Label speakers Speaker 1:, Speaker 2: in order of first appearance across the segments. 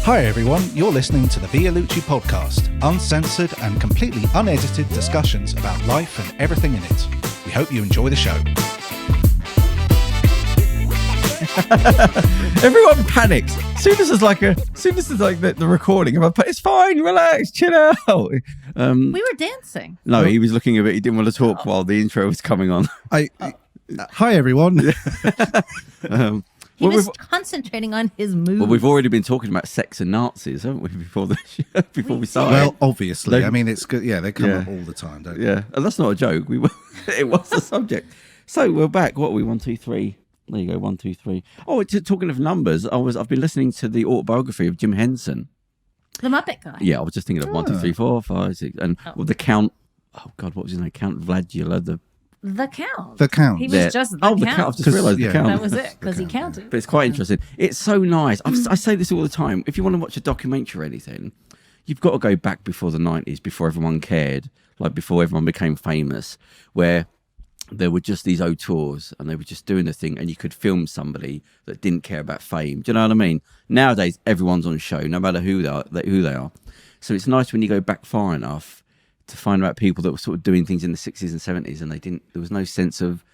Speaker 1: Hi everyone, you're listening to the Vialucci podcast, uncensored and completely unedited discussions about life and everything in it. We hope you enjoy the show.
Speaker 2: Everyone panics. Soon as it's like the recording. It's fine, relax, chill out.
Speaker 3: We were dancing.
Speaker 2: No, he was looking a bit. He didn't want to talk while the intro was coming on.
Speaker 1: Hi everyone.
Speaker 3: He was concentrating on his moves.
Speaker 2: Well, we've already been talking about sex and Nazis, haven't we? Before we started.
Speaker 1: Well, obviously, I mean, it's good. Yeah, they come up all the time, don't they?
Speaker 2: Yeah, and that's not a joke. It was the subject. So we're back. What are we? 1, 2, 3. There you go. 1, 2, 3. Oh, talking of numbers, I've been listening to the autobiography of Jim Henson,
Speaker 3: the Muppet guy.
Speaker 2: Yeah, I was just thinking of 1, 2, 3, 4, 5, 6, and the Count. Oh God, what was his name? Count Vladula.
Speaker 3: The Count.
Speaker 1: The Count.
Speaker 3: He was just the Count.
Speaker 2: The Count. I've just realised the Count.
Speaker 3: That was it, because he counted.
Speaker 2: But it's quite interesting. It's so nice. I say this all the time. If you want to watch a documentary or anything, you've got to go back before the 90s, before everyone cared, like before everyone became famous, where there were just these auteurs and they were just doing the thing, and you could film somebody that didn't care about fame. Do you know what I mean? Nowadays, everyone's on show, no matter who they are. So it's nice when you go back far enough to find out people that were sort of doing things in the 60s and 70s, and there was no sense of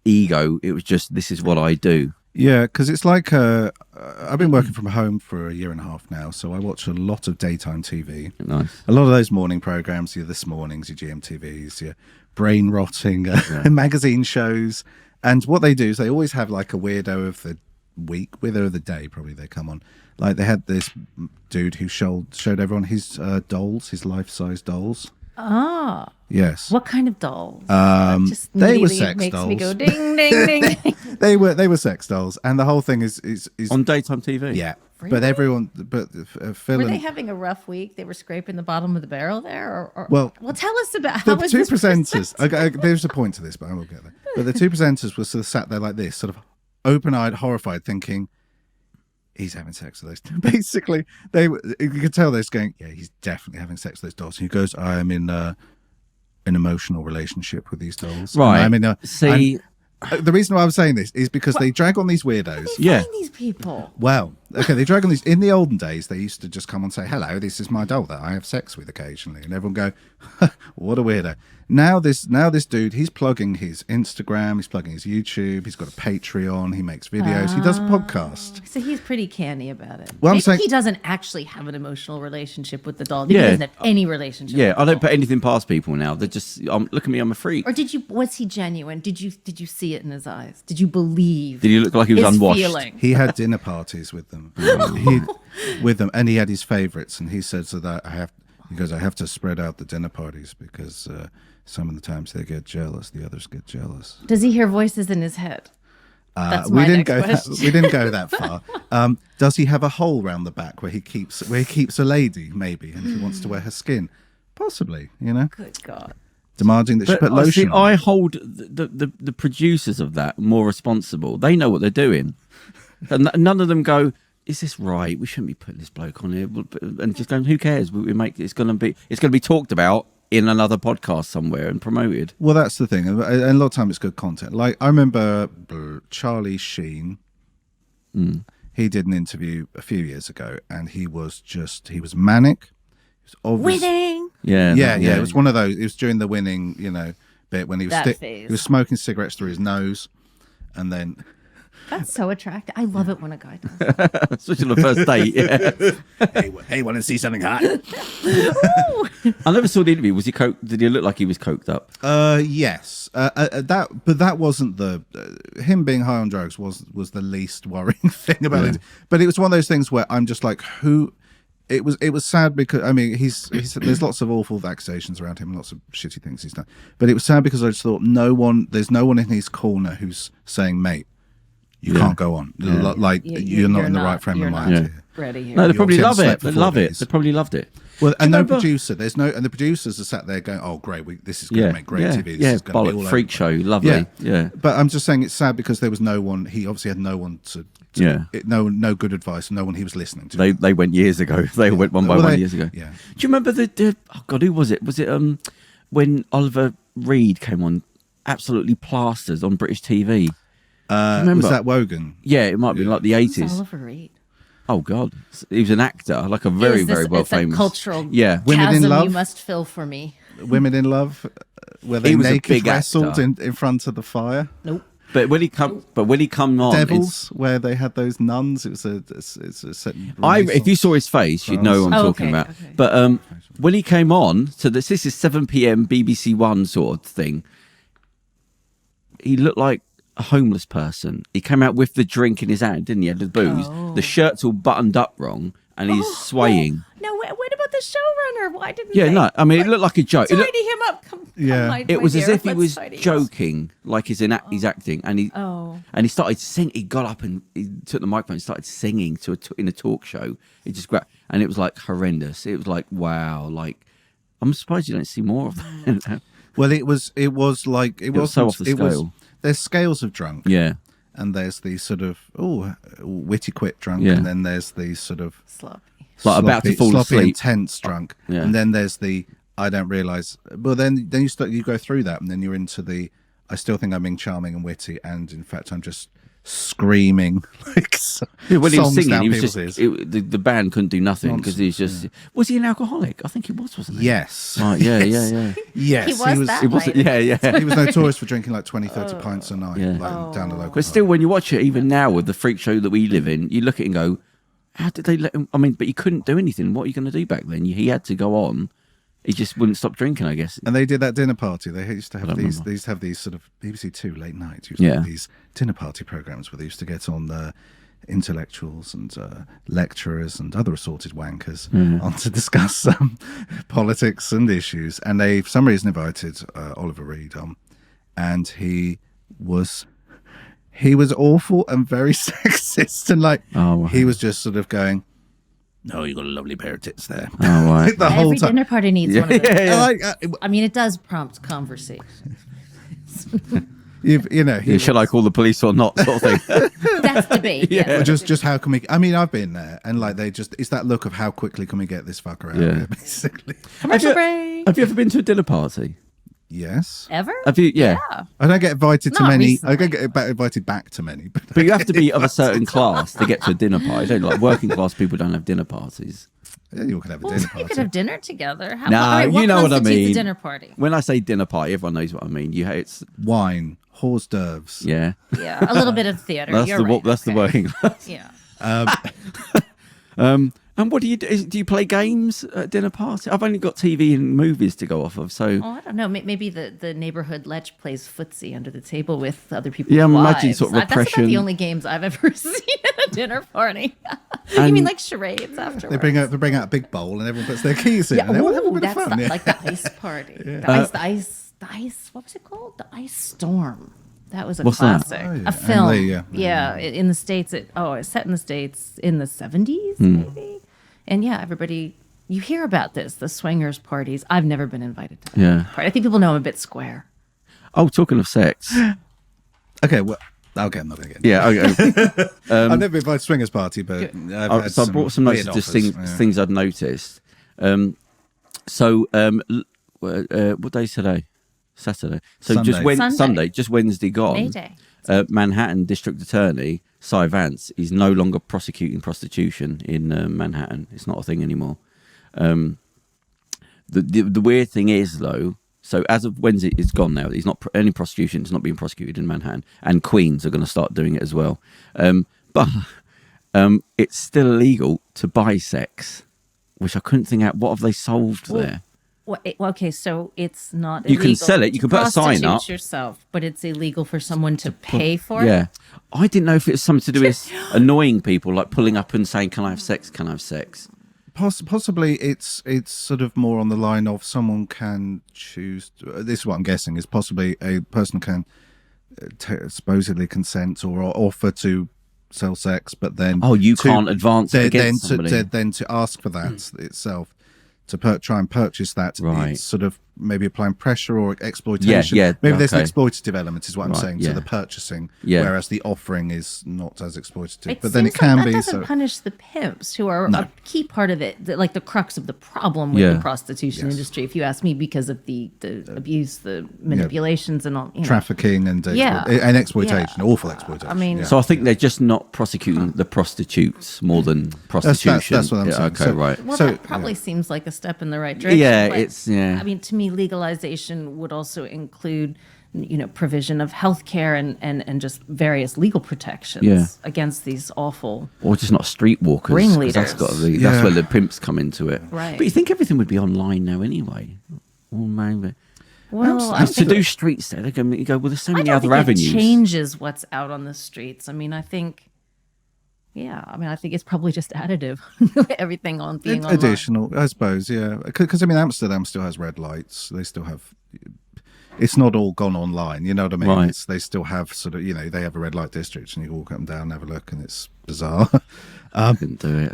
Speaker 2: ego. It was just, this is what I do.
Speaker 1: Yeah, because it's like I've been working from home for a year and a half now, so I watch a lot of daytime TV.
Speaker 2: Nice.
Speaker 1: A lot of those morning programs, your This Mornings, your GMTVs, your brain rotting magazine shows. And what they do is they always have like a weirdo of the week, weirdo of the day, probably they come on. Like they had this dude who showed everyone his dolls, his life-size dolls.
Speaker 3: Ah.
Speaker 1: Yes.
Speaker 3: What kind of dolls?
Speaker 1: They were sex
Speaker 3: makes
Speaker 1: dolls.
Speaker 3: Me go ding ding ding.
Speaker 1: They were sex dolls, and the whole thing is
Speaker 2: on daytime TV.
Speaker 1: Yeah,
Speaker 3: really?
Speaker 1: But Phil.
Speaker 3: Were they having a rough week? They were scraping the bottom of the barrel there, or
Speaker 1: well,
Speaker 3: tell us about
Speaker 1: the
Speaker 3: how was
Speaker 1: two
Speaker 3: this
Speaker 1: presenters. There's a point to this, but I will get there. But the two presenters were sort of sat there like this, sort of open-eyed, horrified, thinking, he's having sex with those. Basically, you could tell they're going, yeah, he's definitely having sex with those dolls. And he goes, I am in an emotional relationship with these dolls.
Speaker 2: Right.
Speaker 1: The reason why I'm saying this is because they drag on these weirdos.
Speaker 3: Where do they find these people?
Speaker 1: Well, okay, they drag on these. In the olden days, they used to just come and say, hello, this is my doll that I have sex with occasionally. And everyone go, what a weirdo. Now this dude, he's plugging his Instagram, he's plugging his YouTube, he's got a Patreon, he makes videos, he does a podcast.
Speaker 3: So he's pretty canny about it.
Speaker 1: Well,
Speaker 3: Maybe he doesn't actually have an emotional relationship with the doll. He doesn't have any relationship.
Speaker 2: Yeah,
Speaker 3: with the
Speaker 2: I don't
Speaker 3: doll.
Speaker 2: put anything past people now. They're just, look at me, I'm a freak.
Speaker 3: Or was he genuine? Did you see it in his eyes? Did you believe?
Speaker 2: Did he look like he was
Speaker 3: his
Speaker 2: unwashed?
Speaker 3: Feeling?
Speaker 1: He had dinner parties with them. And he had his favourites, and he said so that I have to spread out the dinner parties because some of the times they get jealous, the others get jealous.
Speaker 3: Does he hear voices in his head? That's
Speaker 1: we
Speaker 3: my
Speaker 1: didn't
Speaker 3: next
Speaker 1: go
Speaker 3: question.
Speaker 1: we didn't go that far. Does he have a hole round the back where he keeps a lady, maybe, and he wants to wear her skin? Possibly, you know.
Speaker 3: Good God.
Speaker 1: Demanding that she put lotion on.
Speaker 2: I hold the producers of that more responsible. They know what they're doing, and none of them go, is this right? We shouldn't be putting this bloke on here. And just going, who cares? It's going to be talked about in another podcast somewhere and promoted.
Speaker 1: Well, that's the thing, and a lot of time it's good content. Like I remember Charlie Sheen. He did an interview a few years ago, and he was manic. He was
Speaker 3: Winning.
Speaker 1: Yeah. It was one of those. It was during the winning, bit when he was
Speaker 3: phase.
Speaker 1: He was smoking cigarettes through his nose, and then.
Speaker 3: That's so attractive. I love it when a guy does that.
Speaker 2: Especially on the first date. Yeah.
Speaker 1: Hey, want to see something hot?
Speaker 2: I never saw the interview. Was he Did he look like he was coked up?
Speaker 1: Yes. That wasn't him being high on drugs was the least worrying thing about it. But it was one of those things where I'm just like, who? It was sad because I mean there's lots of awful accusations around him, lots of shitty things he's done. But it was sad because I just thought there's no one in his corner who's saying, mate, you can't go on. Like you're not in the right frame of mind. Here.
Speaker 3: Ready here.
Speaker 2: No, they probably love it.
Speaker 1: They
Speaker 2: love it. They probably loved it.
Speaker 1: Well, and no producer. And the producers are sat there going, "Oh, great! This is going to make great TV. This is going to be all
Speaker 2: freak show, lovely. Yeah.
Speaker 1: But I'm just saying it's sad because there was no one. He obviously had no one to no good advice, no one he was listening to.
Speaker 2: They went years ago. They went one by one years ago.
Speaker 1: Yeah.
Speaker 2: Do you remember the oh God, who was it? Was it when Oliver Reed came on, absolutely plasters on British TV?
Speaker 1: Was that Wogan?
Speaker 2: Yeah, it might be like the 80s.
Speaker 3: Oliver Reed.
Speaker 2: Oh God, he was an actor, like a very well
Speaker 3: it's a
Speaker 2: famous
Speaker 3: cultural
Speaker 2: Yeah,
Speaker 1: Women in
Speaker 3: chasm
Speaker 1: Love?
Speaker 3: you must fill for me.
Speaker 1: Women in Love, where they
Speaker 2: He was a
Speaker 1: naked
Speaker 2: big
Speaker 1: wrestled
Speaker 2: actor.
Speaker 1: in front of the fire.
Speaker 3: Nope.
Speaker 2: but when he come on,
Speaker 1: Devils, where they had those nuns. It was a set.
Speaker 2: if you saw his face, you'd know who I'm
Speaker 3: Oh,
Speaker 2: talking
Speaker 3: okay,
Speaker 2: about.
Speaker 3: okay.
Speaker 2: But when he came on, so this is 7 p.m. BBC One sort of thing. He looked like a homeless person. He came out with the drink in his hand, didn't he? He had the booze.
Speaker 3: Oh.
Speaker 2: The shirt's all buttoned up wrong, and he's swaying.
Speaker 3: No, what about the showrunner? Why didn't
Speaker 2: Yeah,
Speaker 3: they
Speaker 2: no, I mean, it looked like a joke. It,
Speaker 3: tidy
Speaker 2: looked,
Speaker 3: him up? Come,
Speaker 1: Yeah.
Speaker 3: my
Speaker 2: it was as
Speaker 3: dear,
Speaker 2: if he
Speaker 3: let's
Speaker 2: was
Speaker 3: tidy him up.
Speaker 2: joking, like he's acting, and he
Speaker 3: Oh.
Speaker 2: and he started singing. He got up and he took the microphone and started singing in a talk show. He just grabbed, and it was like horrendous. It was like, wow, like I'm surprised you don't see more of that.
Speaker 1: Well, it was like it
Speaker 2: was so off the
Speaker 1: it was.
Speaker 2: scale.
Speaker 1: There's scales of drunk,
Speaker 2: Yeah,
Speaker 1: and there's the sort of witty quit drunk,
Speaker 2: Yeah.
Speaker 1: and then there's the sort of
Speaker 3: Sloppy.
Speaker 2: like about to fall
Speaker 1: sloppy,
Speaker 2: asleep.
Speaker 1: intense drunk,
Speaker 2: Yeah.
Speaker 1: and then there's the I don't realize. Well, then you go through that, and then you're into the I still think I'm being charming and witty, and in fact I'm just screaming like
Speaker 2: Yeah, when he was
Speaker 1: songs
Speaker 2: singing,
Speaker 1: down
Speaker 2: he was
Speaker 1: people's
Speaker 2: just
Speaker 1: ears.
Speaker 2: the band couldn't do nothing because he's
Speaker 1: Nonsense,
Speaker 2: just. Was he an alcoholic? I think he was, wasn't he?
Speaker 1: Yes.
Speaker 2: Right, yeah, yeah.
Speaker 1: Yes.
Speaker 3: He was that
Speaker 2: He wasn't.
Speaker 3: night.
Speaker 2: Yeah.
Speaker 1: He was notorious for drinking like 20, 30 pints a night,
Speaker 2: Yeah.
Speaker 1: like, down the local
Speaker 2: But still, when you watch it, even now with the freak show that we live in, you look at it and go, "How did they let him?" I mean, but he couldn't do anything. What are you going to do back then? He had to go on. He just wouldn't stop drinking, I guess.
Speaker 1: And they did that dinner party. They used to have
Speaker 2: don't
Speaker 1: these.
Speaker 2: remember.
Speaker 1: They used to have these sort of BBC Two late nights. Used to
Speaker 2: Yeah.
Speaker 1: have these dinner party programs where they used to get on intellectuals and lecturers and other assorted wankers on to discuss politics and issues. And they, for some reason, invited Oliver Reed on, and he was awful and very sexist, and like
Speaker 2: wow.
Speaker 1: he was just sort of going, "No, you got a lovely pair of tits there."
Speaker 2: Oh, right.
Speaker 1: The whole
Speaker 3: Every
Speaker 1: time.
Speaker 3: dinner party needs one of those.
Speaker 1: Like,
Speaker 3: I mean, it does prompt conversation.
Speaker 1: you know, he
Speaker 2: Shall I call the police or not? Sort of thing.
Speaker 3: That's debate. Yeah.
Speaker 1: Or just how can we? I mean, I've been there, and like it's that look of how quickly can we get this fucker out of here, basically.
Speaker 3: Commercial break.
Speaker 2: Have you ever been to a dinner party?
Speaker 1: Yes,
Speaker 3: Ever?
Speaker 2: Have you? Yeah.
Speaker 1: I don't get invited to
Speaker 3: Not
Speaker 1: many.
Speaker 3: recently.
Speaker 1: I don't get invited back to many, but
Speaker 2: But you have to be of a certain class to get to a dinner party. Don't you? Like working class people don't have dinner parties.
Speaker 1: yeah, you can have a
Speaker 3: Well,
Speaker 1: dinner
Speaker 3: you
Speaker 1: party.
Speaker 3: could have dinner together. How,
Speaker 2: Nah,
Speaker 3: all right,
Speaker 2: you know what I
Speaker 3: constitutes
Speaker 2: mean.
Speaker 3: A dinner party.
Speaker 2: When I say dinner party, everyone knows what I mean. It's
Speaker 1: Wine, hors d'oeuvres.
Speaker 2: yeah.
Speaker 3: Yeah, a little bit of theater.
Speaker 2: That's
Speaker 3: You're
Speaker 2: the
Speaker 3: right.
Speaker 2: that's the
Speaker 3: Okay.
Speaker 2: working class.
Speaker 3: Yeah.
Speaker 2: And what do you do? Do you play games at dinner party? I've only got TV and movies to go off of, so
Speaker 3: Oh, I don't know. Maybe the neighborhood lech plays footsie under the table with other people's
Speaker 2: Yeah, I'm
Speaker 3: wives.
Speaker 2: imagining sort of
Speaker 3: That's about
Speaker 2: repression.
Speaker 3: the only games I've ever seen at a dinner party. you
Speaker 2: And-
Speaker 3: mean like charades afterwards?
Speaker 1: They bring out a big bowl, and everyone puts their keys in,
Speaker 3: Yeah,
Speaker 1: and everyone have a
Speaker 3: ooh,
Speaker 1: bit of
Speaker 3: that's
Speaker 1: fun.
Speaker 3: the,
Speaker 1: Yeah.
Speaker 3: like the ice party. The ice. What was it called? The Ice Storm. That was a
Speaker 2: What's that?
Speaker 3: classic.
Speaker 1: Oh, yeah.
Speaker 3: A film.
Speaker 1: And
Speaker 3: In the States. It's set in the States in the 70s,
Speaker 2: Hmm.
Speaker 3: maybe. And yeah, everybody, you hear about this, the swingers parties. I've never been invited to that
Speaker 2: Yeah.
Speaker 3: party. I think people know I'm a bit square.
Speaker 2: Oh, talking of sex.
Speaker 1: Okay, well, okay, I'm not going to get.
Speaker 2: Yeah. Okay.
Speaker 1: I've never been invited to swingers party, but I've had
Speaker 2: So I brought some notes
Speaker 1: weird
Speaker 2: of just
Speaker 1: offers.
Speaker 2: things I'd noticed. What day is today? Saturday. So
Speaker 1: Sunday.
Speaker 3: Sunday.
Speaker 2: just Wednesday gone.
Speaker 3: May Day.
Speaker 2: Manhattan District Attorney Cy Vance is no longer prosecuting prostitution in Manhattan. It's not a thing anymore. The weird thing is though. So as of Wednesday, it's gone now. It's not any prostitution. It's not being prosecuted in Manhattan, and Queens are going to start doing it as well. But it's still illegal to buy sex, which I couldn't think out. What have they solved there?
Speaker 3: Well, okay, so it's not
Speaker 2: You can
Speaker 3: illegal
Speaker 2: sell it, you
Speaker 3: to
Speaker 2: can put a sign
Speaker 3: prostitute
Speaker 2: up.
Speaker 3: yourself, but it's illegal for someone to pay for it.
Speaker 2: Yeah, I didn't know if it was something to do with annoying people, like pulling up and saying, "Can I have sex? Can I have sex?"
Speaker 1: Possibly it's sort of more on the line of someone can choose. This is what I'm guessing is possibly a person can supposedly consent or offer to sell sex, but then
Speaker 2: You can't advance it against somebody.
Speaker 1: then to ask for that itself to try and purchase that.
Speaker 2: Right.
Speaker 1: It's sort of maybe applying pressure or exploitation.
Speaker 2: Yeah,
Speaker 1: Maybe there's an
Speaker 2: okay.
Speaker 1: exploitative element, is what I'm
Speaker 2: Right,
Speaker 1: saying,
Speaker 2: yeah.
Speaker 1: to the purchasing,
Speaker 2: Yeah.
Speaker 1: whereas the offering is not as exploitative.
Speaker 3: It
Speaker 1: But then it
Speaker 3: seems
Speaker 1: can
Speaker 3: like that
Speaker 1: be.
Speaker 3: doesn't
Speaker 1: So
Speaker 3: punish the pimps, who are a key part of it, like the crux of the problem with
Speaker 2: Yeah.
Speaker 3: the prostitution industry, if you ask me, because of the abuse, the manipulations, and all. You know.
Speaker 1: trafficking and
Speaker 3: Yeah.
Speaker 1: and exploitation,
Speaker 3: Yeah.
Speaker 1: awful exploitation.
Speaker 3: I mean-
Speaker 1: yeah.
Speaker 2: So I think they're just not prosecuting the prostitutes more than prostitution.
Speaker 1: that's what I'm
Speaker 2: Yeah,
Speaker 1: saying.
Speaker 2: Okay,
Speaker 1: So-
Speaker 2: right.
Speaker 3: Well,
Speaker 1: So,
Speaker 3: that probably seems like a step in the right direction.
Speaker 2: Yeah,
Speaker 3: but,
Speaker 2: it's- yeah.
Speaker 3: I mean, to me, legalization would also include, provision of health care and just various legal protections
Speaker 2: Yeah.
Speaker 3: against these awful.
Speaker 2: Or just not streetwalkers. 'Cause
Speaker 3: Ringleaders.
Speaker 2: That's got to be. That's
Speaker 1: Yeah.
Speaker 2: where the pimps come into it.
Speaker 3: Right.
Speaker 2: But you think everything would be online now anyway? Or maybe.
Speaker 3: Well, I
Speaker 2: And to
Speaker 3: think,
Speaker 2: do streets there, you go, well, there's so
Speaker 3: I
Speaker 2: many
Speaker 3: don't
Speaker 2: other
Speaker 3: think
Speaker 2: avenues.
Speaker 3: it changes what's out on the streets. I mean, I think. Yeah, I mean, I think it's probably just additive. Everything on being online.
Speaker 1: additional, I suppose, yeah. Because I mean, Amsterdam still has red lights. They still have. It's not all gone online. You know what I mean?
Speaker 2: Right.
Speaker 1: They still have sort of, they have a red light district, and you walk up and down, and have a look, and it's bizarre.
Speaker 2: Couldn't do it.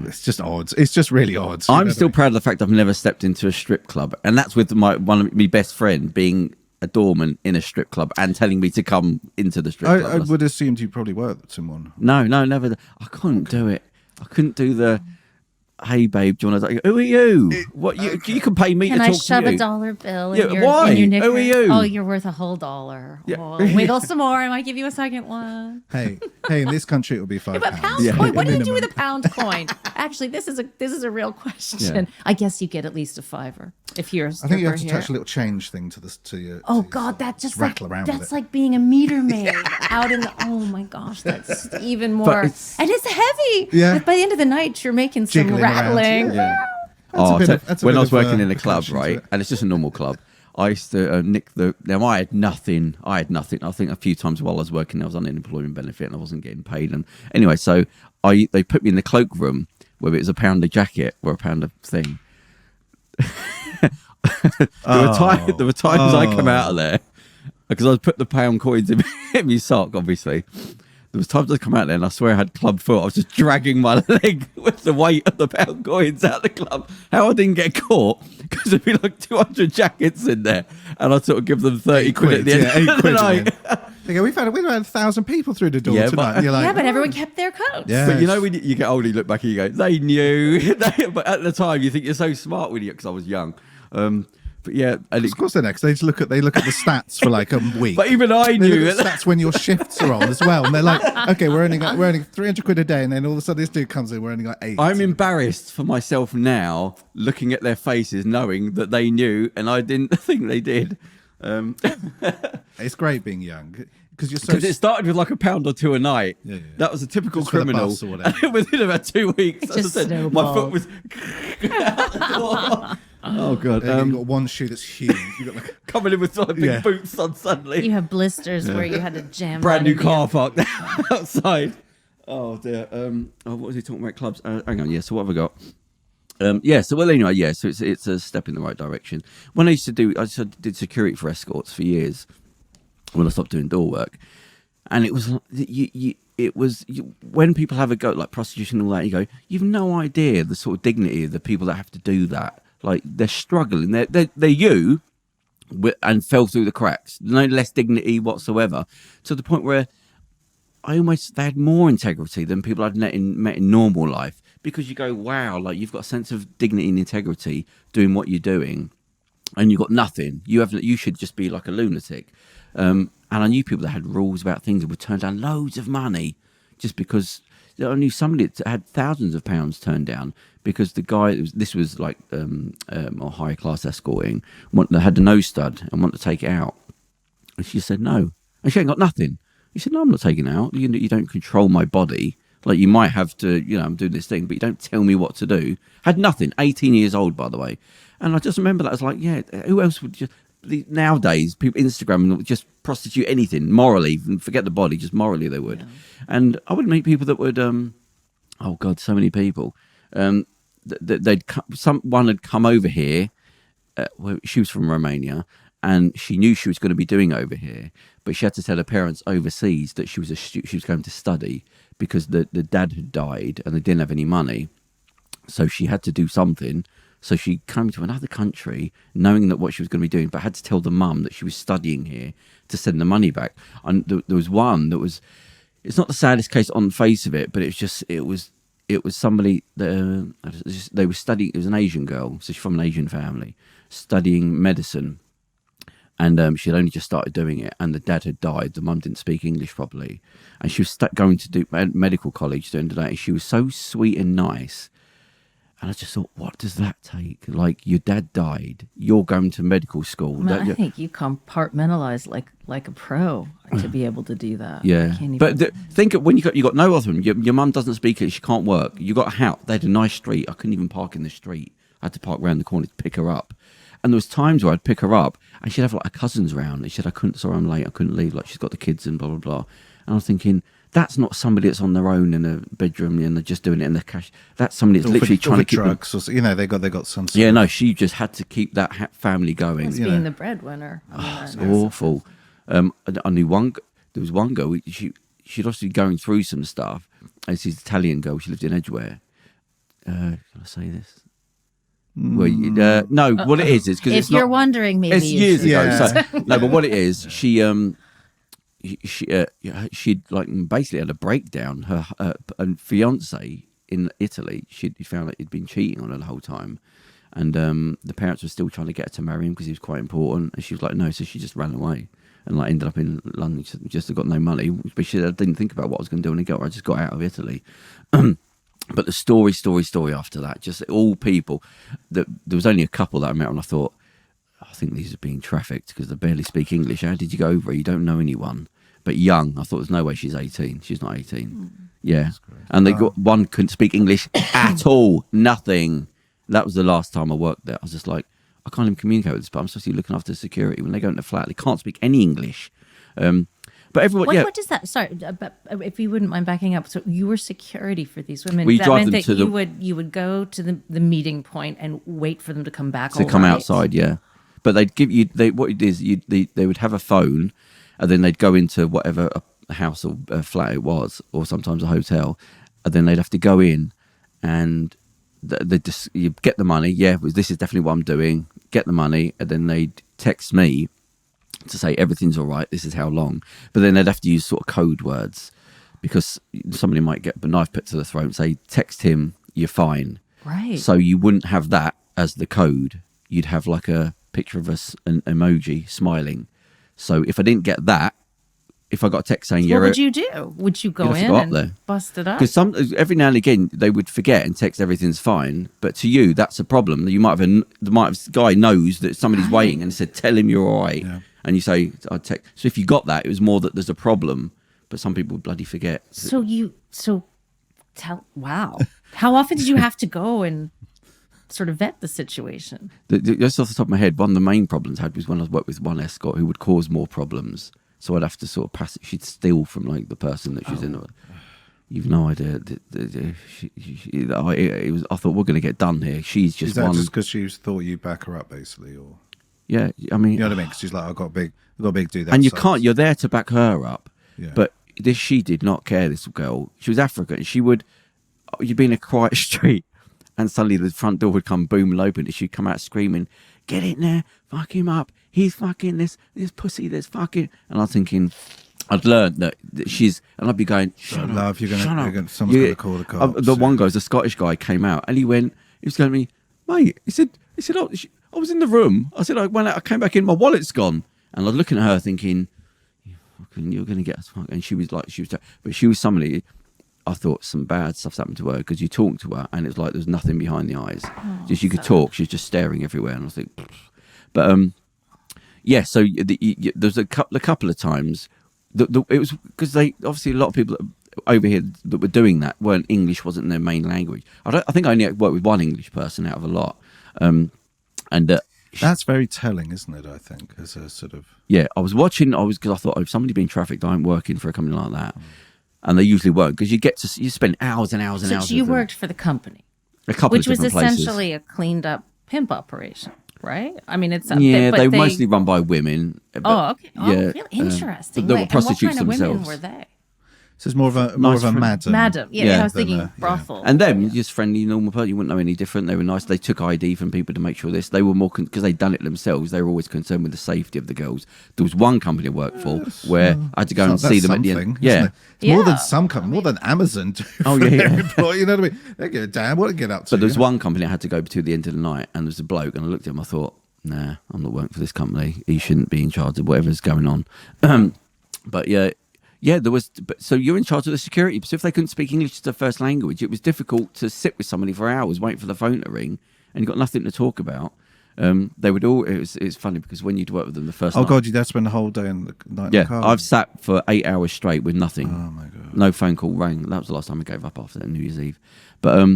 Speaker 1: It's just odd. It's just really odd.
Speaker 2: I'm still proud of the fact I've never stepped into a strip club, and that's with one of my best friend being a doorman in a strip club and telling me to come into the strip club.
Speaker 1: I would have assumed you probably were someone.
Speaker 2: No, never. I couldn't do it. I couldn't do the. Hey babe, do you want to? Who are you? What you can pay me
Speaker 3: Can
Speaker 2: to
Speaker 3: I
Speaker 2: talk
Speaker 3: shove
Speaker 2: to
Speaker 3: a
Speaker 2: you.
Speaker 3: dollar bill
Speaker 2: Yeah,
Speaker 3: in your,
Speaker 2: why?
Speaker 3: in your knicker?
Speaker 2: Who are you?
Speaker 3: Oh, you're worth a whole $1.
Speaker 2: Yeah.
Speaker 3: Oh, wiggle some more. I might give you a second one.
Speaker 1: Hey, in this country it would be £5.
Speaker 3: But pound coin? What do you do with a pound coin? Actually, this is a real question.
Speaker 2: Yeah.
Speaker 3: I guess you get at least a $5 if you're a
Speaker 1: I think you have to
Speaker 3: stripper
Speaker 1: attach a
Speaker 3: here.
Speaker 1: little change thing to your.
Speaker 3: Oh
Speaker 1: to your
Speaker 3: God,
Speaker 1: side.
Speaker 3: that just
Speaker 1: rattle
Speaker 3: like
Speaker 1: around with
Speaker 3: that's
Speaker 1: it.
Speaker 3: like being a meter maid out in the. Oh my gosh, that's even more. And
Speaker 2: it's-
Speaker 3: it's heavy.
Speaker 1: Yeah.
Speaker 3: But by the end of the night, you're making some
Speaker 1: Jiggling around,
Speaker 3: rattling.
Speaker 1: yeah.
Speaker 2: Oh,
Speaker 1: That's a
Speaker 2: when
Speaker 1: bit
Speaker 2: I was
Speaker 1: of,
Speaker 2: working in a club,
Speaker 1: attention to
Speaker 2: right,
Speaker 1: it.
Speaker 2: and it's just a normal club, I used to nick the. Now I had nothing. I think a few times while I was working, I was on unemployment benefit and I wasn't getting paid. And anyway, so they put me in the cloakroom where it was £1 a jacket or £1 a thing. There were times I come out of there because I put the pound coins in my sock, obviously. There was times I come out there and I swear I had club foot. I was just dragging my leg with the weight of the pound coins out of the club. How I didn't get caught, because there'd be like 200 jackets in there and I'd sort of give them 30 quid at the end of the night.
Speaker 1: They go, we've had 1,000 people through the door
Speaker 2: Yeah,
Speaker 1: tonight.
Speaker 2: but-
Speaker 1: And you're like,
Speaker 3: Yeah, but
Speaker 1: "Oh."
Speaker 3: everyone kept their coats.
Speaker 1: Yeah.
Speaker 2: But you know when you get older, you look back and you go, they knew. But at the time, you think you're so smart with it, because I was young. But yeah, and
Speaker 1: Of course, they're next. They just look at the stats for like a week.
Speaker 2: but even I
Speaker 1: They
Speaker 2: knew.
Speaker 1: look at the stats when your shifts are on as well, and they're like, okay, we're earning 300 quid a day, and then all of a sudden this dude comes in, we're earning like 8.
Speaker 2: I'm embarrassed for myself now, looking at their faces, knowing that they knew, and I didn't think they did.
Speaker 1: It's great being young because you're so.
Speaker 2: Because it started with like £1 or £2 a night.
Speaker 1: Yeah.
Speaker 2: That was a typical
Speaker 1: Just for the
Speaker 2: criminal.
Speaker 1: bus or whatever.
Speaker 2: And within about 2 weeks, as I
Speaker 3: just
Speaker 2: said, my foot
Speaker 3: snowballed.
Speaker 2: was. Oh god!
Speaker 1: You've got one shoe that's huge. You got like
Speaker 2: Coming in with like big
Speaker 1: Yeah.
Speaker 2: boots on suddenly.
Speaker 3: You have blisters where you had to jam.
Speaker 2: Brand
Speaker 3: right
Speaker 2: new
Speaker 3: into
Speaker 2: car parked outside. Oh dear. What was he talking about? Clubs. Hang on. Yeah. So what have I got? So anyway. Yeah. So it's a step in the right direction. When I did security for escorts for years. When I stopped doing door work, and it was when people have a go like prostitution and all that, you go, you've no idea the sort of dignity of the people that have to do that. Like they're struggling. They're you, and fell through the cracks. No less dignity whatsoever. To the point where they had more integrity than people I'd met in normal life, because you go, wow, like you've got a sense of dignity and integrity doing what you're doing, and you've got nothing. You should just be like a lunatic. And I knew people that had rules about things and would turn down loads of money just because. I knew somebody that had thousands of pounds turned down because the guy, this was like a high class escorting, had a nose stud and wanted to take it out. And she said no. And she ain't got nothing. He said, no, I'm not taking it out. You don't control my body. Like you might have to, I'm doing this thing, but you don't tell me what to do. Had nothing. 18 years old, by the way. And I just remember that. I was like, yeah, who else would just... Nowadays, people Instagram would just prostitute anything morally, and forget the body, just morally they would. Yeah. And I would meet people that would, oh God, so many people. One had come over here. She was from Romania, and she knew she was going to be doing over here, but she had to tell her parents overseas that she was going to study because the dad had died and they didn't have any money, so she had to do something. So she came to another country knowing that what she was going to be doing, but had to tell the mum that she was studying here to send the money back. And there was one that was, it's not the saddest case on the face of it, but it was somebody that they were studying. It was an Asian girl, so she's from an Asian family, studying medicine, and she had only just started doing it, and the dad had died. The mum didn't speak English properly, and she was going to do medical college during the day. And she was so sweet and nice. And I just thought, what does that take? Like, your dad died, you're going to medical school.
Speaker 3: I think you compartmentalize like a pro to be able to do that.
Speaker 2: Yeah, but think of when you got no other. Your mum doesn't speak it. She can't work. You got a house. They had a nice street. I couldn't even park in the street. I had to park around the corner to pick her up. And there was times where I'd pick her up, and she'd have like her cousins around. And she said, sorry, I'm late. I couldn't leave. Like, she's got the kids and blah blah blah. And I was thinking, that's not somebody that's on their own in a bedroom and they're just doing it in the cash. That's somebody that's literally trying to keep
Speaker 1: drugs. Or, they got some.
Speaker 2: Yeah, no, she just had to keep that family going.
Speaker 3: It's being the breadwinner.
Speaker 2: It's awful. I knew one. There was one girl. She'd obviously going through some stuff. And she's an Italian girl. She lived in Edgware. Can I say this? Well, no. What it is because
Speaker 3: if you're wondering, maybe
Speaker 2: it's years ago.
Speaker 1: Yeah.
Speaker 2: So, no, but what it is, she'd like basically had a breakdown. Her fiance in Italy, she found that he'd been cheating on her the whole time, and the parents were still trying to get her to marry him because he was quite important. And she was like, no, so she just ran away and like ended up in London. She just got no money, but she didn't think about what I was going to do when I got her. I just got out of Italy. But the story after that, just all people. There was only a couple that I met, and I thought, I think these are being trafficked because they barely speak English. How did you go over it? You don't know anyone. But young, I thought there's no way she's 18. She's not 18. Yeah. And they got one couldn't speak English at all. Nothing. That was the last time I worked there. I was just like, I can't even communicate with this, but I'm supposed to be looking after security. When they go into the flat, they can't speak any English. But everyone,
Speaker 3: what does that? Sorry, but if you wouldn't mind backing up, so you were security for these women.
Speaker 2: We
Speaker 3: that
Speaker 2: drive
Speaker 3: meant
Speaker 2: them
Speaker 3: that
Speaker 2: to
Speaker 3: you would go to the meeting point and wait for them to come back.
Speaker 2: To come outside, yeah. But they'd give you what it is. They would have a phone, and then they'd go into whatever a house or a flat it was, or sometimes a hotel, and then they'd have to go in, and they just you get the money. Yeah, this is definitely what I'm doing. Get the money, and then they'd text me to say everything's all right. This is how long. But then they'd have to use sort of code words because somebody might get a knife put to the throat and say, text him, you're fine.
Speaker 3: Right.
Speaker 2: So you wouldn't have that as the code. You'd have like a picture of an emoji smiling. So if I didn't get that, if I got a text saying,
Speaker 3: what would you do? Would you go in and bust it up?
Speaker 2: Because every now and again they would forget and text everything's fine, but to you that's a problem. You might have guy knows that somebody's waiting and said, tell him you're all right. Yeah. And you say, I'd text. So if you got that, it was more that there's a problem, but some people would bloody forget.
Speaker 3: Wow. How often did you have to go and sort of vet the situation?
Speaker 2: Just off the top of my head, one of the main problems I had was when I worked with one escort who would cause more problems. So I'd have to sort of pass it. She'd steal from like the person that she's in. You've no idea. I thought we're going to get done here. She's just one.
Speaker 1: Just because she thought you'd back her up, basically, or
Speaker 2: yeah. I mean,
Speaker 1: you know what I mean? Because she's like, I've got a big do that.
Speaker 2: And you can't. You're there to back her up.
Speaker 1: Yeah.
Speaker 2: But she did not care. This girl. She was African. You'd be in a quiet street, and suddenly the front door would come boom and open, and she'd come out screaming, "Get in there! Fuck him up! He's fucking this pussy. This fucking." And I was thinking, I'd learned that she's, and I'd be going, "Shut up,
Speaker 1: love, someone's going to call the cops."
Speaker 2: One guy, the Scottish guy, came out, and he was going to me, mate. He said, oh, I was in the room. I said, I came back in, my wallet's gone, and I was looking at her thinking, you're going to get us fucked. And she was but she was somebody. I thought some bad stuff's happened to her because you talk to her and it's like there's nothing behind the eyes. Just you could talk, she's just staring everywhere, and I think, but yeah. So there's a couple of times it was because they obviously a lot of people over here that were doing that weren't English, wasn't their main language. I think I only worked with one English person out of a lot, and
Speaker 1: that's very telling, isn't it? I think as a sort of
Speaker 2: because I thought, if somebody being trafficked, I'm working for a company like that. And they usually won't because you spend hours and hours and hours.
Speaker 3: So you worked for the company,
Speaker 2: which was
Speaker 3: essentially a cleaned up pimp operation, right? I mean, it's
Speaker 2: they mostly run by women.
Speaker 3: Okay. Oh, really interesting.
Speaker 2: They were prostitutes
Speaker 3: and what kind of
Speaker 2: themselves.
Speaker 3: women were they?
Speaker 1: So it's more of a madam.
Speaker 3: Madam. Yeah,
Speaker 2: Yeah.
Speaker 3: I was thinking brothel.
Speaker 2: And them, just friendly, normal person. You wouldn't know any different. They were nice. They took ID from people to make sure this. They were more because they'd done it themselves. They were always concerned with the safety of the girls. There was one company I worked for where I had to go and see them at the end. Yeah,
Speaker 1: it's more than some company, more than Amazon do.
Speaker 2: Oh,
Speaker 1: for
Speaker 2: yeah,
Speaker 1: their
Speaker 2: yeah.
Speaker 1: employee, you know what I mean? They give a damn what to get up to.
Speaker 2: but there was one company I had to go to the end of the night, and there was a bloke, and I looked at him. I thought, nah, I'm not working for this company. He shouldn't be in charge of whatever's going on. But yeah, there was. So you're in charge of the security. So if they couldn't speak English as their first language, it was difficult to sit with somebody for hours, waiting for the phone to ring, and you got nothing to talk about. They would all. It's funny because when you'd work with them the first. night,
Speaker 1: God, you'd have to spend the whole day in the night.
Speaker 2: yeah,
Speaker 1: in the car.
Speaker 2: I've sat for 8 hours straight with nothing.
Speaker 1: Oh my god.
Speaker 2: No phone call rang. That was the last time I gave up after that New Year's Eve. But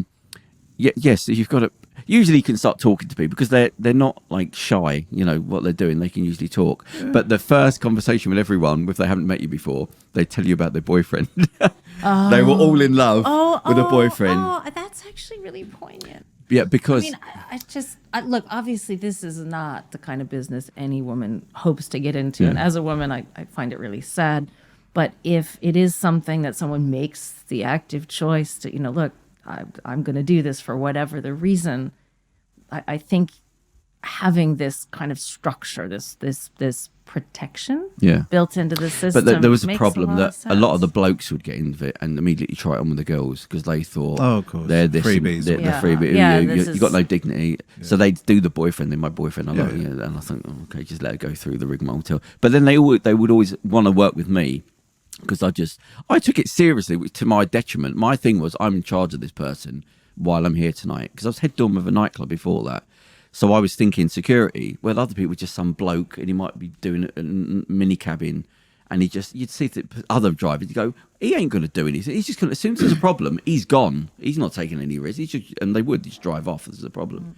Speaker 2: yes, you've got to. Usually, you can start talking to people because they're not like shy. You know what they're doing. They can usually talk. Yeah. But the first conversation with everyone, if they haven't met you before, they tell you about their boyfriend. They were all in love with a boyfriend.
Speaker 3: Oh, that's actually really poignant.
Speaker 2: Yeah, because
Speaker 3: I mean, I look. Obviously, this is not the kind of business any woman hopes to get into, and as a woman, I find it really sad. But if it is something that someone makes the active choice to, look, I'm going to do this for whatever the reason, I think having this kind of structure, this protection built into the system.
Speaker 2: But there was a
Speaker 3: makes
Speaker 2: problem
Speaker 3: lot
Speaker 2: that a lot of the blokes would get into it and immediately try it on with the girls because they thought,
Speaker 1: oh, of course,
Speaker 2: they're this,
Speaker 1: freebies.
Speaker 2: they're
Speaker 3: Yeah.
Speaker 2: freebie.
Speaker 3: Yeah,
Speaker 2: You got no dignity.
Speaker 1: Yeah.
Speaker 2: So they'd do the boyfriend, then my boyfriend, and I think, okay, just let it go through the rigmarole. But then they would always want to work with me. Because I took it seriously to my detriment. My thing was, I'm in charge of this person while I'm here tonight. Because I was head dorm of a nightclub before that. So I was thinking security, where other people were just some bloke and he might be doing a mini cabin. And you'd see the other drivers, you go, he ain't going to do anything. He's just going to, as soon as there's a problem, he's gone. He's not taking any risks. And they would just drive off if there's a problem.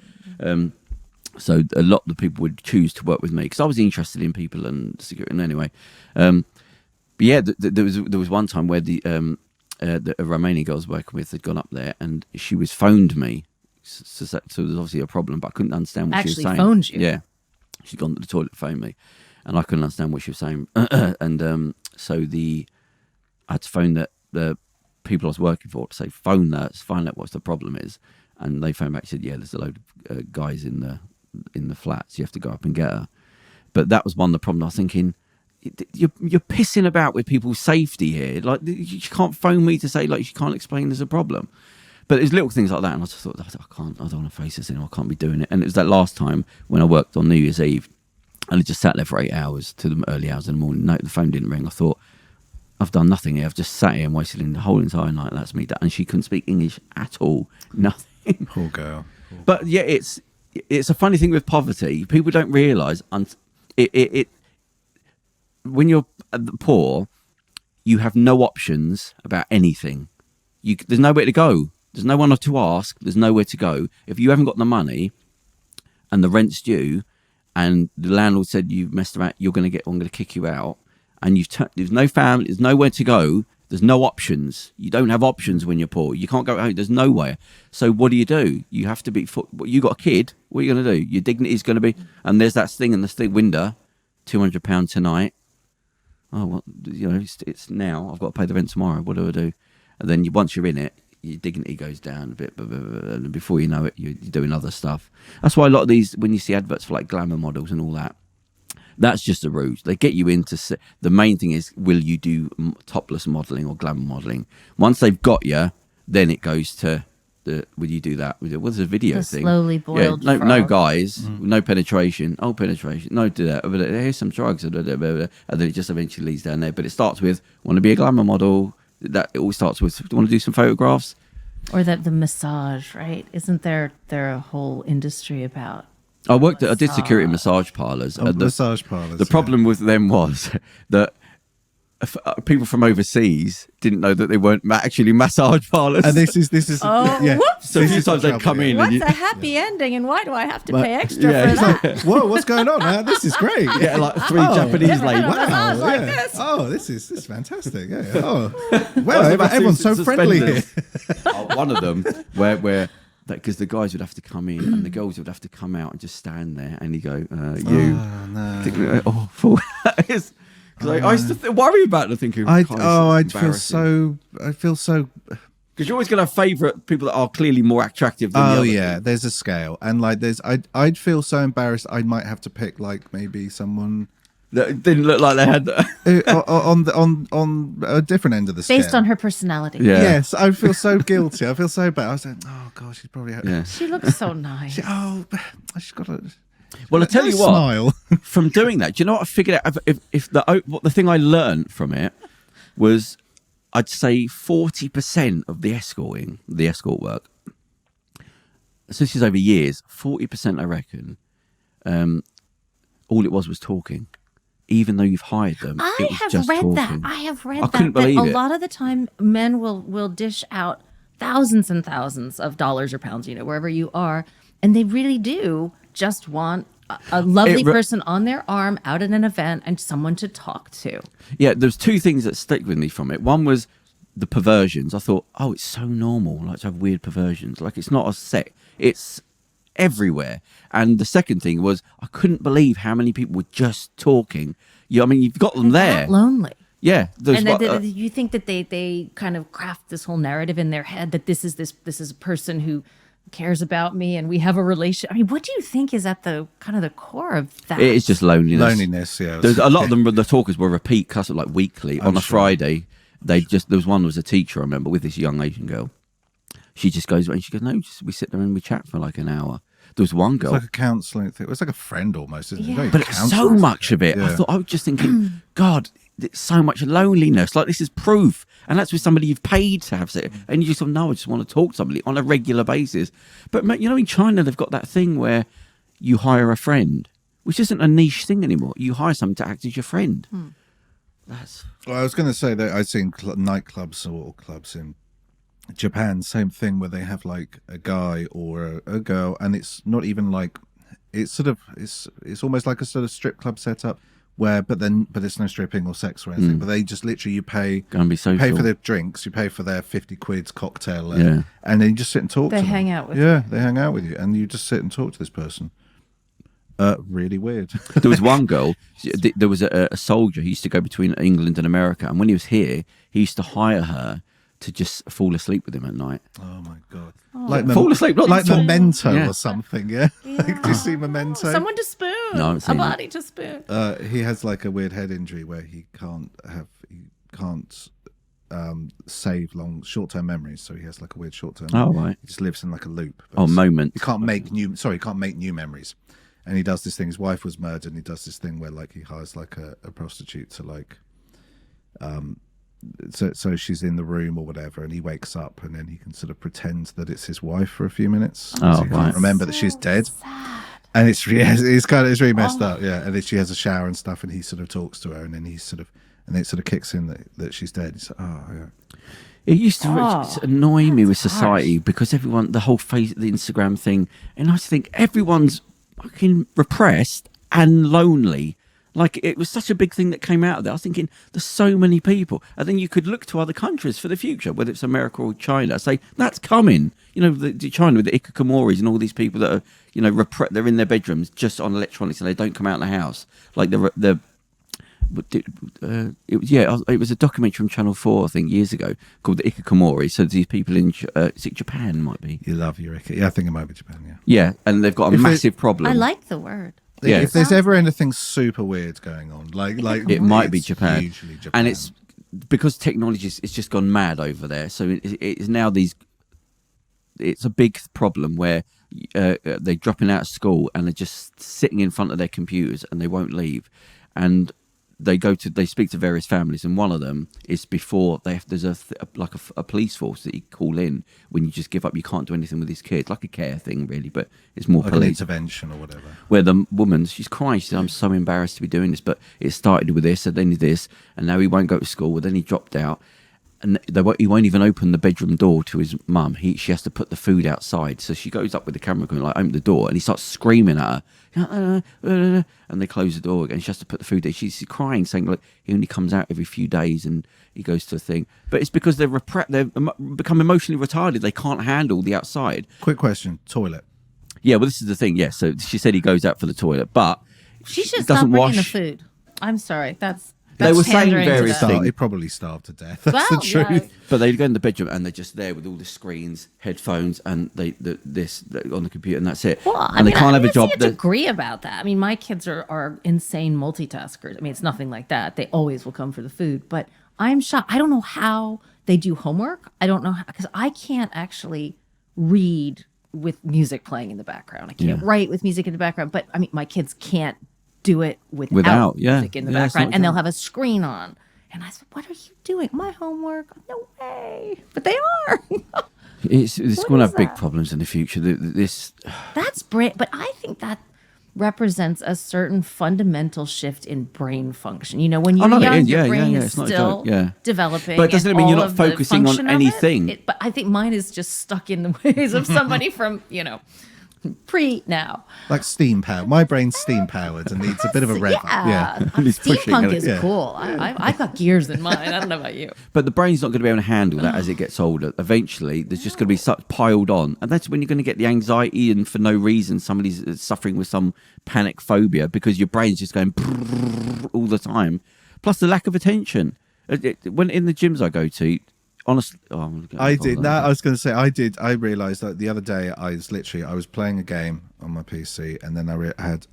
Speaker 2: So a lot of the people would choose to work with me because I was interested in people and security. And anyway, but yeah, there was one time where the Romanian girl I was working with had gone up there and she was phoned me. So there was obviously a problem, but I couldn't understand what she was saying.
Speaker 3: Actually phoned you?
Speaker 2: Yeah. She'd gone to the toilet to phone me and I couldn't understand what she was saying. And so I had to phone the people I was working for to say, phone that, find out what the problem is. And they phoned back and said, yeah, there's a load of guys in the flats. You have to go up and get her. But that was one of the problems. I was thinking, you're pissing about with people's safety here. Like you can't phone me to say like you can't explain there's a problem. But there's little things like that, and I just thought I don't want to face this anymore. I can't be doing it. And it was that last time when I worked on New Year's Eve, and I just sat there for 8 hours to the early hours in the morning. No, the phone didn't ring. I thought I've done nothing here. I've just sat here and wasted the whole entire night. That's me. And she couldn't speak English at all. Nothing.
Speaker 1: Poor girl.
Speaker 2: But yeah, it's a funny thing with poverty. People don't realise when you're poor, you have no options about anything. There's nowhere to go. There's no one to ask. There's nowhere to go. If you haven't got the money and the rent's due and the landlord said you've messed around, I'm going to kick you out. And there's no family, there's nowhere to go. There's no options. You don't have options when you're poor. You can't go home. There's nowhere. So what do? You have to be, you got a kid. What are you going to do? Your dignity is going to be, and there's that thing in the window, £200 tonight. Oh, well, it's now. I've got to pay the rent tomorrow. What do I do? And then once you're in it, your dignity goes down a bit. And before you know it, you're doing other stuff. That's why a lot of these, when you see adverts for like glamour models and all that, that's just a ruse. They get you into. The main thing is, will you do topless modelling or glamour modelling? Once they've got you, then it goes to will you do that? What's the video thing?
Speaker 3: Slowly boiled.
Speaker 2: Yeah, no guys, no penetration. Oh, penetration. No, do that. But here's some drugs. And then it just eventually leads down there. But it starts with, want to be a glamour model. That it all starts with, do you want to do some photographs?
Speaker 3: Or the massage, right? Isn't there a whole industry about?
Speaker 2: I did security massage parlours.
Speaker 1: Massage parlours.
Speaker 2: The problem with them was that people from overseas didn't know that they weren't actually massage parlours.
Speaker 1: And this is yeah.
Speaker 3: Whoops.
Speaker 2: So sometimes they'd come in.
Speaker 3: What's
Speaker 2: and
Speaker 3: a happy ending, and why do I have to pay extra for
Speaker 1: It's
Speaker 3: that?
Speaker 1: like, whoa, what's going on? This is great.
Speaker 2: Yeah, like three Japanese
Speaker 3: Never had
Speaker 2: ladies.
Speaker 3: a massage like
Speaker 1: yeah.
Speaker 3: this.
Speaker 1: Oh, this is fantastic. Yeah. Oh, well, everyone's so friendly here.
Speaker 2: One of them where because the guys would have to come in and the girls would have to come out and just stand there, and he'd go, "You."
Speaker 1: Oh, no.
Speaker 2: Awful. Because I used to worry about it, thinking,
Speaker 1: I'd feel so.
Speaker 2: Because you're always going to have favourite people that are clearly more attractive than the other.
Speaker 1: Oh yeah, there's a scale, and like I'd feel so embarrassed. I might have to pick like maybe someone
Speaker 2: that didn't look like they had
Speaker 1: on a different end of the scale,
Speaker 3: Based on her personality.
Speaker 2: Yeah.
Speaker 1: Yes, I feel so guilty. I feel so bad. I was like, oh god, she's probably
Speaker 2: Yeah.
Speaker 3: She looks so nice.
Speaker 1: she's got a.
Speaker 2: Well, I tell you what,
Speaker 1: smile.
Speaker 2: from doing that, do you know what I figured out? If the thing I learned from it was, I'd say 40% of the escort work. So this is over years. 40%, I reckon. All it was talking. Even though you've hired them,
Speaker 3: I
Speaker 2: it was
Speaker 3: have
Speaker 2: just
Speaker 3: read
Speaker 2: talking.
Speaker 3: that. I have read that.
Speaker 2: couldn't believe
Speaker 3: that
Speaker 2: it.
Speaker 3: a lot of the time, men will dish out thousands and thousands of dollars or pounds, wherever you are, and they really do just want a lovely person on their arm out at an event and someone to talk to.
Speaker 2: Yeah, there's two things that stick with me from it. One was the perversions. I thought, oh, it's so normal, like to have weird perversions. Like it's not a set, it's everywhere. And the second thing was, I couldn't believe how many people were just talking. I mean, you've got them there.
Speaker 3: That lonely.
Speaker 2: Yeah,
Speaker 3: And you think that they kind of craft this whole narrative in their head that this is a person who cares about me and we have a relationship. I mean, what do you think is at the kind of the core of that?
Speaker 2: It is just
Speaker 1: Loneliness, yeah.
Speaker 2: There's a lot of them. The talkers were repeat customers, like weekly. On a Friday, there was one was a teacher, I remember, with this young Asian girl. She just goes, and she goes, no, we sit there and we chat for like an hour. There was one girl.
Speaker 1: It's like a counselling thing. It was like a friend almost, isn't it?
Speaker 2: But it's so much of it.
Speaker 1: Yeah.
Speaker 2: I was just thinking, God, it's so much loneliness. Like this is proof. And that's with somebody you've paid to have sex. And you just thought, no, I just want to talk to somebody on a regular basis. But in China, they've got that thing where you hire a friend, which isn't a niche thing anymore. You hire someone to act as your friend.
Speaker 1: Well, I was going to say that I've seen nightclubs or clubs in Japan, same thing, where they have like a guy or a girl, and it's not even like it's almost like a sort of strip club setup where, but it's no stripping or sex or anything. But they just literally you pay for their drinks, you pay for their 50 quid cocktail, and then you just sit and talk.
Speaker 3: They
Speaker 1: to
Speaker 3: hang
Speaker 1: them.
Speaker 3: out with
Speaker 1: you. They hang out with you, and you just sit and talk to this person. Really weird.
Speaker 2: There was one girl. There was a soldier. He used to go between England and America, and when he was here, he used to hire her to just fall asleep with him at night.
Speaker 1: Oh my god!
Speaker 2: Like fall asleep,
Speaker 1: like Memento or something. Yeah. Like, do you see Memento?
Speaker 3: Someone to spoon.
Speaker 2: No, I haven't seen
Speaker 3: a body to spoon.
Speaker 1: He has like a weird head injury where he can't save short-term memories, so he has like a weird short-term.
Speaker 2: Oh right.
Speaker 1: He just lives in like a loop.
Speaker 2: Moment.
Speaker 1: He can't make new memories, and he does this thing. His wife was murdered, and he does this thing where like he hires like a prostitute to like, so she's in the room or whatever, and he wakes up, and then he can sort of pretend that it's his wife for a few minutes. So he can't remember that she's dead.
Speaker 3: Sad.
Speaker 1: And it's really messed up, yeah. And then she has a shower and stuff, and he sort of talks to her, and then it sort of kicks in that she's dead. He's like, oh yeah.
Speaker 2: It used to annoy me with society because the whole the Instagram thing, and I just think everyone's fucking repressed and lonely. Like it was such a big thing that came out of there. I was thinking, there's so many people, and then you could look to other countries for the future, whether it's America or China. Say that's coming. The China with the ikikomoris and all these people that are, they're in their bedrooms just on electronics and they don't come out of the house. Like it was a documentary from Channel 4, I think, years ago called the Ikikomori. So these people in Japan might be.
Speaker 1: You love your Iki. Yeah, I think it might be Japan. Yeah.
Speaker 2: Yeah, and they've got a massive problem.
Speaker 3: I like the word.
Speaker 2: Yeah.
Speaker 1: If there's ever anything super weird going on, like
Speaker 2: it might be Japan.
Speaker 1: Usually Japan.
Speaker 2: And it's because technology it's just gone mad over there. So it's now it's a big problem where they're dropping out of school and they're just sitting in front of their computers and they won't leave. And they speak to various families, and one of them is before there's a police force that you call in when you just give up. You can't do anything with these kids, like a care thing really, but it's more
Speaker 1: like
Speaker 2: police
Speaker 1: an intervention or whatever. Where
Speaker 2: the woman, she's crying. She said, "I'm so embarrassed to be doing this, but it started with this, and then this, and now he won't go to school. And then he dropped out, and he won't even open the bedroom door to his mum. She has to put the food outside. So she goes up with the camera going like, open the door, and he starts screaming at her. And they close the door again. She has to put the food there. She's crying, saying like he only comes out every few days and he goes to a thing. But it's because they've become emotionally retarded. They can't handle the outside.
Speaker 1: Quick question: toilet.
Speaker 2: Yeah, well, this is the thing. Yeah, so she said he goes out for the toilet, but
Speaker 3: She should
Speaker 2: doesn't
Speaker 3: stop bringing
Speaker 2: wash
Speaker 3: the food. I'm sorry.
Speaker 2: They were saying
Speaker 3: pandering to
Speaker 2: various
Speaker 3: them.
Speaker 2: things.
Speaker 1: He probably starved to death. That's
Speaker 3: Well,
Speaker 1: the truth.
Speaker 3: yeah.
Speaker 2: But they'd go in the bedroom and they're just there with all the screens, headphones, and this on the computer, and that's it.
Speaker 3: Well,
Speaker 2: and they can't have a job.
Speaker 3: I agree about that. I mean, my kids are insane multitaskers. I mean, it's nothing like that. They always will come for the food. But I'm shocked. I don't know how they do homework. I don't know because I can't actually read with music playing in the background. I can't write with music in the background. But I mean, my kids can't do it without music in the background, and they'll have a screen on. And I said, "What are you doing? My homework? No way!" But they are.
Speaker 2: It's
Speaker 3: What
Speaker 2: going to
Speaker 3: is
Speaker 2: have big
Speaker 3: that?
Speaker 2: problems in the future.
Speaker 3: That's brain, but I think that represents a certain fundamental shift in brain function. You know, when you're
Speaker 2: no, it
Speaker 3: young,
Speaker 2: is.
Speaker 3: your
Speaker 2: Yeah,
Speaker 3: brain
Speaker 2: yeah,
Speaker 3: is
Speaker 2: it's not a
Speaker 3: still
Speaker 2: joke, yeah.
Speaker 3: developing.
Speaker 2: But doesn't it
Speaker 3: and
Speaker 2: mean you're
Speaker 3: all
Speaker 2: not
Speaker 3: of the
Speaker 2: focusing on
Speaker 3: function of it.
Speaker 2: anything?
Speaker 3: But I think mine is just stuck in the ways of somebody from, pre-now.
Speaker 1: Like steam powered. My brain's steam powered and needs a bit of a rev up. Yeah.
Speaker 2: He's pushing
Speaker 3: Steampunk
Speaker 2: it,
Speaker 3: is
Speaker 1: yeah.
Speaker 3: cool. I've got gears in mine. I don't know about you.
Speaker 2: But the brain's not going to be able to handle that as it gets older. Eventually, there's just going to be such piled on, and that's when you're going to get the anxiety, and for no reason, somebody's suffering with some panic phobia because your brain's just going all the time. Plus, the lack of attention. When in the gyms I go to, honestly,
Speaker 1: I did. No, I was going to say I did. I realised that the other day I was playing a game on my PC, and then I had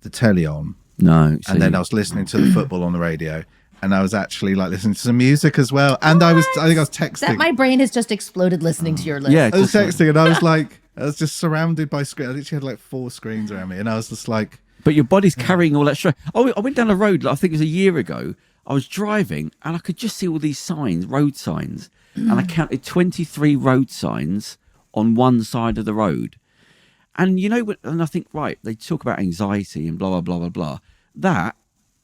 Speaker 1: the telly on,
Speaker 2: No,
Speaker 1: and then I was listening to the football on the radio, and I was actually like listening to some music as well. And I think I was texting.
Speaker 3: That my brain has just exploded listening to your list.
Speaker 2: yeah,
Speaker 1: I was texting, and I was like, I was just surrounded by screens. I literally had like 4 screens around me, and I was just like,
Speaker 2: but your body's carrying all that stress. I went down a road, I think it was a year ago. I was driving and I could just see all these signs, road signs, and I counted 23 road signs on one side of the road. And and I think, right, they talk about anxiety and blah, blah, blah, blah, blah. That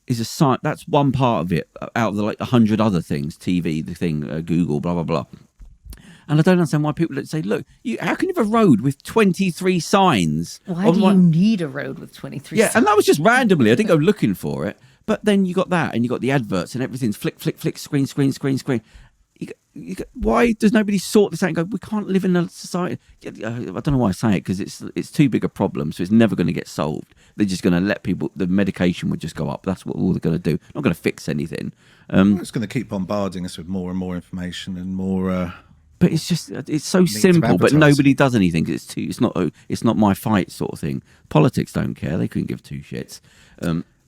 Speaker 2: is a sign. That's one part of it out of the 100 other things, TV, the thing, Google, blah, blah, blah. And I don't understand why people say, look, how can you have a road with 23 signs?
Speaker 3: Why do you need a road with 23
Speaker 2: Yeah,
Speaker 3: signs?
Speaker 2: and that was just randomly. I didn't go looking for it. But then you got that, and you got the adverts, and everything's flick, flick, flick, screen, screen, screen, screen. Why does nobody sort this out and go, we can't live in a society? I don't know why I say it, because it's too big a problem, so it's never going to get solved. They're just going to let people, the medication would just go up. That's what all they're going to do. Not going to fix anything.
Speaker 1: it's going to keep bombarding us with more and more information and more.
Speaker 2: But it's so
Speaker 1: to
Speaker 2: simple, but
Speaker 1: advertise.
Speaker 2: nobody does anything. It's not my fight sort of thing. Politics don't care. They couldn't give 2 shits.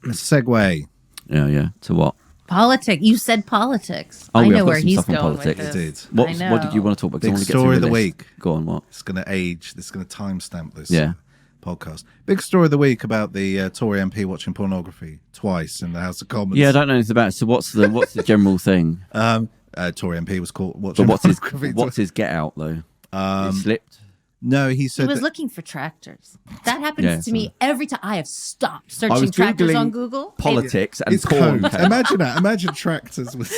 Speaker 1: Segue.
Speaker 2: Yeah. To what?
Speaker 3: Politics. You said politics.
Speaker 2: Oh,
Speaker 3: I
Speaker 2: yeah,
Speaker 3: know
Speaker 2: I've got
Speaker 3: where
Speaker 2: some
Speaker 3: he's
Speaker 2: stuff on
Speaker 3: going
Speaker 2: politics.
Speaker 3: with
Speaker 1: You
Speaker 3: this.
Speaker 1: did.
Speaker 2: What did you want to talk about? 'Cause I
Speaker 1: Big
Speaker 2: wanna get
Speaker 1: story
Speaker 2: through
Speaker 1: of the
Speaker 2: this.
Speaker 1: week.
Speaker 2: Go on, what?
Speaker 1: It's going to age. This is going to timestamp this
Speaker 2: Yeah.
Speaker 1: podcast. Big story of the week about the Tory MP watching pornography twice in the House of Commons.
Speaker 2: Yeah, I don't know anything about it. So what's the general thing?
Speaker 1: Tory MP was caught watching
Speaker 2: But
Speaker 1: pornography.
Speaker 2: what's his get out though? He slipped.
Speaker 1: No, he
Speaker 3: He
Speaker 1: said
Speaker 3: was
Speaker 1: that-
Speaker 3: looking for tractors. That happens
Speaker 2: Yeah,
Speaker 3: to me every time. I have stopped
Speaker 2: I
Speaker 3: searching
Speaker 2: was
Speaker 3: tractors
Speaker 2: Googling
Speaker 3: on Google.
Speaker 2: politics and
Speaker 1: it's
Speaker 2: porn.
Speaker 1: codes.
Speaker 2: came up.
Speaker 1: Imagine that. Imagine tractors with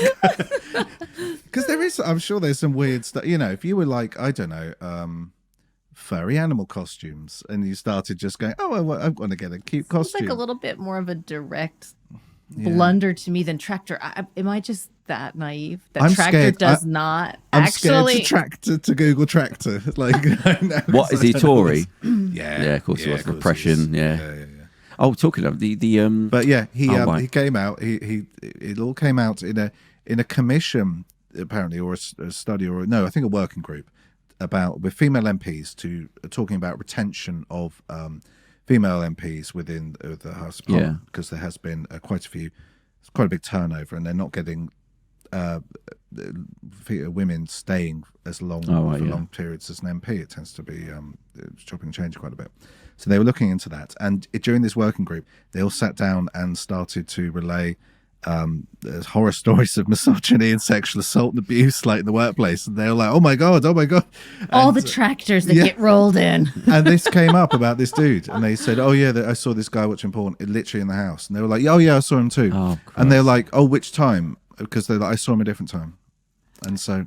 Speaker 1: because there is. I'm sure there's some weird stuff. If you were like, I don't know, furry animal costumes, and you started just going, oh, I'm going to get a cute
Speaker 3: It's
Speaker 1: costume.
Speaker 3: like a little bit more of a direct blunder to me than tractor. Am I just that naive? That
Speaker 1: I'm
Speaker 3: tractor
Speaker 1: scared.
Speaker 3: does not
Speaker 1: I'm
Speaker 3: actually.
Speaker 1: scared to Google tractor. Like, I know,
Speaker 2: What is he, Tory?
Speaker 1: Yeah,
Speaker 2: Yeah, of course he was.
Speaker 1: of course
Speaker 2: Repression,
Speaker 1: he is.
Speaker 2: yeah.
Speaker 1: Yeah.
Speaker 2: Oh, talking of the
Speaker 1: But yeah,
Speaker 2: right.
Speaker 1: he came out. It all came out in a commission apparently, or a study, or no, I think a working group with female MPs talking about retention of female MPs within the House of Parliament, because there has been quite a big turnover, and they're not getting women staying as long for long periods as an MP. It tends to be chopping and changing quite a bit. So they were looking into that, and during this working group, they all sat down and started to relay there's horror stories of misogyny and sexual assault and abuse, like in the workplace, and they were like, "Oh my god!"
Speaker 3: All the tractors that get rolled in.
Speaker 1: And this came up about this dude, and they said, "Oh yeah, I saw this guy watching porn, literally in the house." And they were like, "Oh yeah, I saw him too."
Speaker 2: Oh,
Speaker 1: and they're like, "Oh, which time?" Because they're like, "I saw him a different time," and so.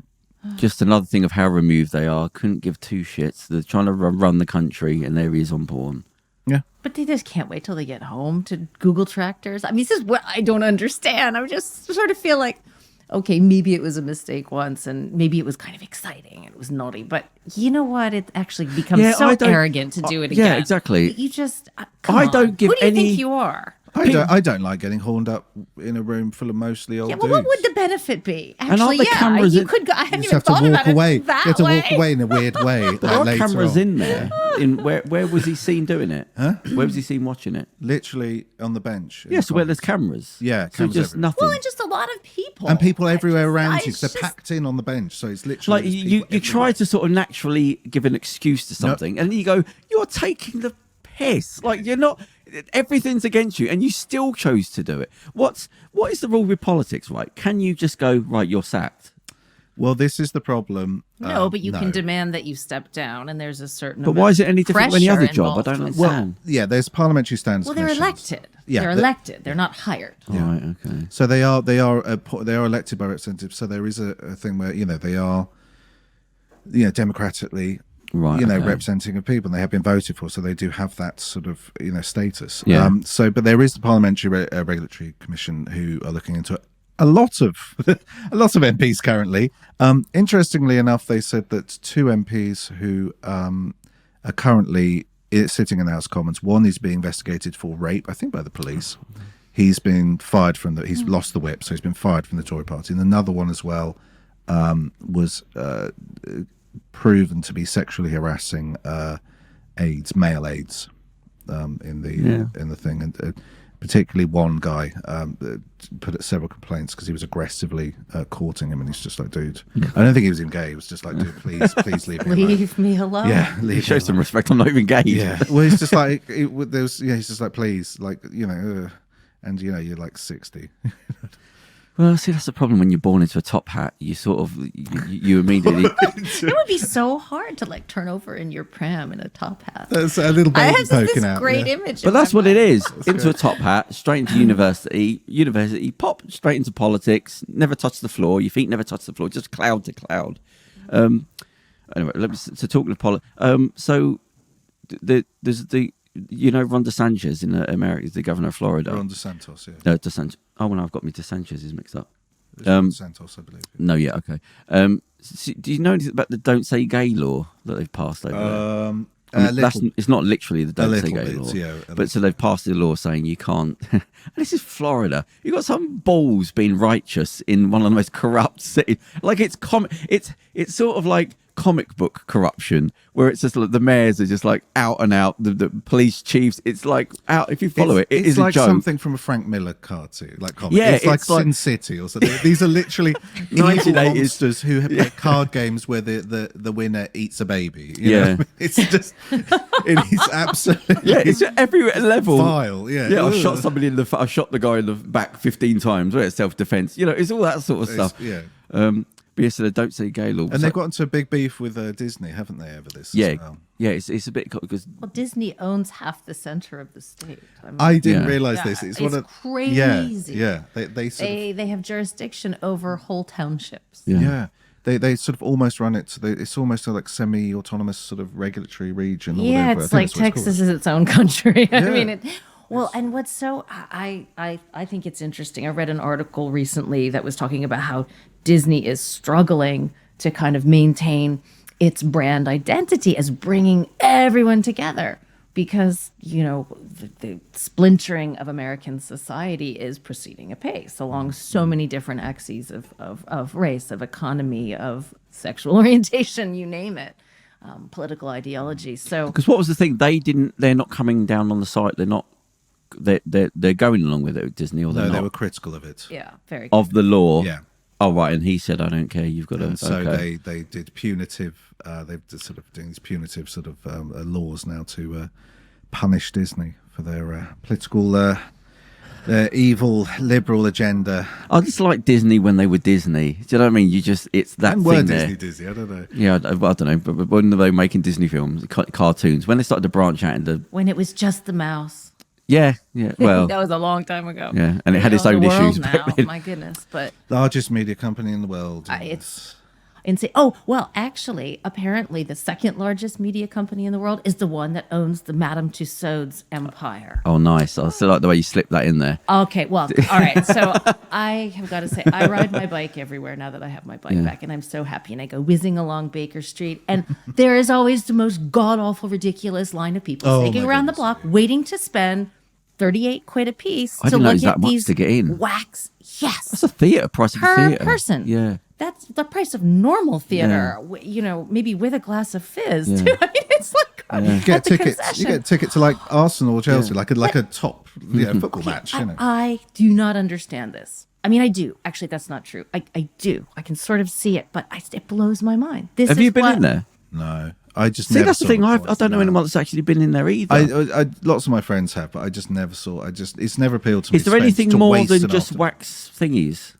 Speaker 2: just another thing of how removed they are. Couldn't give 2 shits. They're trying to run the country, and there he is on porn.
Speaker 1: Yeah.
Speaker 3: But they just can't wait till they get home to Google tractors. I mean, this is what I don't understand. I just sort of feel like, okay, maybe it was a mistake once, and maybe it was kind of exciting and it was naughty. But you know what? It actually becomes so arrogant to do it again.
Speaker 2: Yeah, exactly.
Speaker 3: You just
Speaker 2: I don't give
Speaker 3: Who do you
Speaker 2: any-
Speaker 3: think you are?
Speaker 1: I don't like getting horned up in a room full of mostly old
Speaker 3: Yeah, well,
Speaker 1: dudes.
Speaker 3: what would the benefit be?
Speaker 2: And aren't
Speaker 3: Actually,
Speaker 2: the
Speaker 3: yeah,
Speaker 2: cameras
Speaker 3: you
Speaker 2: in-
Speaker 3: could go. I hadn't
Speaker 1: You
Speaker 3: even
Speaker 1: just have
Speaker 3: thought
Speaker 1: to
Speaker 3: about
Speaker 1: walk away.
Speaker 3: it that
Speaker 1: You have to
Speaker 3: way.
Speaker 1: walk away in a weird way.
Speaker 2: There are
Speaker 1: later
Speaker 2: cameras
Speaker 1: on.
Speaker 2: in there. In where was he seen doing it? Huh? Where was he seen watching it?
Speaker 1: Literally on the bench. in
Speaker 2: Yes,
Speaker 1: the
Speaker 2: where there's
Speaker 1: commons.
Speaker 2: cameras.
Speaker 1: Yeah,
Speaker 2: so
Speaker 1: cameras
Speaker 2: just
Speaker 1: everywhere.
Speaker 2: nothing.
Speaker 3: Well, and just a lot of people.
Speaker 1: And people everywhere
Speaker 3: I
Speaker 1: around
Speaker 3: just-
Speaker 1: you, 'cause they're packed in on the bench. So it's literally
Speaker 2: like
Speaker 1: just
Speaker 2: you
Speaker 1: people
Speaker 2: try
Speaker 1: everywhere.
Speaker 2: to sort of naturally give an excuse to something, and you go, "You're taking the piss." Like you're not. Everything's against you, and you still chose to do it. What is the rule with politics? Right? Can you just go right? You're sacked.
Speaker 1: Well, this is the problem.
Speaker 3: No, but you
Speaker 1: no.
Speaker 3: can demand that you step down, and there's a certain.
Speaker 2: But
Speaker 3: amount
Speaker 2: why is it any different from any
Speaker 3: pressure
Speaker 2: other job? I
Speaker 3: involved
Speaker 2: don't
Speaker 3: with
Speaker 2: understand.
Speaker 1: Yeah, there's parliamentary standards.
Speaker 3: Well, they're
Speaker 1: commissions.
Speaker 3: elected.
Speaker 1: Yeah,
Speaker 3: they're elected. They're not hired.
Speaker 2: Right. Okay.
Speaker 1: So they are elected by representatives. So there is a thing where they are, democratically,
Speaker 2: Right. okay.
Speaker 1: representing of people, and they have been voted for. So they do have that sort of status.
Speaker 2: Yeah.
Speaker 1: But there is the parliamentary regulatory commission who are looking into it. A lot of MPs currently. Interestingly enough, they said that 2 MPs who are currently sitting in the House of Commons. One is being investigated for rape, I think, by the police. He's been fired he's lost the whip, so he's been fired from the Tory party. And another one as well was proven to be sexually harassing male aides in the thing. And particularly one guy put at several complaints because he was aggressively courting him, and he's just like, dude, I don't think he was even gay. He was just like, dude, please leave me alone.
Speaker 3: Leave me alone.
Speaker 1: Yeah, leave
Speaker 2: Show
Speaker 1: me
Speaker 2: some
Speaker 1: alone.
Speaker 2: respect. I'm not even gay.
Speaker 1: Yeah, well, he's just like, he's just like, please, like, and you're like 60.
Speaker 2: Well, see, that's the problem when you're born into a top hat. You sort of, you immediately.
Speaker 3: It would be so hard to like turn over in your pram in a top hat.
Speaker 1: That's a little
Speaker 3: I
Speaker 1: baby
Speaker 3: have
Speaker 1: poking
Speaker 3: this
Speaker 1: out.
Speaker 3: great
Speaker 1: yeah.
Speaker 3: image.
Speaker 2: But
Speaker 3: in
Speaker 2: that's
Speaker 3: my
Speaker 2: what it
Speaker 3: mind.
Speaker 2: is. Into a top hat, straight into university, pop straight into politics, never touch the floor. Your feet never touch the floor, just cloud to cloud. Anyway, to talk to politics. So there's Ron DeSantis in America, the governor of Florida.
Speaker 1: Ron DeSantis, yeah.
Speaker 2: No, DeSantis. Oh, well, I've got me DeSantis is mixed up.
Speaker 1: It's Ron DeSantis, I believe.
Speaker 2: No, yeah, okay. Do you know anything about the "Don't Say Gay" law that they've passed over there? I mean, it's not literally the "Don't Say Gay" law, but so they've passed a law saying you can't. And this is Florida. You got some balls being righteous in one of the most corrupt cities. Like it's sort of like comic book corruption, where it's just like the mayors are just like out and out. The police chiefs, it's like out. If you follow it
Speaker 1: it's
Speaker 2: is
Speaker 1: like
Speaker 2: a joke.
Speaker 1: something from a Frank Miller cartoon, like comic.
Speaker 2: Yeah,
Speaker 1: it's like
Speaker 2: it's like-
Speaker 1: Sin City or something. These are literally evil
Speaker 2: 1980s.
Speaker 1: monsters who have play card games where the winner eats a baby. You
Speaker 2: Yeah.
Speaker 1: know? It's just it is absolutely
Speaker 2: Yeah, it's at every level.
Speaker 1: vile. Yeah,
Speaker 2: Yeah, I
Speaker 1: Ugh.
Speaker 2: shot somebody I shot the guy in the back 15 times. Where it's self-defense. It's all that sort of
Speaker 1: It's-
Speaker 2: stuff.
Speaker 1: yeah.
Speaker 2: But yes, so they don't say gay law.
Speaker 1: And they've got into a big beef with Disney, haven't they, over this?
Speaker 2: yeah,
Speaker 1: as well?
Speaker 2: yeah. It's a bit because
Speaker 3: Well, Disney owns half the center of the state. I mean,
Speaker 1: I didn't
Speaker 2: Yeah.
Speaker 1: realise
Speaker 3: Yeah,
Speaker 1: this.
Speaker 3: it's
Speaker 1: one of
Speaker 3: crazy.
Speaker 1: Yeah, they sort of,
Speaker 3: they have jurisdiction over whole townships.
Speaker 2: yeah.
Speaker 1: They sort of almost run it. It's almost like semi-autonomous sort of regulatory region. Or
Speaker 3: Yeah,
Speaker 1: whatever. I
Speaker 3: it's
Speaker 1: think
Speaker 3: like
Speaker 1: that's what
Speaker 3: Texas
Speaker 1: called.
Speaker 3: is its own country. I
Speaker 1: Yeah.
Speaker 3: mean, well, and what's so I think it's interesting. I read an article recently that was talking about how Disney is struggling to kind of maintain its brand identity as bringing everyone together because the splintering of American society is proceeding apace along so many different axes of race, of economy, of sexual orientation, you name it. Political ideology. So
Speaker 2: because what was the thing? They're not coming down on the site. They're not. They're going along with it with Disney, or they're
Speaker 1: No,
Speaker 2: not
Speaker 1: they were critical of it.
Speaker 3: yeah, very
Speaker 2: of the law.
Speaker 1: Yeah.
Speaker 2: Oh right, and he said, "I don't care. You've got to."
Speaker 1: And so
Speaker 2: okay.
Speaker 1: they did punitive. They've sort of doing these punitive sort of laws now to punish Disney for their political, their evil liberal agenda.
Speaker 2: I just like Disney when they were Disney. Do you know what I mean? It's that
Speaker 1: And
Speaker 2: thing
Speaker 1: were
Speaker 2: there.
Speaker 1: Disney? I don't know.
Speaker 2: Yeah, I don't know, but when they were making Disney films, cartoons, when they started to branch out into
Speaker 3: when it was just the mouse.
Speaker 2: yeah, well,
Speaker 3: That was a long time ago.
Speaker 2: yeah, and it had
Speaker 3: We
Speaker 2: its
Speaker 3: own
Speaker 2: own
Speaker 3: the world
Speaker 2: issues back
Speaker 3: now.
Speaker 2: then.
Speaker 3: My goodness, but
Speaker 1: Largest media company in the world.
Speaker 3: it's insane. Oh well, actually, apparently, the second largest media company in the world is the one that owns the Madame Tussauds empire.
Speaker 2: Oh, nice! I still like the way you slipped that in there.
Speaker 3: Okay, well, all right. So I have got to say, I ride my bike everywhere now that I have my bike back, and I'm so happy. And I go whizzing along Baker Street, and there is always the most god awful, ridiculous line of people
Speaker 1: Oh,
Speaker 3: snaking
Speaker 1: my
Speaker 3: around the
Speaker 1: goodness,
Speaker 3: block, waiting to spend £38 a piece
Speaker 2: I
Speaker 3: to
Speaker 2: didn't know it
Speaker 3: look
Speaker 2: was
Speaker 3: at
Speaker 2: that much
Speaker 3: these
Speaker 2: to get in.
Speaker 3: wax. Yes.
Speaker 2: That's a theatre price of a
Speaker 3: Per
Speaker 2: theatre.
Speaker 3: person.
Speaker 2: Yeah.
Speaker 3: That's the price of normal theater, maybe with a glass of fizz too. I mean, it's like
Speaker 1: You get tickets. You get tickets to like Arsenal or Chelsea, like a top football match.
Speaker 3: I do not understand this. I mean, I do. Actually, that's not true. I do. I can sort of see it, but it blows my mind.
Speaker 2: Have you been in there?
Speaker 1: No, I just
Speaker 2: See,
Speaker 1: never
Speaker 2: that's the
Speaker 1: saw
Speaker 2: thing.
Speaker 1: it
Speaker 2: I
Speaker 1: before.
Speaker 2: don't know anyone that's actually been in there either.
Speaker 1: I lots of my friends have, but I just never saw. It's never appealed to me.
Speaker 2: Is there anything more than just wax thingies?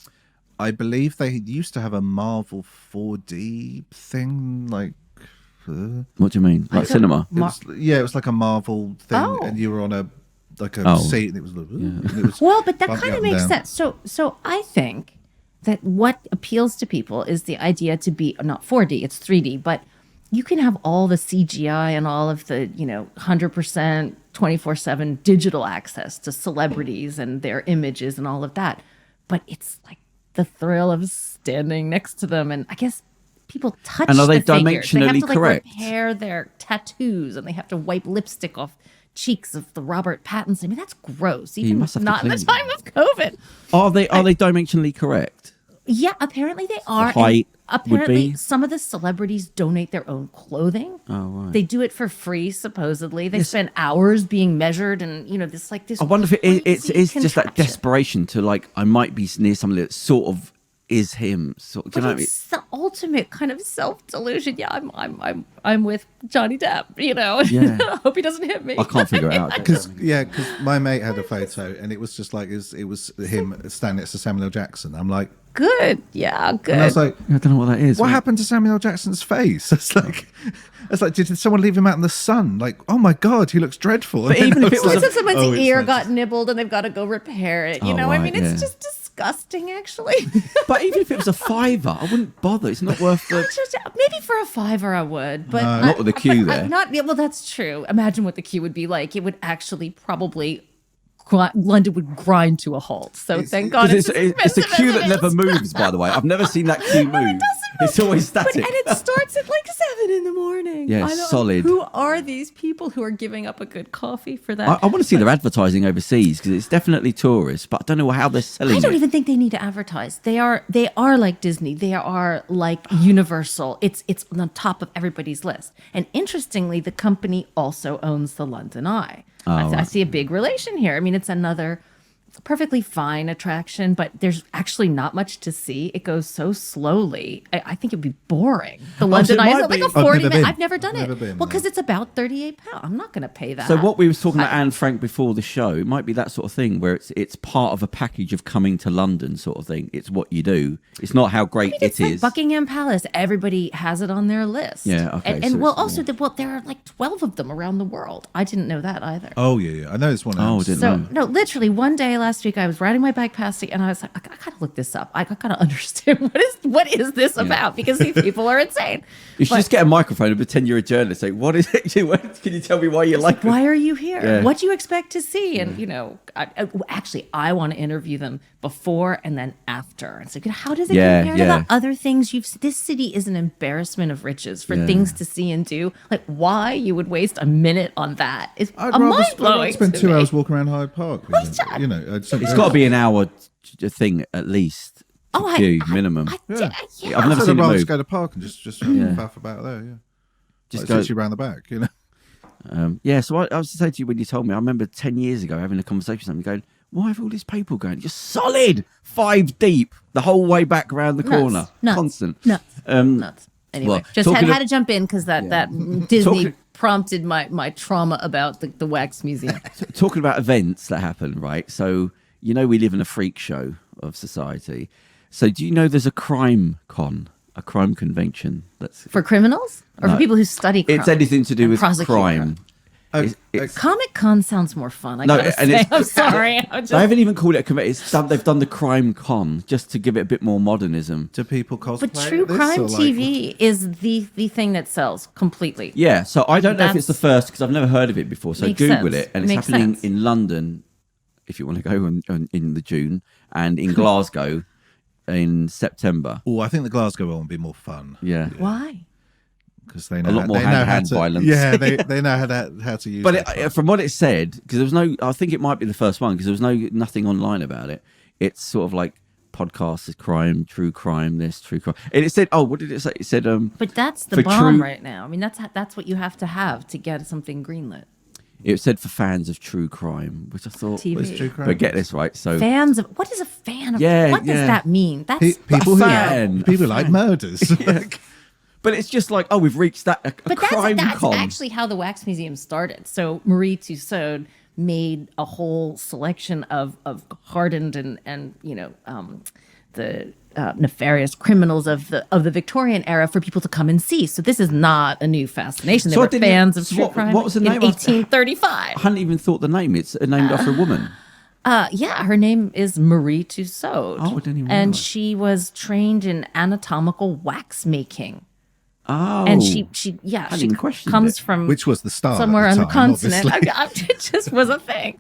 Speaker 1: I believe they used to have a Marvel 4D thing, like.
Speaker 2: What do you mean? Like cinema?
Speaker 1: It was like a Marvel thing, and you were on a seat, and it was. And it was
Speaker 3: well, but that
Speaker 1: bumping
Speaker 3: kind of
Speaker 1: up and
Speaker 3: makes
Speaker 1: down.
Speaker 3: sense. So I think that what appeals to people is the idea to be not 4D, it's 3D, but you can have all the CGI and all of the 100% 24/7 digital access to celebrities and their images and all of that, but it's like the thrill of standing next to them, and I guess people touch.
Speaker 2: And are they
Speaker 3: the figures. They have
Speaker 2: dimensionally
Speaker 3: to, like,
Speaker 2: correct?
Speaker 3: repair their tattoos, and they have to wipe lipstick off cheeks of the Robert Pattinson. I mean, that's gross. Even
Speaker 2: must have to
Speaker 3: not in the
Speaker 2: clean
Speaker 3: time of COVID.
Speaker 2: Are they dimensionally correct?
Speaker 3: Yeah, apparently they are.
Speaker 2: height
Speaker 3: and
Speaker 2: would
Speaker 3: apparently,
Speaker 2: be?
Speaker 3: some of the celebrities donate their own clothing.
Speaker 2: Oh, right.
Speaker 3: They do it for free, supposedly. They spend hours being measured, and this
Speaker 2: I wonder if it's
Speaker 3: crazy
Speaker 2: just that
Speaker 3: contraption.
Speaker 2: desperation to like, I might be near somebody that sort of is him. Do you
Speaker 3: But
Speaker 2: know what I mean?
Speaker 3: it's the ultimate kind of self-delusion. Yeah, I'm with Johnny Depp.
Speaker 2: Yeah.
Speaker 3: I hope he doesn't hit me.
Speaker 2: I can't figure it out.
Speaker 1: Because my mate had a photo, and it was just like it was him standing next to Samuel L. Jackson. I'm like,
Speaker 3: Good. Yeah, good.
Speaker 1: and I was like,
Speaker 2: I don't know what that is.
Speaker 1: what happened to Samuel L. Jackson's face? It's like, did someone leave him out in the sun? Like, oh my god, he looks dreadful.
Speaker 2: But even if it was
Speaker 3: Listen, someone's
Speaker 1: Oh, it's
Speaker 3: ear
Speaker 1: fantastic.
Speaker 3: got nibbled and they've got to go repair it. I
Speaker 2: right,
Speaker 3: mean, it's
Speaker 2: yeah.
Speaker 3: just disgusting, actually.
Speaker 2: But even if it was a £5, I wouldn't bother. It's not worth the.
Speaker 3: Maybe for a $5 I would, but
Speaker 2: Not with the queue there.
Speaker 3: Well, that's true. Imagine what the queue would be like. It would actually probably London would grind to a halt. So thank God
Speaker 2: Because
Speaker 3: it's
Speaker 2: it's a queue that never moves, by the way. I've never seen that queue move. It's always static.
Speaker 3: And it starts at like 7 a.m.
Speaker 2: Yeah,
Speaker 3: I don't-
Speaker 2: solid.
Speaker 3: Who are these people who are giving up a good coffee for that?
Speaker 2: I want to see their advertising overseas because it's definitely tourists, but I don't know how they're selling
Speaker 3: I don't
Speaker 2: it.
Speaker 3: even think they need to advertise. They are like Disney. They are like Universal. It's on the top of everybody's list. And interestingly, the company also owns the London Eye. I see a big relation here. I mean, it's another perfectly fine attraction, but there's actually not much to see. It goes so slowly. I think it'd be boring. The London
Speaker 2: it
Speaker 3: Eye
Speaker 2: might
Speaker 3: is like
Speaker 2: be.
Speaker 3: a 40 minute.
Speaker 1: been.
Speaker 3: I've never done
Speaker 1: Never
Speaker 3: it.
Speaker 1: been,
Speaker 3: Well,
Speaker 1: no.
Speaker 3: because it's about £38. I'm not going to pay that.
Speaker 2: So what we were talking about Anne Frank before the show, it might be that sort of thing where it's part of a package of coming to London sort of thing. It's what you do. It's not how great
Speaker 3: It's
Speaker 2: it
Speaker 3: like
Speaker 2: is.
Speaker 3: Buckingham Palace. Everybody has it on their list.
Speaker 2: Yeah, okay,
Speaker 3: And,
Speaker 2: so
Speaker 3: and well,
Speaker 2: it's
Speaker 3: also, there are like 12 of them around the world. I didn't know that either.
Speaker 1: Oh yeah. I know it's one.
Speaker 2: Oh,
Speaker 1: Of
Speaker 2: didn't
Speaker 3: So
Speaker 2: know.
Speaker 3: no, literally one day last week I was riding my bike past it and I was like, I gotta look this up. I gotta understand what is this about, because these people are insane.
Speaker 2: You should
Speaker 3: But
Speaker 2: just get a microphone and pretend you're a journalist. Say, what is it? Can you tell me why you like
Speaker 3: why
Speaker 2: it?
Speaker 3: are you here?
Speaker 2: Yeah.
Speaker 3: What do you expect to see? And actually, I want to interview them before and then after. And so, how does it
Speaker 2: Yeah,
Speaker 3: compare
Speaker 2: yeah.
Speaker 3: to the other things you've? This city is an embarrassment of riches for
Speaker 2: Yeah.
Speaker 3: things to see and do. Like, why you would waste a minute on that is
Speaker 1: I'd
Speaker 3: mind
Speaker 1: rather
Speaker 3: blowing.
Speaker 1: spend 2 hours walking around Hyde Park.
Speaker 3: What's that?
Speaker 2: It's got to be an hour thing at least.
Speaker 3: Oh,
Speaker 2: queue, minimum.
Speaker 3: Yeah.
Speaker 2: I've never
Speaker 1: I'd
Speaker 2: seen it
Speaker 1: rather
Speaker 2: move.
Speaker 1: just go to park and just faff about there. Yeah,
Speaker 2: Just
Speaker 1: like,
Speaker 2: go.
Speaker 1: literally around the back.
Speaker 2: Yeah, so I was to say to you when you told me, I remember 10 years ago having a conversation with somebody going, why have all these people going? Just solid, 5 deep, the whole way back around the corner.
Speaker 3: Nuts.
Speaker 2: Constant.
Speaker 3: Nuts.
Speaker 2: Um,
Speaker 3: Nuts. Anyway,
Speaker 2: well,
Speaker 3: just had
Speaker 2: talking
Speaker 3: to jump in because that Disney
Speaker 2: Talking-
Speaker 3: prompted my trauma about the wax museum.
Speaker 2: Talking about events that happen, right? So, we live in a freak show of society. So do you know there's a crime convention that's
Speaker 3: For criminals or for people who study crime?
Speaker 2: it's anything to do
Speaker 3: and
Speaker 2: with
Speaker 3: prosecute
Speaker 2: crime. It's-
Speaker 3: Comic Con sounds more fun. I
Speaker 2: No,
Speaker 3: gotta
Speaker 2: and
Speaker 3: say.
Speaker 2: it's-
Speaker 3: I'm sorry.
Speaker 2: They haven't even called it a convention. They've done the crime con just to give it a bit more modernism.
Speaker 1: Do people cosplay?
Speaker 3: But true
Speaker 1: this,
Speaker 3: crime
Speaker 1: or, like,
Speaker 3: TV is the thing that sells completely.
Speaker 2: Yeah, so I don't know if it's the
Speaker 3: That's-
Speaker 2: first because I've never heard of it before. So
Speaker 3: Makes
Speaker 2: Google
Speaker 3: sense.
Speaker 2: it, and it's
Speaker 3: Makes
Speaker 2: happening
Speaker 3: sense.
Speaker 2: in London, if you want to go in the June, and in Glasgow in September.
Speaker 1: Oh, I think the Glasgow one would be more fun.
Speaker 2: Yeah.
Speaker 3: Why?
Speaker 1: because they know
Speaker 2: A lot more
Speaker 1: they know
Speaker 2: hand
Speaker 1: how to,
Speaker 2: violence.
Speaker 1: Yeah, they know how to use.
Speaker 2: But from what it said, because there was no, I think it might be the first one because there was nothing online about it. It's sort of like podcasts, crime, true crime, true crime. And it said, oh, what did it say? It said,
Speaker 3: but that's the bomb right now. I mean, that's what you have to get something greenlit.
Speaker 2: It said for fans of true crime, which I thought
Speaker 3: TV.
Speaker 1: True crime.
Speaker 2: But get this right. So
Speaker 3: Fans of what is a fan of?
Speaker 2: Yeah,
Speaker 3: what does that mean? That's
Speaker 1: people
Speaker 2: fan.
Speaker 1: who like murders.
Speaker 2: but it's just like, oh, we've reached that a
Speaker 3: But
Speaker 2: crime
Speaker 3: that's
Speaker 2: con.
Speaker 3: actually how the Wax Museum started. So Marie Tussaud made a whole selection of hardened and the nefarious criminals of the Victorian era for people to come and see. So this is not a new fascination. They were fans of true crime.
Speaker 2: What was the name?
Speaker 3: In 1835.
Speaker 2: I hadn't even thought the name. It's named after a woman.
Speaker 3: Yeah, her name is Marie Tussaud.
Speaker 2: Oh, I didn't even
Speaker 3: And
Speaker 2: realize.
Speaker 3: she was trained in anatomical wax making.
Speaker 2: Oh,
Speaker 3: And she
Speaker 2: even questioned
Speaker 3: comes
Speaker 2: it.
Speaker 3: from
Speaker 1: Which was the star
Speaker 3: somewhere
Speaker 1: at
Speaker 3: on
Speaker 1: the
Speaker 3: the
Speaker 1: time,
Speaker 3: continent.
Speaker 1: obviously.
Speaker 3: It just was a thing.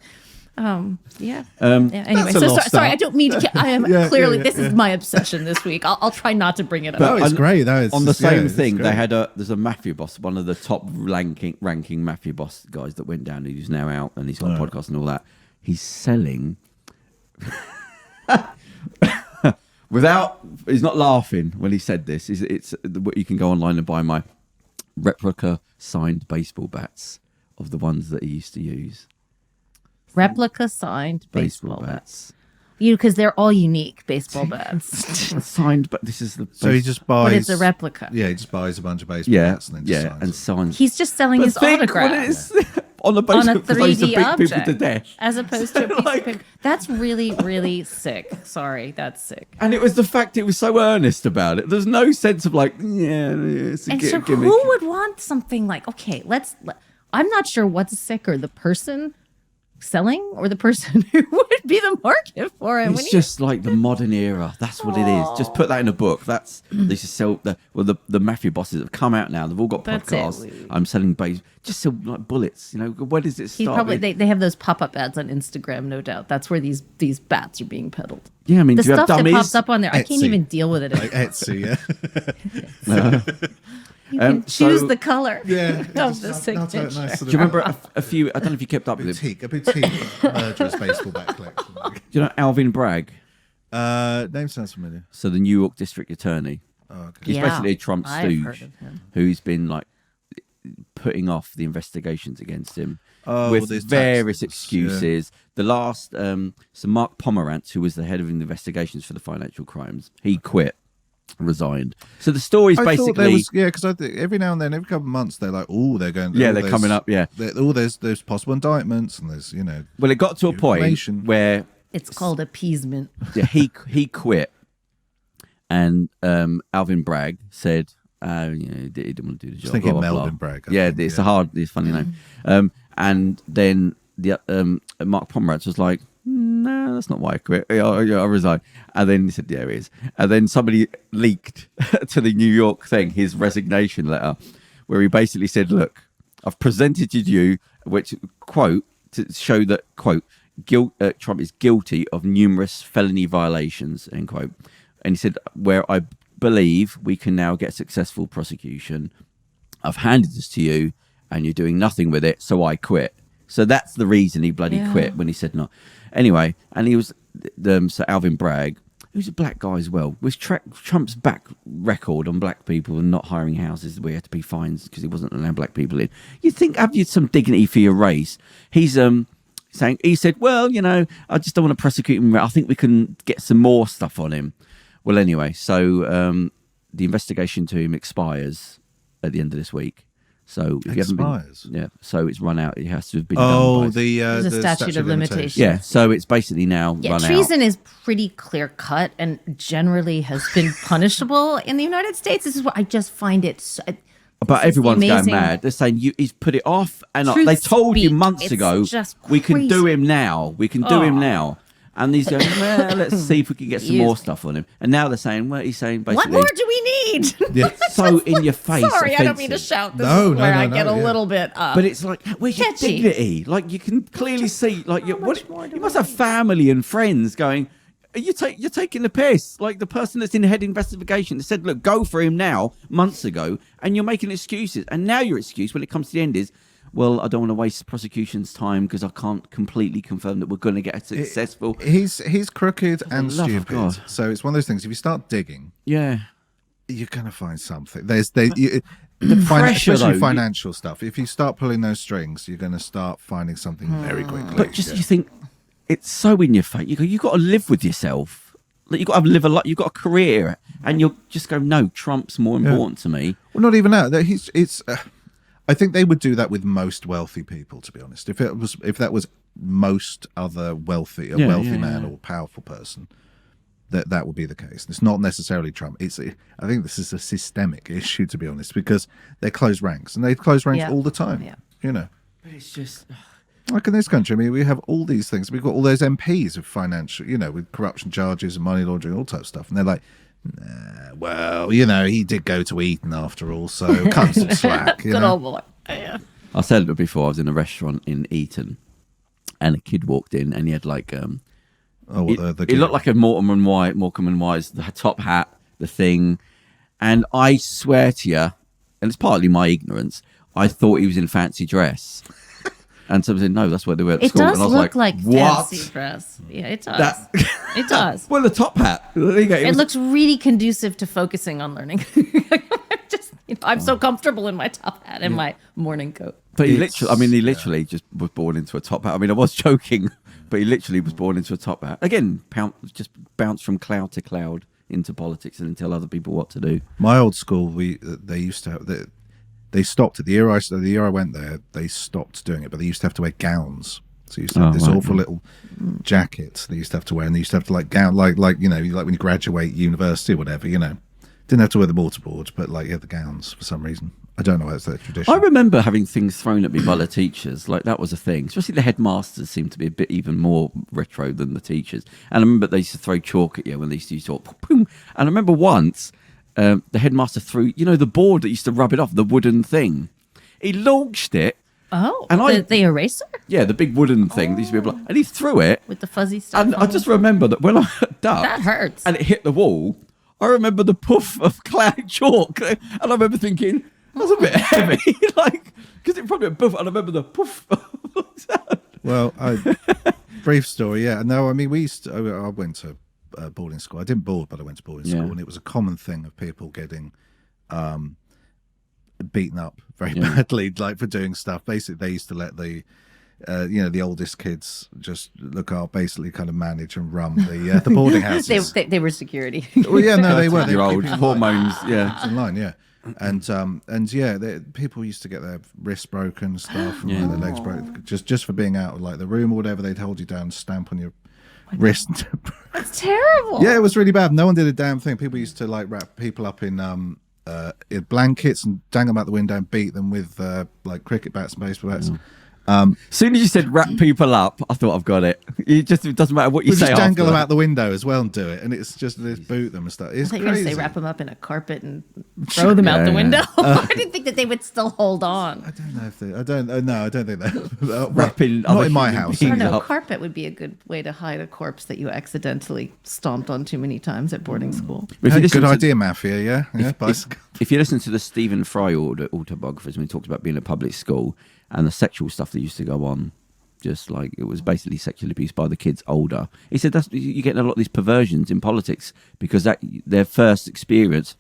Speaker 3: Yeah.
Speaker 2: Um,
Speaker 3: Yeah, anyway,
Speaker 1: That's a lost
Speaker 3: sorry.
Speaker 1: art.
Speaker 3: I don't mean to. I am
Speaker 1: Yeah,
Speaker 3: clearly.
Speaker 1: yeah,
Speaker 3: This is my obsession this week. I'll try not to bring it up.
Speaker 1: No, it's
Speaker 2: on-
Speaker 1: great. No, it's
Speaker 2: on the
Speaker 1: just- yeah,
Speaker 2: same
Speaker 1: it's
Speaker 2: thing,
Speaker 1: great.
Speaker 2: they had there's a mafia boss, one of the top ranking mafia boss guys that went down, who's now out, and he's got a podcast and all that. He's selling he's not laughing when he said this. It's you can go online and buy my replica signed baseball bats of the ones that he used to use.
Speaker 3: Replica signed baseball bats. Because they're all unique baseball bats.
Speaker 2: Signed, but this is the
Speaker 1: So he just buys.
Speaker 3: But it's a replica.
Speaker 1: Yeah, he just buys a bunch of baseball
Speaker 2: yeah,
Speaker 1: bats and then just
Speaker 2: yeah,
Speaker 1: signs
Speaker 2: and
Speaker 1: them.
Speaker 2: signs.
Speaker 3: He's just selling his
Speaker 2: Think
Speaker 3: autograph
Speaker 2: what it is on a
Speaker 3: on
Speaker 2: baseball
Speaker 3: a
Speaker 2: because they used to
Speaker 3: 3D
Speaker 2: beat
Speaker 3: object,
Speaker 2: people to death.
Speaker 3: as opposed to a piece
Speaker 2: Like-
Speaker 3: of paper. That's really, really sick. Sorry, that's sick.
Speaker 2: And it was the fact it was so earnest about it. There's no sense of like, yeah, it's a
Speaker 3: And so,
Speaker 2: gimmick.
Speaker 3: who would want something like? Okay, I'm not sure what's sicker, the person selling or the person who would be the market for it.
Speaker 2: It's just like the modern era. That's what it is. Just put that in a book. They just sell the mafia bosses have come out now. They've all got
Speaker 3: That's
Speaker 2: podcasts.
Speaker 3: it.
Speaker 2: I'm selling base. Just sell like bullets. You know, where does it
Speaker 3: He
Speaker 2: start?
Speaker 3: probably they have those pop-up ads on Instagram, no doubt. That's where these bats are being peddled.
Speaker 2: Yeah, I mean,
Speaker 3: The
Speaker 2: do you have
Speaker 3: stuff that
Speaker 2: dummies?
Speaker 3: pops up on there, I can't
Speaker 1: Etsy.
Speaker 3: even deal with it.
Speaker 1: Like Etsy, yeah.
Speaker 3: You can choose
Speaker 2: so-
Speaker 3: the color
Speaker 1: Yeah.
Speaker 3: of the signature.
Speaker 1: Nice
Speaker 2: Do you remember a few? I don't know if you kept up with it.
Speaker 1: a boutique murderous baseball bat collection.
Speaker 2: Do you know Alvin Bragg?
Speaker 1: Name sounds familiar.
Speaker 2: So the New York District Attorney.
Speaker 1: Oh, okay.
Speaker 2: He's
Speaker 3: Yeah,
Speaker 2: basically a Trump
Speaker 3: I've
Speaker 2: stooge
Speaker 3: heard of him.
Speaker 2: who's been like putting off the investigations against him
Speaker 1: Oh,
Speaker 2: with
Speaker 1: these
Speaker 2: various
Speaker 1: tax-
Speaker 2: excuses. The last, so Mark Pomerantz, who was the head of investigations for the financial crimes, he quit, resigned. So the story's
Speaker 1: I thought there
Speaker 2: basically,
Speaker 1: was, because I think every now and then, every couple of months, they're like, oh, they're going.
Speaker 2: Yeah,
Speaker 1: oh,
Speaker 2: they're
Speaker 1: there's-
Speaker 2: coming up, yeah.
Speaker 1: There's possible indictments, and there's
Speaker 2: well, it got to a point
Speaker 1: information.
Speaker 2: where
Speaker 3: It's called appeasement.
Speaker 2: yeah, he quit, and Alvin Bragg said, he didn't want to do the job.
Speaker 1: thinking
Speaker 2: blah, blah,
Speaker 1: Melvin
Speaker 2: blah.
Speaker 1: Bragg, I
Speaker 2: Yeah,
Speaker 1: think,
Speaker 2: it's
Speaker 1: yeah.
Speaker 2: it's a funny name. And then the Mark Pomerantz was like, no, that's not why I quit. I resigned. And then he said, yeah, it is. And then somebody leaked to the New York thing his resignation letter, where he basically said, look, I've presented to you, which quote to show that quote Trump is guilty of numerous felony violations, end quote. And he said, where I believe we can now get successful prosecution. I've handed this to you and you're doing nothing with it, so I quit. So that's the reason he bloody
Speaker 3: Yeah.
Speaker 2: quit when he said no. Anyway, and he was, so Alvin Bragg, who's a black guy as well, was Trump's back record on black people and not hiring houses where he had to pay fines because he wasn't allowing black people in. You'd think, have you some dignity for your race? He's saying, he said, well, I just don't want to prosecute him. I think we can get some more stuff on him. Well, anyway, so the investigation to him expires at the end of this week. So if
Speaker 1: Expires?
Speaker 2: you haven't been, so it's run out. It has to have been
Speaker 1: Oh,
Speaker 2: done by.
Speaker 3: There's a
Speaker 1: the
Speaker 3: statute of limitations.
Speaker 2: Yeah, so it's basically now
Speaker 3: Yeah,
Speaker 2: run
Speaker 3: treason
Speaker 2: out.
Speaker 3: is pretty clear cut and generally has been punishable in the United States. This is what I just find it.
Speaker 2: But everyone's going
Speaker 3: amazing.
Speaker 2: mad. They're saying he's put it off, and
Speaker 3: Truth
Speaker 2: they told you
Speaker 3: speak,
Speaker 2: months
Speaker 3: it's
Speaker 2: ago
Speaker 3: just
Speaker 2: we can do
Speaker 3: crazy.
Speaker 2: him now. We can do him
Speaker 3: Oh.
Speaker 2: now. And he's going, well, let's see if we can get some more
Speaker 3: Yes.
Speaker 2: stuff on him. And now they're saying, well, he's saying
Speaker 3: What
Speaker 2: basically,
Speaker 3: more do we need?
Speaker 1: Yeah.
Speaker 2: so in your face.
Speaker 3: Sorry, I don't mean to
Speaker 2: offensive.
Speaker 3: shout. This
Speaker 1: No,
Speaker 3: is
Speaker 1: no,
Speaker 3: where
Speaker 1: no,
Speaker 3: I
Speaker 1: no,
Speaker 3: get a
Speaker 1: yeah.
Speaker 3: little bit
Speaker 2: But it's like, where's your
Speaker 3: Catchy.
Speaker 2: dignity? Like, you can clearly see, like,
Speaker 3: much more do
Speaker 2: you must
Speaker 3: I
Speaker 2: have
Speaker 3: need?
Speaker 2: family and friends going, you're taking the piss. Like the person that's in head investigation that said, look, go for him now, months ago, and you're making excuses. And now your excuse when it comes to the end is, well, I don't want to waste prosecution's time because I can't completely confirm that we're going to get a successful.
Speaker 1: He's crooked and
Speaker 2: love of
Speaker 1: stupid.
Speaker 2: God.
Speaker 1: So it's one of those things. If you start digging,
Speaker 2: Yeah.
Speaker 1: you're gonna find something.
Speaker 2: Pressure,
Speaker 1: especially
Speaker 2: though.
Speaker 1: financial stuff. If you start pulling those strings, you're gonna start finding something very quickly.
Speaker 2: But just you think it's so in your face. You got to live with yourself. Like you got to live a life. You've got a career, and you'll just go, no, Trump's more important to me.
Speaker 1: Well, not even that. I think they would do that with most wealthy people. To be honest, if that was most other wealthy man or powerful person, that would be the case. It's not necessarily Trump. I think this is a systemic issue, to be honest, because they're closed ranks, and they close ranks all the time. Yeah. You know.
Speaker 2: But it's just.
Speaker 1: Like in this country, I mean, we have all these things. We've got all those MPs with financial, with corruption charges and money laundering, all types of stuff. And they're like, nah, well, he did go to Eton after all, so cut some slack.
Speaker 3: Good old boy. Yeah.
Speaker 2: I said it before. I was in a restaurant in Eton, and a kid walked in, and he had like he looked like a Morecambe and Wise, the top hat, the thing, and I swear to you, and it's partly my ignorance, I thought he was in fancy dress. And someone said, no, that's where they were at
Speaker 3: It
Speaker 2: school.
Speaker 3: does
Speaker 2: and I was
Speaker 3: look
Speaker 2: like
Speaker 3: what? Fancy dress. Yeah, it does. It does.
Speaker 2: Well, the top hat.
Speaker 3: It looks really conducive to focusing on learning. I'm so comfortable in my top hat and my morning coat.
Speaker 2: But he literally just was born into a top hat. I mean, I was joking, but he literally was born into a top hat. Again, just bounce from cloud to cloud into politics and then tell other people what to do.
Speaker 1: My old school, they used to have... They stopped at the year I went there. They stopped doing it, but they used to have to wear gowns. So you used to have this awful little jacket they used to have to wear, and they used to have to like gown, like when you graduate university or whatever. Didn't have to wear the mortarboard, but the gowns for some reason. I don't know why it's their tradition.
Speaker 2: I remember having things thrown at me by the teachers, like that was a thing. Especially the headmasters seemed to be a bit even more retro than the teachers. And I remember they used to throw chalk at you when they used to talk. Boom. And I remember once. The headmaster threw, the board that used to rub it off, the wooden thing. He launched it.
Speaker 3: Oh,
Speaker 2: and
Speaker 3: the eraser?
Speaker 2: Yeah, the big wooden thing. That used to be and he threw it.
Speaker 3: With the fuzzy stuff.
Speaker 2: And I just remember that when I ducked.
Speaker 3: That hurts.
Speaker 2: And it hit the wall, I remember the puff of cloud chalk. And I remember thinking, that's a bit heavy. Because it probably went poof. And I remember the poof.
Speaker 1: Well, brief story, yeah. No, I mean, I went to boarding school. I didn't board, but I went to boarding school, and it was a common thing of people getting beaten up very badly, for doing stuff. Basically, they used to let the oldest kids just basically kind of manage and run the boarding houses.
Speaker 3: they were security.
Speaker 1: Well, yeah, no, they were. They
Speaker 2: Your
Speaker 1: were
Speaker 2: old hormones,
Speaker 1: in line, yeah. And people used to get their wrists broken and stuff, and their legs broken just for being out of the room or whatever. They'd hold you down, stamp on your wrist.
Speaker 3: That's terrible.
Speaker 1: Yeah, it was really bad. No one did a damn thing. People used to wrap people up in blankets and dangle them out the window and beat them with cricket bats and baseball bats.
Speaker 2: As soon as you said wrap people up, I thought I've got it. It doesn't matter what you say.
Speaker 1: Just dangle them out the window as well and do it, and it's just boot them and stuff. It's
Speaker 3: I thought
Speaker 1: crazy.
Speaker 3: you were going to say wrap them up in a carpet and throw them out the window. I didn't think that they would still hold on.
Speaker 1: I don't know if they. I don't think that.
Speaker 2: Wrapping
Speaker 1: not in my house.
Speaker 3: I don't know. Carpet would be a good way to hide a corpse that you accidentally stomped on too many times at boarding school.
Speaker 1: Good idea, Mafia. Yeah.
Speaker 2: If you listen to the Stephen Fry autobiographies when he talks about being at public school and the sexual stuff that used to go on, just it was basically sexual abuse by the kids older. He said you're getting a lot of these perversions in politics because their first experience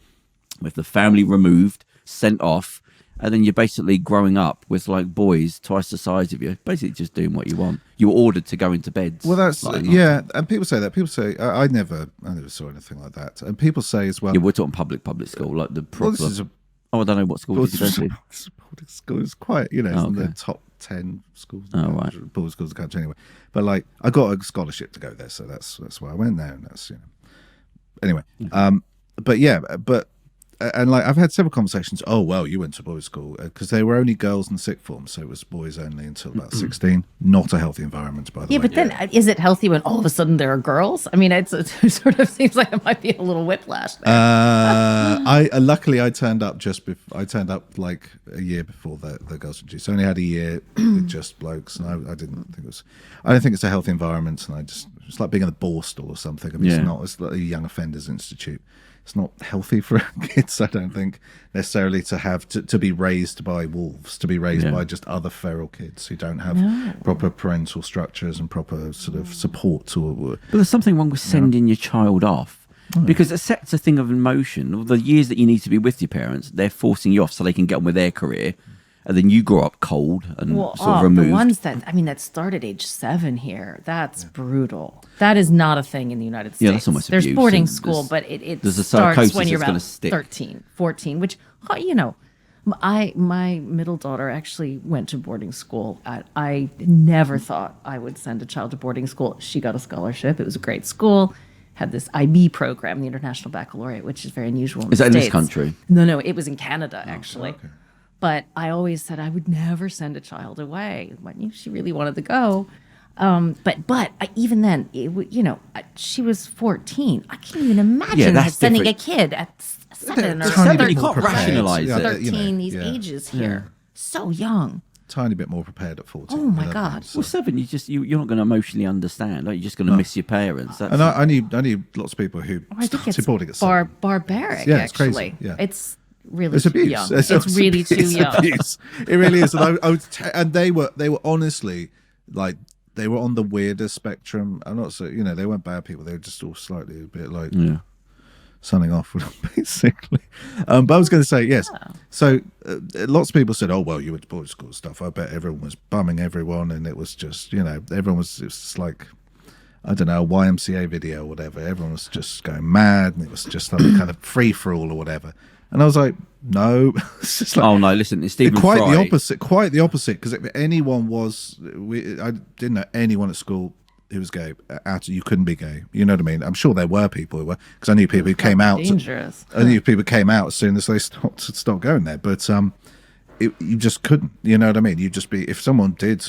Speaker 2: with the family removed, sent off, and then you're basically growing up with boys twice the size of you, basically just doing what you want. You were ordered to go into beds.
Speaker 1: Well, that's and people say that. People say I never saw anything like that, and people say as well.
Speaker 2: Yeah, we're talking public school, like the proper. I don't know what school did you go to.
Speaker 1: Boarding school is quite, in the top 10 schools. Boarding schools in the country anyway. But I got a scholarship to go there, so that's why I went there, and that's anyway. But and like I've had several conversations. Oh well, you went to boys' school because they were only girls in sixth form, so it was boys only until about 16. Not a healthy environment, by the way.
Speaker 3: Yeah, but then is it healthy when all of a sudden there are girls? I mean, it sort of seems like it might be a little whiplash there.
Speaker 1: I luckily I turned up I turned up like a year before the girls introduced. So I only had a year with just blokes, and I didn't think I don't think it's a healthy environment, and it's like being in the Borstal or something. I mean, it's not. It's like a young offenders institute. It's not healthy for kids, I don't think, necessarily to have to be raised by wolves, to be raised by just other feral kids who don't have proper parental structures and proper sort of support. But
Speaker 2: there's something wrong with sending your child off. Because it sets a thing of emotion. The years that you need to be with your parents, they're forcing you off so they can get on with their career. And then you grow up cold and sort of removed.
Speaker 3: The ones that start at age 7 here, that's brutal. That is not a thing in the United States.
Speaker 2: Yeah, that's almost
Speaker 3: There's
Speaker 2: abuse,
Speaker 3: boarding school, but it
Speaker 2: there's a
Speaker 3: starts when you're
Speaker 2: that's
Speaker 3: about
Speaker 2: stick.
Speaker 3: 13, 14, which, you know, my middle daughter actually went to boarding school. I never thought I would send a child to boarding school. She got a scholarship. It was a great school. Had this IB program, the International Baccalaureate, which is very unusual in the
Speaker 2: Is that in
Speaker 3: States.
Speaker 2: this country?
Speaker 3: No, it was in Canada, actually.
Speaker 1: Okay.
Speaker 3: But I always said I would never send a child away. When she really wanted to go, but even then, she was 14. I can't even imagine sending a kid at 7 or
Speaker 1: Tiny bit
Speaker 3: 13.
Speaker 2: You
Speaker 1: more
Speaker 2: can't rationalise it.
Speaker 3: 13, these ages here, so young.
Speaker 1: Tiny bit more prepared at 14.
Speaker 3: Oh my God!
Speaker 2: Well, 7, you're not going to emotionally understand. You're just going to miss your parents.
Speaker 1: And I knew lots of people who
Speaker 3: I think
Speaker 1: started
Speaker 3: it's
Speaker 1: boarding at 7.
Speaker 3: barbaric.
Speaker 1: Yeah, it's
Speaker 3: actually.
Speaker 1: crazy. Yeah.
Speaker 3: It's really
Speaker 1: It's abuse.
Speaker 3: young. It's really too young.
Speaker 1: Abuse. It really is. And and they were honestly like they were on the weirdest spectrum. I'm not so they weren't bad people. They were just all slightly a bit like sunning off basically. But I was going to say yes.
Speaker 3: Yeah.
Speaker 1: So lots of people said, "Oh well, you went to boarding school stuff." I bet everyone was bumming everyone, and it was just everyone was just like. I don't know, a YMCA video or whatever. Everyone was just going mad, and it was just some kind of free for all or whatever. And I was like, no, it's just like,
Speaker 2: oh no, listen, it's Stephen
Speaker 1: quite
Speaker 2: Fry.
Speaker 1: the opposite. Quite the opposite. Because if anyone was, I didn't know anyone at school who was gay. You couldn't be gay. You know what I mean? I'm sure there were people who were, because I knew people who came out.
Speaker 3: Dangerous.
Speaker 1: I knew people came out as soon as they stopped going there. But you just couldn't. You know what I mean? You'd just be, if someone did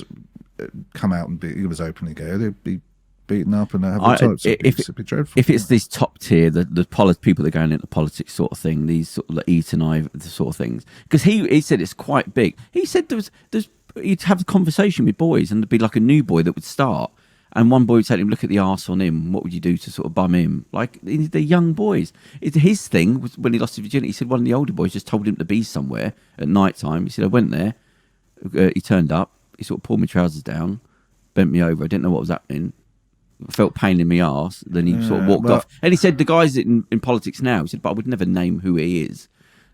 Speaker 1: come out and he was openly gay, they'd be beaten up and have all types. It'd be dreadful.
Speaker 2: If it's these top tier, the people that are going into politics sort of thing, these sort of like Eat and I sort of things, because he said it's quite big. He said there's you'd have a conversation with boys and there'd be like a new boy that would start, and one boy would say, look at the arse on him. What would you do to sort of bum him? Like they're young boys. His thing was when he lost his virginity. He said one of the older boys just told him to be somewhere at night time. He said I went there. He turned up. He sort of pulled my trousers down, bent me over. I didn't know what was happening. Felt pain in my arse. Then he sort of walked off. And he said the guys in politics now, he said, but I would never name who he is.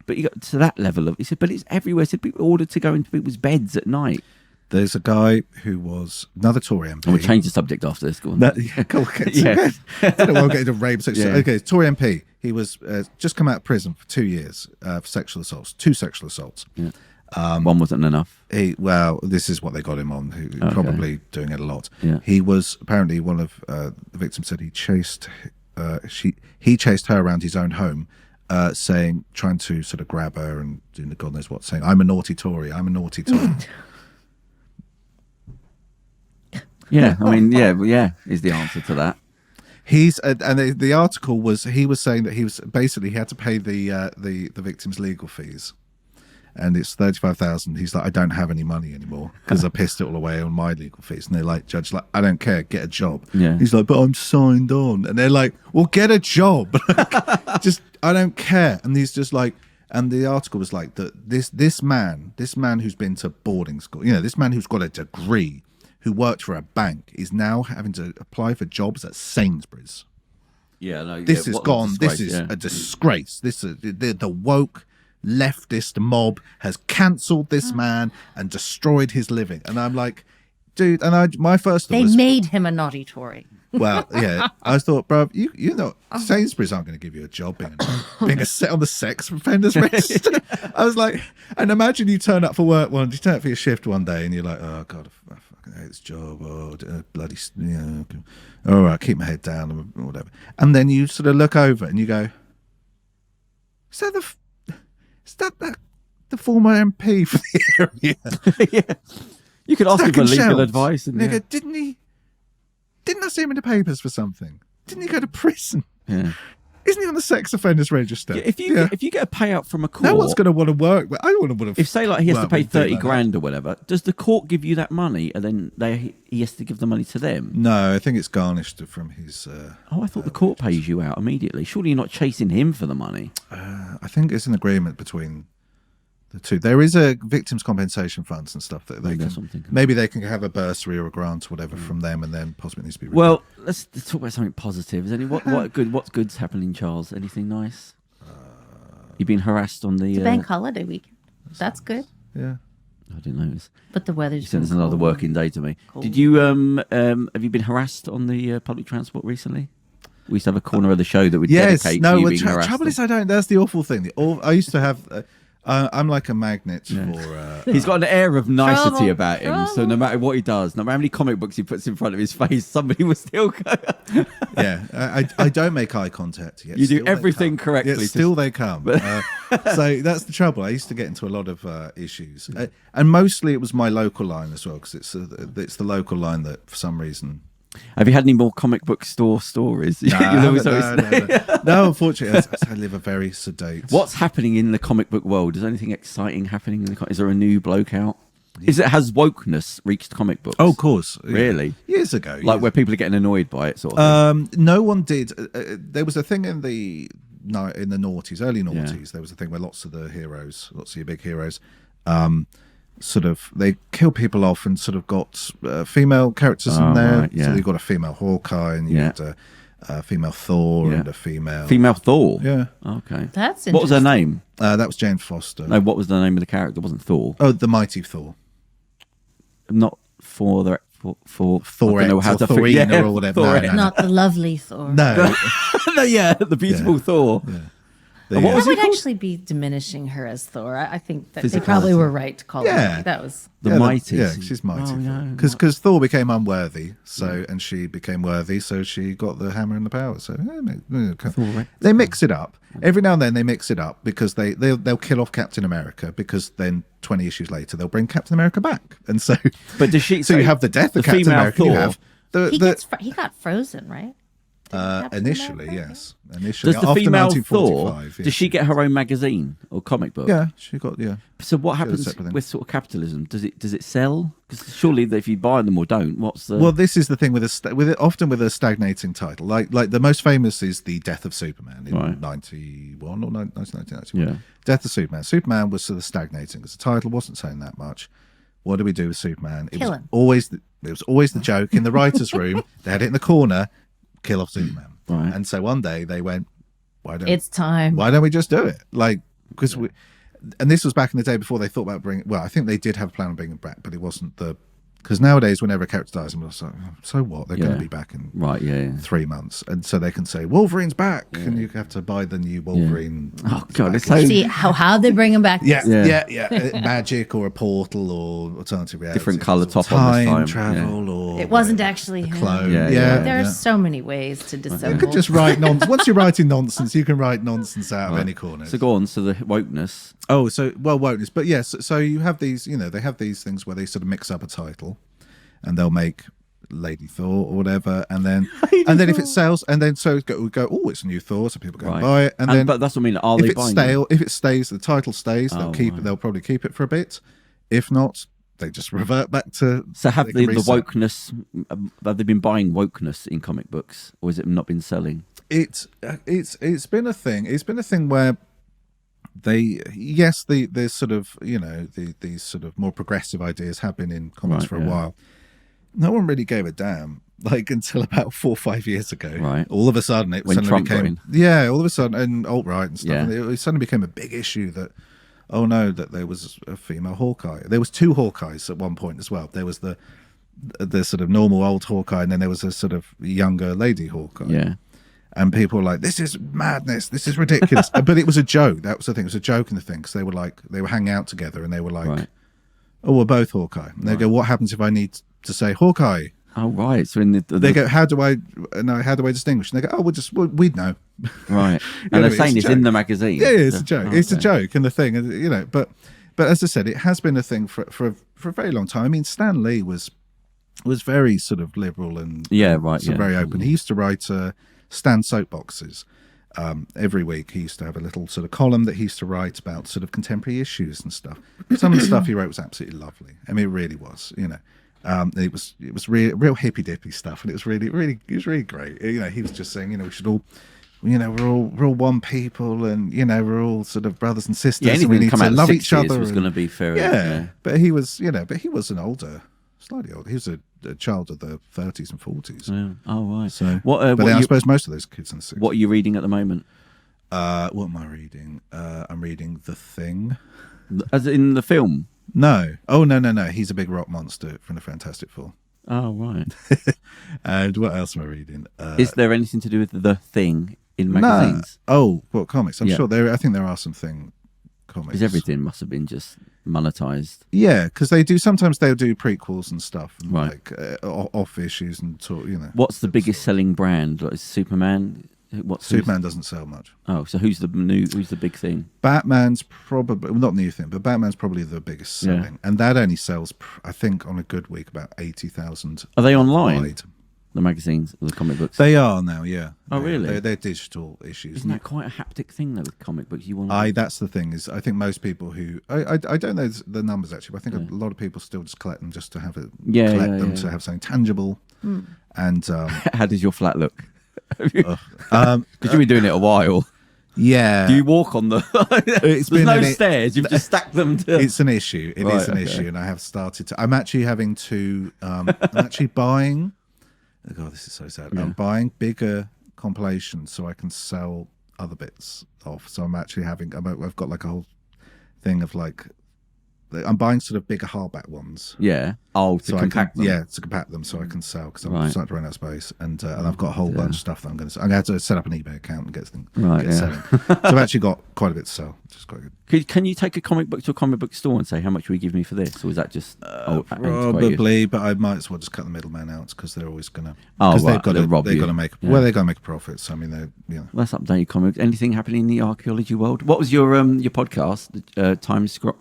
Speaker 2: But you got to that level of, he said, but it's everywhere. He said people ordered to go into people's beds at night.
Speaker 1: There's a guy who was another Tory MP.
Speaker 2: I'm going to change the subject after this. Go on.
Speaker 1: Cool.
Speaker 2: Yeah.
Speaker 1: I don't know why I'm getting to rape.
Speaker 2: Yeah.
Speaker 1: Okay, Tory MP. He was just come out of prison for 2 years for sexual assaults. 2 sexual assaults.
Speaker 2: Yeah. One wasn't enough.
Speaker 1: This is what they got him on. Probably doing it a lot.
Speaker 2: Yeah.
Speaker 1: He was apparently one of the victims said he chased her around his own home, trying to sort of grab her and doing God knows what, saying, "I'm a naughty Tory. I'm a naughty Tory."
Speaker 2: Yeah, I mean, yeah, is the answer to that.
Speaker 1: He's and the article was he was saying that he had to pay the victim's legal fees. And it's 35,000. He's like, I don't have any money anymore because I pissed it all away on my legal fees. And they're like, judge, like, I don't care, get a job.
Speaker 2: Yeah.
Speaker 1: He's like, but I'm signed on. And they're like, well, get a job. Just, I don't care. And he's just like, and the article was like that this man who's been to boarding school, this man who's got a degree, who worked for a bank, is now having to apply for jobs at Sainsbury's.
Speaker 2: Yeah, no.
Speaker 1: This is gone. This is a disgrace. This is the woke leftist mob has cancelled this man and destroyed his living. And I'm like, dude, and my first thought
Speaker 3: they
Speaker 1: was,
Speaker 3: made him a naughty Tory.
Speaker 1: well, yeah, I thought, bro, you know, Sainsbury's aren't going to give you a job being a set on the sex offenders register. I was like, and imagine you turn up for work you turn up for your shift one day and you're like, oh God, I fucking hate this job, bloody, all right, keep my head down or whatever. And then you sort of look over and you go, is that is that the former MP for the area?
Speaker 2: Yeah. You could ask him for
Speaker 1: Stacking
Speaker 2: legal
Speaker 1: shelves.
Speaker 2: advice. And
Speaker 1: They go, didn't I see him in the papers for something? Didn't he go to prison?
Speaker 2: yeah.
Speaker 1: Isn't he on the sex offenders register?
Speaker 2: If you get a payout from a court,
Speaker 1: no one's going to want to work. But I don't want to.
Speaker 2: if say like he has to pay
Speaker 1: work with people
Speaker 2: 30
Speaker 1: like that.
Speaker 2: grand or whatever, does the court give you that money and then he has to give the money to them?
Speaker 1: No, I think it's garnished from his.
Speaker 2: Oh, I thought the court pays you out immediately. Surely you're not chasing him for the money.
Speaker 1: I think it's an agreement between the two. There is a victims' compensation funds and stuff that they
Speaker 2: Maybe
Speaker 1: can.
Speaker 2: that's what I'm thinking.
Speaker 1: Maybe they can have a bursary or a grant or whatever from them, and then possibly it needs to be.
Speaker 2: Well, let's talk about something positive. Is any what's good's happening, Charles? Anything nice? You've been harassed on the
Speaker 3: It's a bank holiday weekend. That's good.
Speaker 1: Yeah.
Speaker 2: I didn't notice.
Speaker 3: But the weather's
Speaker 2: You said
Speaker 3: been
Speaker 2: it's another
Speaker 3: cold.
Speaker 2: working day to me.
Speaker 3: Cold.
Speaker 2: Did you have you been harassed on the public transport recently? We used to have a corner of the show that would
Speaker 1: Yes.
Speaker 2: dedicate
Speaker 1: No.
Speaker 2: to you
Speaker 1: Well,
Speaker 2: being harassed.
Speaker 1: trouble is, I don't. That's the awful thing. I used to have. I'm like a magnet for.
Speaker 2: He's got an air of nicety
Speaker 3: Trouble,
Speaker 2: about him, so no
Speaker 3: trouble.
Speaker 2: matter what he does, no matter how many comic books he puts in front of his face, somebody will still go.
Speaker 1: Yeah, I don't make eye contact yet.
Speaker 2: You do
Speaker 1: Still they
Speaker 2: everything
Speaker 1: come.
Speaker 2: correctly
Speaker 1: Yet
Speaker 2: to-
Speaker 1: still they come. So that's the trouble. I used to get into a lot of issues, and mostly it was my local line as well, because it's the local line that for some reason.
Speaker 2: Have you had any more comic book store stories?
Speaker 1: No,
Speaker 2: You'll always say-
Speaker 1: no, unfortunately, I live a very sedate.
Speaker 2: What's happening in the comic book world? Is there anything exciting happening in the? Is there a new bloke out? Has wokeness reached comic books?
Speaker 1: Oh, of course. Yeah.
Speaker 2: Really?
Speaker 1: Years ago.
Speaker 2: Like where people are getting annoyed by it, sort of thing.
Speaker 1: No one did. There was a thing in the noughties, early noughties. There was a thing where lots of your big heroes, sort of they kill people off and sort of got female characters in there.
Speaker 2: Right, yeah.
Speaker 1: So you got a female Hawkeye and you had a female Thor and a female.
Speaker 2: Female Thor.
Speaker 1: Yeah,
Speaker 2: Okay.
Speaker 3: That's
Speaker 2: What was her
Speaker 3: interesting.
Speaker 2: name?
Speaker 1: that was Jane Foster.
Speaker 2: No, what was the name of the character? It wasn't Thor.
Speaker 1: Oh, the Mighty Thor.
Speaker 2: Not for the for
Speaker 1: Thor
Speaker 2: I don't know
Speaker 1: X
Speaker 2: how
Speaker 1: or
Speaker 2: to
Speaker 1: Thorina or whatever.
Speaker 2: Thor
Speaker 1: No,
Speaker 2: X.
Speaker 1: no.
Speaker 3: Not the lovely Thor.
Speaker 1: No,
Speaker 2: No, yeah, the beautiful Thor.
Speaker 1: The,
Speaker 2: what
Speaker 3: I
Speaker 2: was
Speaker 3: would
Speaker 2: he called?
Speaker 3: actually be diminishing her as Thor. I think that they
Speaker 2: Physicality.
Speaker 3: probably were right to call her.
Speaker 1: Yeah.
Speaker 3: Mighty. That was
Speaker 2: The
Speaker 1: yeah,
Speaker 2: mighty.
Speaker 1: Yeah, she's mighty.
Speaker 2: Oh, no,
Speaker 1: Because Thor became unworthy, and she became worthy, so she got the hammer and the power. So they mix it up every now and then. They mix it up because they'll kill off Captain America, because then 20 issues later they'll bring Captain America back, and so
Speaker 2: But does she?
Speaker 1: so you have the death of Captain
Speaker 2: female
Speaker 1: America.
Speaker 2: Thor.
Speaker 1: You have
Speaker 3: he got frozen, right? Captain
Speaker 1: initially,
Speaker 3: America?
Speaker 1: yes. Initially,
Speaker 2: Does the
Speaker 1: after
Speaker 2: female Thor?
Speaker 1: 1945,
Speaker 2: Does she get her own magazine or comic book?
Speaker 1: Yeah, she got
Speaker 2: So what happens
Speaker 1: separate thing.
Speaker 2: with sort of capitalism? Does it sell? Because surely if you buy them or don't, what's the?
Speaker 1: Well, this is the thing often with a stagnating title. Like the most famous is the Death of Superman in 91 or 1991.
Speaker 2: Yeah.
Speaker 1: Death of Superman. Superman was sort of stagnating because the title wasn't saying that much. What do we do with Superman? It
Speaker 3: Kill
Speaker 1: was
Speaker 3: him.
Speaker 1: always the joke in the writers' room. They had it in the corner. Kill off Superman.
Speaker 2: Right.
Speaker 1: And so one day they went,
Speaker 3: It's time.
Speaker 1: why don't we just do it? Like, because and this was back in the day before they thought about bringing. Well, I think they did have a plan of bringing it back, but it wasn't the. Because nowadays, whenever a character dies, I'm just like, so what? They're going to be back in
Speaker 2: Right, yeah.
Speaker 1: 3 months, and so they can say Wolverine's back, and you have to buy the new Wolverine.
Speaker 2: Oh god, it's
Speaker 1: package.
Speaker 2: so
Speaker 3: See how they bring him back.
Speaker 1: Magic or a portal or alternative reality,
Speaker 2: Different colour top on
Speaker 1: time
Speaker 2: this time,
Speaker 1: travel, or
Speaker 3: It wasn't actually him.
Speaker 1: clone.
Speaker 2: Yeah,
Speaker 1: Yeah,
Speaker 3: There
Speaker 1: yeah.
Speaker 3: are so many ways to dissemble.
Speaker 1: You could just write nonsense. Once you're writing nonsense, you can write nonsense out of any corner.
Speaker 2: So go on. So the wokeness.
Speaker 1: Oh, so wokeness, but yes. So you have these, they have these things where they sort of mix up a title, and they'll make Lady Thor or whatever, and then if it sells, and then so we go, oh, it's a new Thor, so people go and buy it, and then
Speaker 2: but that's what I mean. Are
Speaker 1: if
Speaker 2: they
Speaker 1: it's
Speaker 2: buying
Speaker 1: stale, if it stays, the title stays, they'll keep
Speaker 2: right.
Speaker 1: it. They'll probably keep it for a bit. If not, they just revert back to.
Speaker 2: So have
Speaker 1: they
Speaker 2: the
Speaker 1: can reset.
Speaker 2: wokeness? Have they been buying wokeness in comic books, or has it not been selling?
Speaker 1: It's been a thing. It's been a thing where there's sort of these sort of more progressive ideas have been in comics for a while. No one really gave a damn, like until about 4 or 5 years ago.
Speaker 2: Right.
Speaker 1: All of a sudden, it
Speaker 2: When
Speaker 1: suddenly
Speaker 2: Trump got
Speaker 1: became
Speaker 2: in.
Speaker 1: all of a sudden, and alt-right and stuff.
Speaker 2: Yeah.
Speaker 1: And it suddenly became a big issue that that there was a female Hawkeye. There was 2 Hawkeyes at one point as well. There was the sort of normal old Hawkeye, and then there was a sort of younger lady Hawkeye.
Speaker 2: Yeah.
Speaker 1: And people were like, "This is madness. This is ridiculous." But it was a joke. That was the thing. It was a joke in the thing, because they were hanging out together, and they were like,
Speaker 2: Right.
Speaker 1: "Oh, we're both Hawkeye." And they go, "What happens if I need to say Hawkeye?"
Speaker 2: Oh right. So in the
Speaker 1: They go, "How do I distinguish?" And they go, "Oh, we'd know."
Speaker 2: Right.
Speaker 1: You
Speaker 2: And
Speaker 1: know,
Speaker 2: they're saying it's in the magazine.
Speaker 1: Yeah, it's a joke.
Speaker 2: Oh,
Speaker 1: It's a
Speaker 2: okay.
Speaker 1: joke, and the thing, you know. But as I said, it has been a thing for a very long time. I mean, Stan Lee was very sort of liberal and
Speaker 2: Yeah, right.
Speaker 1: sort of
Speaker 2: Yeah.
Speaker 1: very open. He used to write Stan soapboxes. Every week he used to have a little sort of column that he used to write about sort of contemporary issues and stuff. Some of the stuff he wrote was absolutely lovely. I mean, it really was, you know. It was real hippy dippy stuff, and it was really great. You know, he was just saying, you know, we should all, you know, we're all one people, and you know, we're all sort of brothers and sisters,
Speaker 2: Yeah,
Speaker 1: and
Speaker 2: anything
Speaker 1: we
Speaker 2: that
Speaker 1: need
Speaker 2: come
Speaker 1: to
Speaker 2: out of
Speaker 1: love
Speaker 2: the
Speaker 1: each
Speaker 2: 60s
Speaker 1: other.
Speaker 2: was going to be fair.
Speaker 1: Yeah, but he was, you know, he was slightly older. He was a child of the 30s and 40s.
Speaker 2: Yeah. Oh, right.
Speaker 1: So,
Speaker 2: What?
Speaker 1: but
Speaker 2: What
Speaker 1: then I
Speaker 2: you,
Speaker 1: suppose most of those kids in the 60s.
Speaker 2: what are you reading at the moment?
Speaker 1: What am I reading? I'm reading The Thing.
Speaker 2: As in the film?
Speaker 1: No. Oh, no. He's a big rock monster from the Fantastic Four.
Speaker 2: Oh, right.
Speaker 1: And what else am I reading?
Speaker 2: Is there anything to do with the thing in magazines?
Speaker 1: No. Oh, what comics? I'm
Speaker 2: Yeah.
Speaker 1: sure I think there are some Thing comics.
Speaker 2: Because everything must have been just monetized.
Speaker 1: Yeah, because sometimes they'll do prequels and stuff, and
Speaker 2: Right.
Speaker 1: like off issues and talk. You know,
Speaker 2: What's the biggest selling brand? Like, is Superman? What's
Speaker 1: Superman doesn't sell much.
Speaker 2: Oh, so who's the big thing?
Speaker 1: Batman's probably well, not new thing, but Batman's probably the biggest selling, and that only sells, I think, on a good week about 80,000.
Speaker 2: Are they online?
Speaker 1: wide.
Speaker 2: The magazines, the comic books.
Speaker 1: They are now, yeah.
Speaker 2: Oh, really?
Speaker 1: They're digital issues.
Speaker 2: Isn't that quite a haptic thing though with comic books? You want?
Speaker 1: That's the thing is, I think most people who I don't know the numbers actually, but I think a lot of people still just collect them just to have it. Collect them to have something tangible. And
Speaker 2: How does your flat look?
Speaker 1: because
Speaker 2: Because you've been doing it a while.
Speaker 1: yeah,
Speaker 2: Do you walk on the?
Speaker 1: It's
Speaker 2: There's
Speaker 1: been
Speaker 2: no
Speaker 1: an-
Speaker 2: stairs. You've just stacked them to.
Speaker 1: it's an issue. It is
Speaker 2: Right,
Speaker 1: an
Speaker 2: okay.
Speaker 1: issue, and I have started to. I'm actually having to. I'm actually buying. Oh God, this is so sad. I'm buying bigger compilations so I can sell other bits off. So I'm actually having. I've got like a whole thing of like. I'm buying sort of bigger hardback ones.
Speaker 2: Yeah. Oh, to
Speaker 1: So
Speaker 2: compact them.
Speaker 1: to compact them so I can sell because I'm
Speaker 2: Right.
Speaker 1: starting to run out of space, and I've got a whole bunch of stuff that I'm going to. I'm going to have to set up an eBay account and get things
Speaker 2: Right,
Speaker 1: get
Speaker 2: yeah.
Speaker 1: selling. So I've actually got quite a bit to sell, which is quite good.
Speaker 2: Can you take a comic book to a comic book store and say how much will you give me for this, or is that just antiquated?
Speaker 1: Probably, but I might as well just cut the middleman out because they're always going to.
Speaker 2: Oh,
Speaker 1: because
Speaker 2: right, they'll rob
Speaker 1: they've
Speaker 2: you.
Speaker 1: got to make.
Speaker 2: Yeah.
Speaker 1: Well, they're going to make a profit. So I mean, they're
Speaker 2: Well, that's updated comics. Anything happening in the archaeology world? What was your podcast? Time Scrap?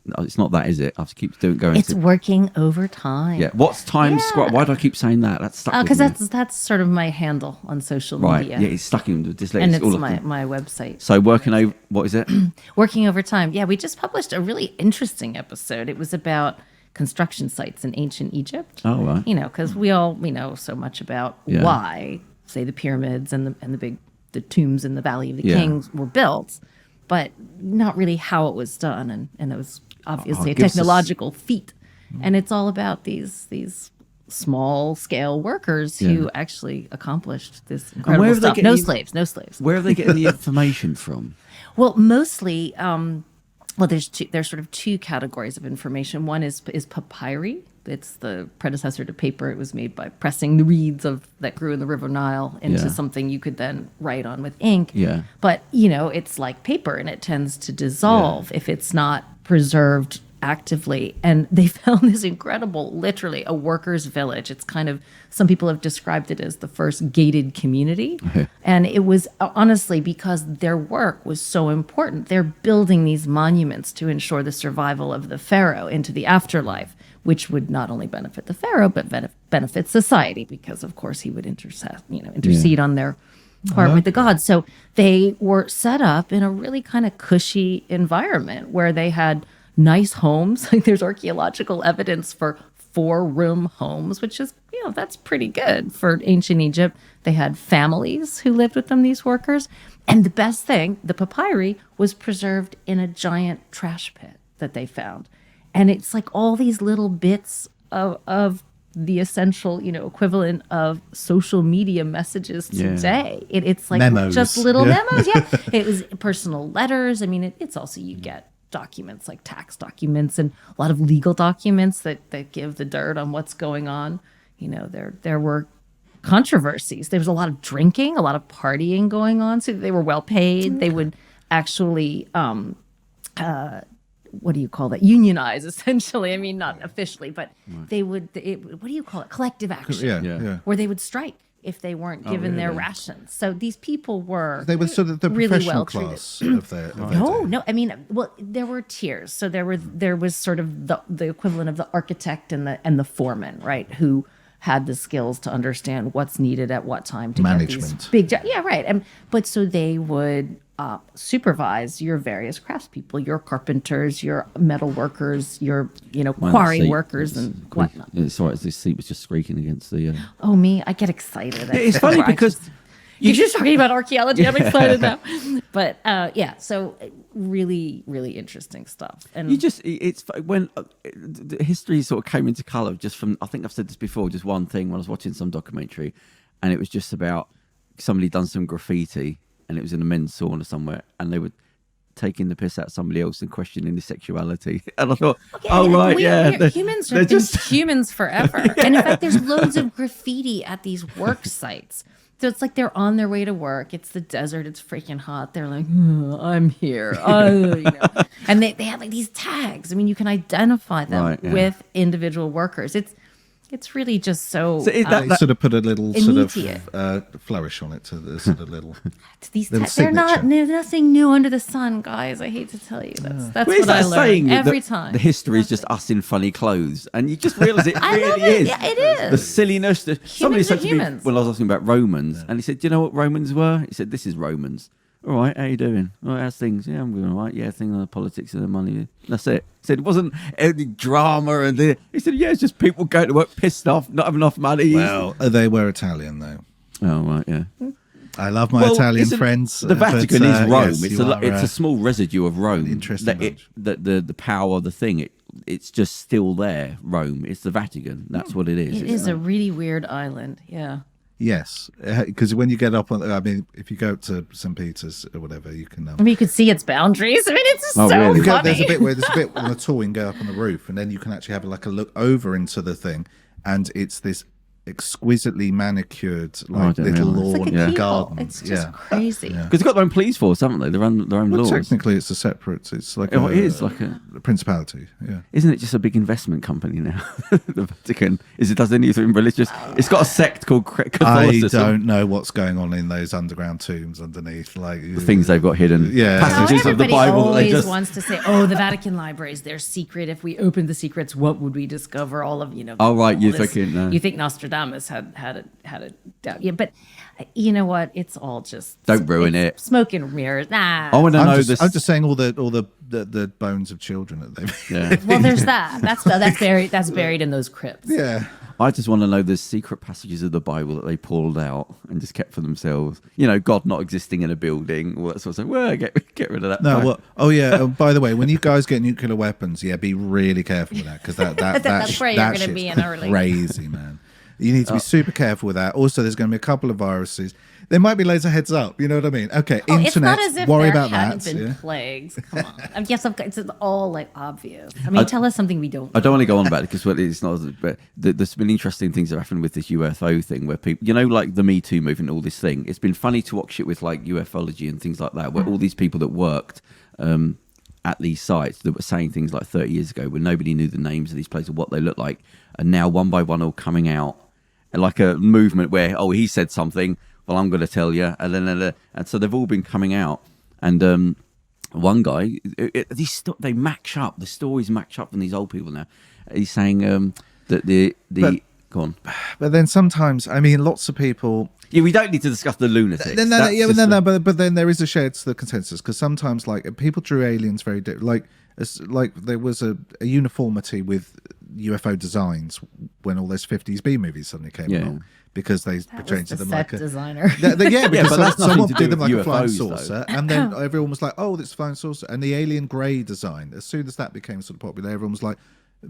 Speaker 2: No, it's not that, is it? I have to keep going.
Speaker 3: It's working overtime.
Speaker 2: Yeah. What's Time Scrap? Why do I keep saying that? That's stuck.
Speaker 3: Because
Speaker 2: with me.
Speaker 3: that's sort of my handle on social
Speaker 2: right.
Speaker 3: media.
Speaker 2: Yeah, it's stuck in with dyslexia.
Speaker 3: And it's
Speaker 2: all of
Speaker 3: my,
Speaker 2: them.
Speaker 3: my website.
Speaker 2: So working over. What is it?
Speaker 3: Working overtime. Yeah, we just published a really interesting episode. It was about construction sites in ancient Egypt.
Speaker 2: Oh, right.
Speaker 3: You know, because we know so much about
Speaker 2: Yeah.
Speaker 3: why, say, the pyramids and the tombs in the Valley of the
Speaker 2: Yeah.
Speaker 3: Kings were built, but not really how it was done. And it was obviously a
Speaker 2: give us a
Speaker 3: technological feat. And it's all about these small scale workers who actually accomplished this
Speaker 2: where
Speaker 3: incredible
Speaker 2: have they
Speaker 3: stuff.
Speaker 2: getting
Speaker 3: No
Speaker 2: the-
Speaker 3: slaves, no slaves.
Speaker 2: Where are they getting the information from?
Speaker 3: Well, mostly, there's sort of two categories of information. One is papyri. It's the predecessor to paper. It was made by pressing the reeds that grew in the River Nile into
Speaker 2: Yeah.
Speaker 3: something you could then write on with ink.
Speaker 2: Yeah.
Speaker 3: But, it's like paper, and it tends to dissolve if it's not preserved actively. And they found this incredible, literally a workers' village. It's kind of, some people have described it as the first gated community. And it was honestly because their work was so important. They're building these monuments to ensure the survival of the pharaoh into the afterlife, which would not only benefit the pharaoh, but benefit society, because of course he would intercede on their part with the gods. So they were set up in a really kind of cushy environment where they had nice homes. Like there's archaeological evidence for 4-room homes, which is, that's pretty good for ancient Egypt. They had families who lived with them, these workers. And the best thing, the papyri was preserved in a giant trash pit that they found. And it's like all these little bits of the essential, equivalent of social media messages today. It's like
Speaker 1: Memos.
Speaker 3: just little memos. Yeah. It was personal letters. I mean, it's also, you get documents like tax documents and a lot of legal documents that give the dirt on what's going on. There were controversies. There was a lot of drinking, a lot of partying going on. So they were well paid. They would actually, what do you call that? Unionize, essentially. I mean, not officially, but they would, what do you call it? Collective action.
Speaker 1: yeah.
Speaker 3: Where they would strike if they weren't given their rations. So these people were
Speaker 1: They were sort of the
Speaker 3: really
Speaker 1: professional
Speaker 3: well treated.
Speaker 1: class of their
Speaker 3: No. I mean, well, there were tiers. So there was sort of the equivalent of the architect and the foreman, right? Who had the skills to understand what's needed at what time to get these big jobs. Yeah, right. But so they would supervise your various craftspeople, your carpenters, your metal workers, your quarry workers and whatnot.
Speaker 2: Sorry, this seat was just squeaking against the.
Speaker 3: Oh, me! I get excited.
Speaker 2: It's funny because
Speaker 3: you're just talking about archaeology. I'm excited now. But so really, really interesting stuff. And
Speaker 2: it's when the history sort of came into color just from, I think I've said this before, just one thing when I was watching some documentary, and it was just about somebody done some graffiti, and it was in a men's sauna somewhere, and they were taking the piss out of somebody else and questioning his sexuality. And I thought,
Speaker 3: humans have been humans forever. And in fact, there's loads of graffiti at these work sites. So it's like they're on their way to work. It's the desert. It's freaking hot. They're like, I'm here. And they have like these tags. I mean, you can identify them with individual workers. It's really just so.
Speaker 1: They sort of put a little immediate. Sort of flourish on it to the sort of little.
Speaker 3: These they're nothing new under the sun, guys. I hate to tell you. That's what I learn every time.
Speaker 2: The history is just us in funny clothes, and you just realise it really is.
Speaker 3: Yeah, it is.
Speaker 2: The silliness. Somebody said to me
Speaker 3: humans.
Speaker 2: when I was asking about Romans, and he said, "Do you know what Romans were?" He said, "This is Romans." All right, how you doing? All right, how's things? Yeah, I'm doing all right. Yeah, things on the politics and the money. That's it. He said it wasn't any drama and he said, yeah, it's just people going to work pissed off, not having enough money.
Speaker 1: Well, they were Italian though.
Speaker 2: Oh right, yeah.
Speaker 1: I love my Italian friends.
Speaker 2: The Vatican is Rome.
Speaker 1: Yes,
Speaker 2: it's a small residue of Rome.
Speaker 1: Interesting.
Speaker 2: The power of the thing. It's just still there. Rome. It's the Vatican. That's what it is.
Speaker 3: It is a really weird island. Yeah.
Speaker 1: Yes, because when you get up on, I mean, if you go to St. Peter's or whatever, you can.
Speaker 3: You could see its boundaries. I mean, it's just so
Speaker 2: really?
Speaker 3: funny.
Speaker 1: There's a bit on the tour you can go up on the roof, and then you can actually have like a look over into the thing, and it's this exquisitely manicured little lawn garden.
Speaker 3: It's just crazy.
Speaker 2: Because they've got their own police force, haven't they? Their own laws.
Speaker 1: Technically, it's a separate. It's like
Speaker 2: it is like a
Speaker 1: principality. Yeah.
Speaker 2: Isn't it just a big investment company now? The Vatican does anything religious. It's got a sect called Catholicism.
Speaker 1: I don't know what's going on in those underground tombs underneath, like
Speaker 2: the things they've got hidden.
Speaker 1: Yeah.
Speaker 2: Passages of the Bible.
Speaker 3: Always wants to say, "Oh, the Vatican libraries, they're secret. If we opened the secrets, what would we discover?" All of
Speaker 2: Oh right, you think
Speaker 3: Nostradamus had a doubt. Yeah, but you know what? It's all just
Speaker 2: don't ruin it.
Speaker 3: Smoke and mirrors. Nah.
Speaker 2: I want to know this.
Speaker 1: I'm just saying all the bones of children that they've.
Speaker 2: Yeah.
Speaker 3: Well, there's that. That's buried in those crypts.
Speaker 1: Yeah.
Speaker 2: I just want to know the secret passages of the Bible that they pulled out and just kept for themselves. God not existing in a building, all that sort of stuff. Well, get rid of that.
Speaker 1: No, well, oh yeah. By the way, when you guys get nuclear weapons, be really careful with that because
Speaker 3: that's where you're going to be in a really
Speaker 1: crazy, man. You need to be super careful with that. Also, there's going to be a couple of viruses. There might be loads of heads up. You know what I mean? Okay, internet.
Speaker 3: It's not as if
Speaker 1: worry
Speaker 3: there
Speaker 1: about
Speaker 3: hadn't
Speaker 1: that.
Speaker 3: been plagues. Come on. I guess it's all like obvious. I mean, tell us something we don't.
Speaker 2: I don't want to go on about it because it's not. But there's been interesting things that happened with this UFO thing where people, like the Me Too movement, all this thing. It's been funny to watch it with like ufology and things like that, where all these people that worked. At these sites that were saying things like 30 years ago when nobody knew the names of these places or what they looked like, and now one by one all coming out. Like a movement where, he said something, well, I'm going to tell you. And then, and so they've all been coming out. And one guy, they match up. The stories match up from these old people now. He's saying that go on.
Speaker 1: But then sometimes, I mean, lots of people.
Speaker 2: Yeah, we don't need to discuss the lunatics.
Speaker 1: But then there is a shared consensus because sometimes, like, people drew aliens very different. Like there was a uniformity with UFO designs when all those 50s B movies suddenly came along because they portrayed them like a
Speaker 3: designer.
Speaker 1: Because someone did them like
Speaker 2: UFOs,
Speaker 1: a flying saucer, and then everyone was like, "Oh, this flying saucer." And the alien grey design, as soon as that became sort of popular, everyone was like,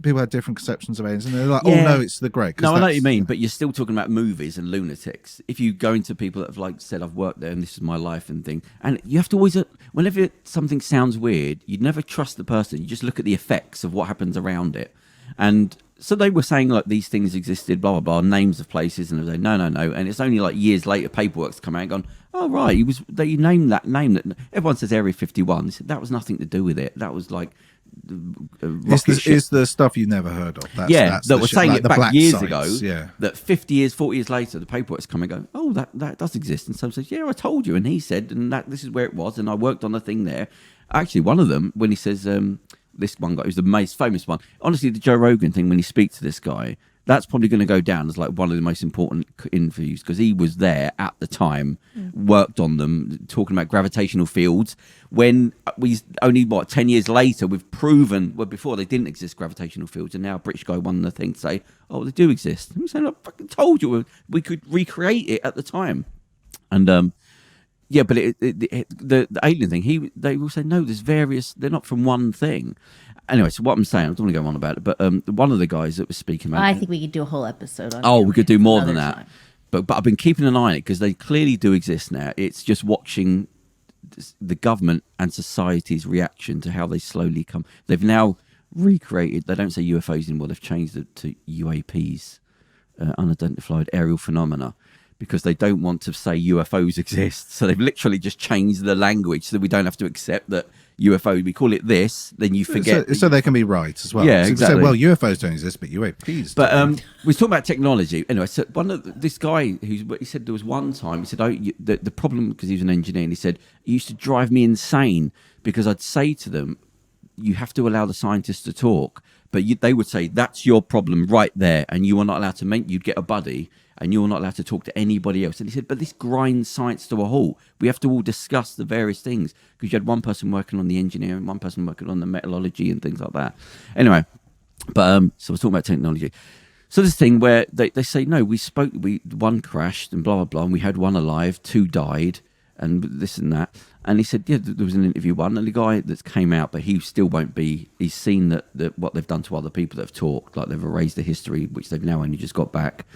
Speaker 1: people had different conceptions of aliens, and they're like, "Oh no, it's the grey."
Speaker 2: No, I know what you mean, but you're still talking about movies and lunatics. If you go into people that have like said, "I've worked there and this is my life" and thing, and you have to always, whenever something sounds weird, you'd never trust the person. You just look at the effects of what happens around it, and so they were saying like these things existed, blah blah blah, names of places, and they were saying, no, and it's only like years later, paperwork's come out and gone, "Oh right, they named that name that everyone says Area 51." They said that was nothing to do with it. That was like
Speaker 1: It's the stuff you never heard of. That's
Speaker 2: that was saying
Speaker 1: like
Speaker 2: it
Speaker 1: the
Speaker 2: back
Speaker 1: black
Speaker 2: years
Speaker 1: sites,
Speaker 2: ago.
Speaker 1: Yeah.
Speaker 2: That 50 years, 40 years later, the paperwork's come and go, oh, that does exist. And someone says, yeah, I told you. And he said, and this is where it was. And I worked on a thing there. Actually, one of them, when he says, this one guy, who's the most famous one, honestly, the Joe Rogan thing, when you speak to this guy, that's probably going to go down as like one of the most important interviews because he was there at the time, worked on them, talking about gravitational fields. When we only 10 years later, we've proven before they didn't exist gravitational fields, and now a British guy won the thing to say, oh, they do exist. And we saying, I fucking told you we could recreate it at the time, and yeah, but the alien thing, they will say no. There's various. They're not from one thing. Anyway, so what I'm saying, I don't want to go on about it, but one of the guys that was speaking about...
Speaker 3: I think we could do a whole episode on it.
Speaker 2: Oh, we could do more than that.
Speaker 3: Time.
Speaker 2: But I've been keeping an eye on it because they clearly do exist now. It's just watching the government and society's reaction to how they slowly come. They've now recreated, they don't say UFOs anymore, they've changed it to UAPs, unidentified aerial phenomena, because they don't want to say UFOs exist. So they've literally just changed the language so that we don't have to accept that UFO, we call it this, then you forget.
Speaker 1: So they can be right as well.
Speaker 2: Yeah,
Speaker 1: so
Speaker 2: exactly.
Speaker 1: Say, well, UFOs don't exist, but UAPs do.
Speaker 2: But we're talking about technology. Anyway, so this guy, he said there was one time, he said, the problem, because he was an engineer, and he said, it used to drive me insane because I'd say to them, you have to allow the scientists to talk. But they would say, that's your problem right there. And you are not allowed to you'd get a buddy. And you're not allowed to talk to anybody else. And he said, but this grinds science to a halt. We have to all discuss the various things. Because you had one person working on the engineering, one person working on the metallurgy and things like that. Anyway, but so we're talking about technology. So this thing where they say, no, one crashed and blah, blah, blah. And we had one alive, 2 died and this and that. And he said, yeah, there was an interview one. And the guy that came out, but he still won't be, he's seen that what they've done to other people that have talked, like they've erased the history, which they've now only just got back.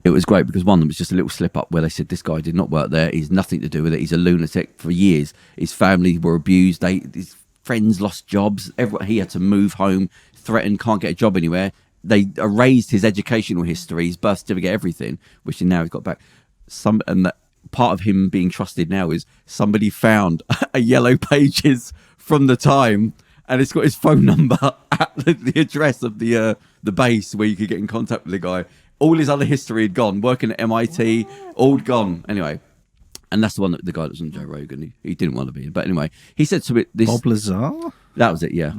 Speaker 2: It was great because one of them was just a little slip up where they said this guy did not work there. He's nothing to do with it. He's a lunatic for years. His family were abused. His friends lost jobs. He had to move home, threatened, can't get a job anywhere. They erased his educational history, his birth certificate, everything, which now he's got back. And that part of him being trusted now is somebody found a yellow pages from the time, and it's got his phone number at the address of the base where you could get in contact with the guy. All his other history had gone, working at MIT, all gone. Anyway, and that's the one that the guy that was on Joe Rogan, he didn't want to be in. But anyway, he said to it,
Speaker 1: Bob Lazar?
Speaker 2: That was it, yeah.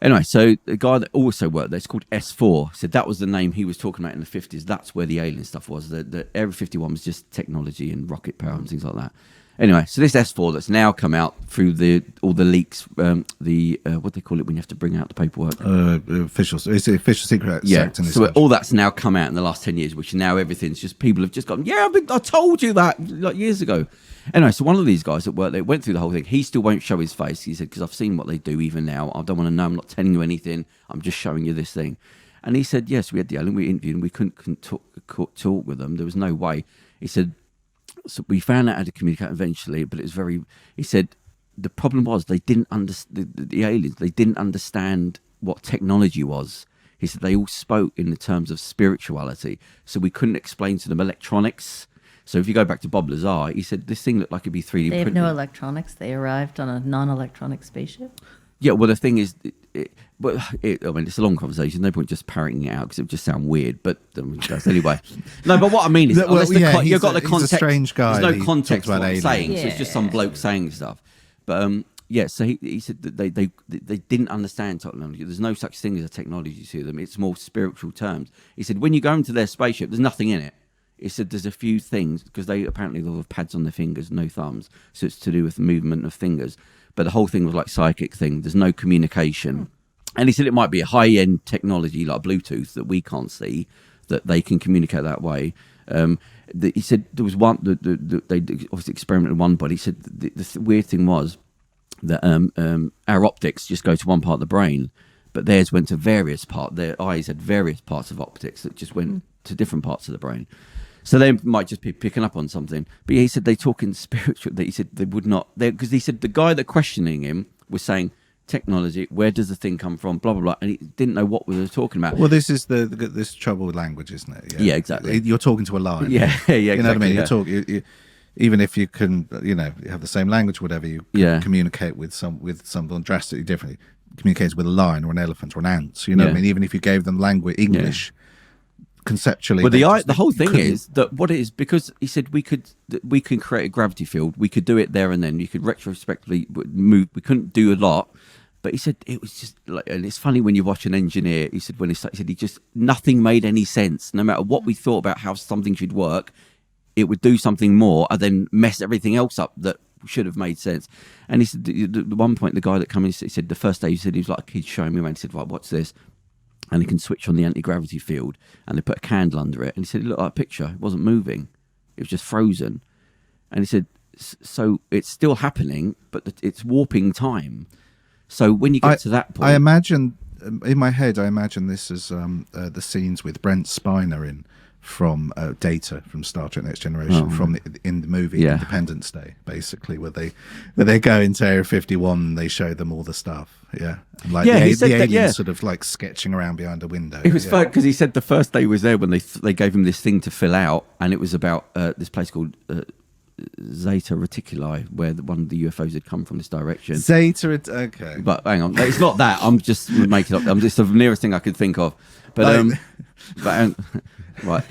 Speaker 2: Anyway, so the guy that also worked there, it's called S4, said that was the name he was talking about in the 50s. That's where the alien stuff was. The Area 51 was just technology and rocket power and things like that. Anyway, so this S4 that's now come out through all the leaks, what they call it when you have to bring out the paperwork?
Speaker 1: It's the official secret act in this
Speaker 2: so
Speaker 1: country.
Speaker 2: all that's now come out in the last 10 years, which now everything's just, people have just gone, yeah, I told you that like years ago. Anyway, so one of these guys that worked there went through the whole thing. He still won't show his face. He said, because I've seen what they do even now. I don't want to know. I'm not telling you anything. I'm just showing you this thing. And he said, yes, we had the alien. We interviewed him. We couldn't talk with them. There was no way. He said, so we found out how to communicate eventually, but it was he said, the problem was they didn't understand, the aliens, they didn't understand what technology was. He said they all spoke in the terms of spirituality, so we couldn't explain to them electronics. So if you go back to Bob Lazar, he said this thing looked like it'd be 3D printed.
Speaker 3: They have no electronics. They arrived on a non-electronic spaceship.
Speaker 2: Yeah, well, the thing is, I mean, it's a long conversation. No point just parroting it out because it would just sound weird. But anyway, no. But what I mean is, you've got the context.
Speaker 1: He's a strange guy.
Speaker 2: There's no context
Speaker 1: about
Speaker 2: what I'm saying,
Speaker 3: yeah.
Speaker 2: so it's just some bloke saying stuff. But yeah, so he said that they didn't understand technology. There's no such thing as a technology to them. It's more spiritual terms. He said when you go into their spaceship, there's nothing in it. He said there's a few things because they apparently all have pads on their fingers, no thumbs, so it's to do with the movement of fingers. But the whole thing was like psychic thing. There's no communication. And he said it might be a high-end technology like Bluetooth that we can't see, that they can communicate that way. He said there was one, they obviously experimented with one body. He said the weird thing was that our optics just go to one part of the brain, but theirs went to various parts. Their eyes had various parts of optics that just went to different parts of the brain. So they might just be picking up on something. But he said they talk in spiritual. He said they would not. Because he said the guy that questioning him was saying, technology, where does the thing come from? Blah, blah, blah. And he didn't know what we were talking about.
Speaker 1: Well, this is this trouble with language, isn't it?
Speaker 2: Yeah, exactly.
Speaker 1: You're talking to a line.
Speaker 2: Yeah, yeah, exactly.
Speaker 1: You know what I mean? You even if you can, you have the same language, whatever, you communicate with someone drastically differently. communicated with a lion or an elephant or an ant. You know, what I
Speaker 2: Yeah.
Speaker 1: mean, even if you gave them language, English, conceptually.
Speaker 2: Well,
Speaker 1: they
Speaker 2: the whole thing
Speaker 1: couldn't-
Speaker 2: is that what it is, because he said we can create a gravity field. We could do it there and then. You could retrospectively move. We couldn't do a lot, but he said it was just like, and it's funny when you watch an engineer. He said he said he just nothing made any sense. No matter what we thought about how something should work, it would do something more and then mess everything else up that should have made sense. And he said at one point the guy that came in, he said the first day he said he was like a kid showing me around. He said, right, what's this? And he can switch on the anti-gravity field, and they put a candle under it. And he said it looked like a picture. It wasn't moving. It was just frozen. And he said, so it's still happening, but it's warping time. So when you get to that point...
Speaker 1: I imagine, in my head, this is the scenes with Brent Spiner from Data from Star Trek Next Generation, in the movie Independence Day, basically, where they go into Area 51 and they show them all the stuff. Yeah, and like the aliens sort of like sketching around behind a window.
Speaker 2: It was fun because he said the first day he was there when they gave him this thing to fill out, and it was about this place called Zeta Reticuli, where one of the UFOs had come from this direction.
Speaker 1: Okay.
Speaker 2: But hang on, it's not that. I'm just making up. I'm just the nearest thing I could think of. But right.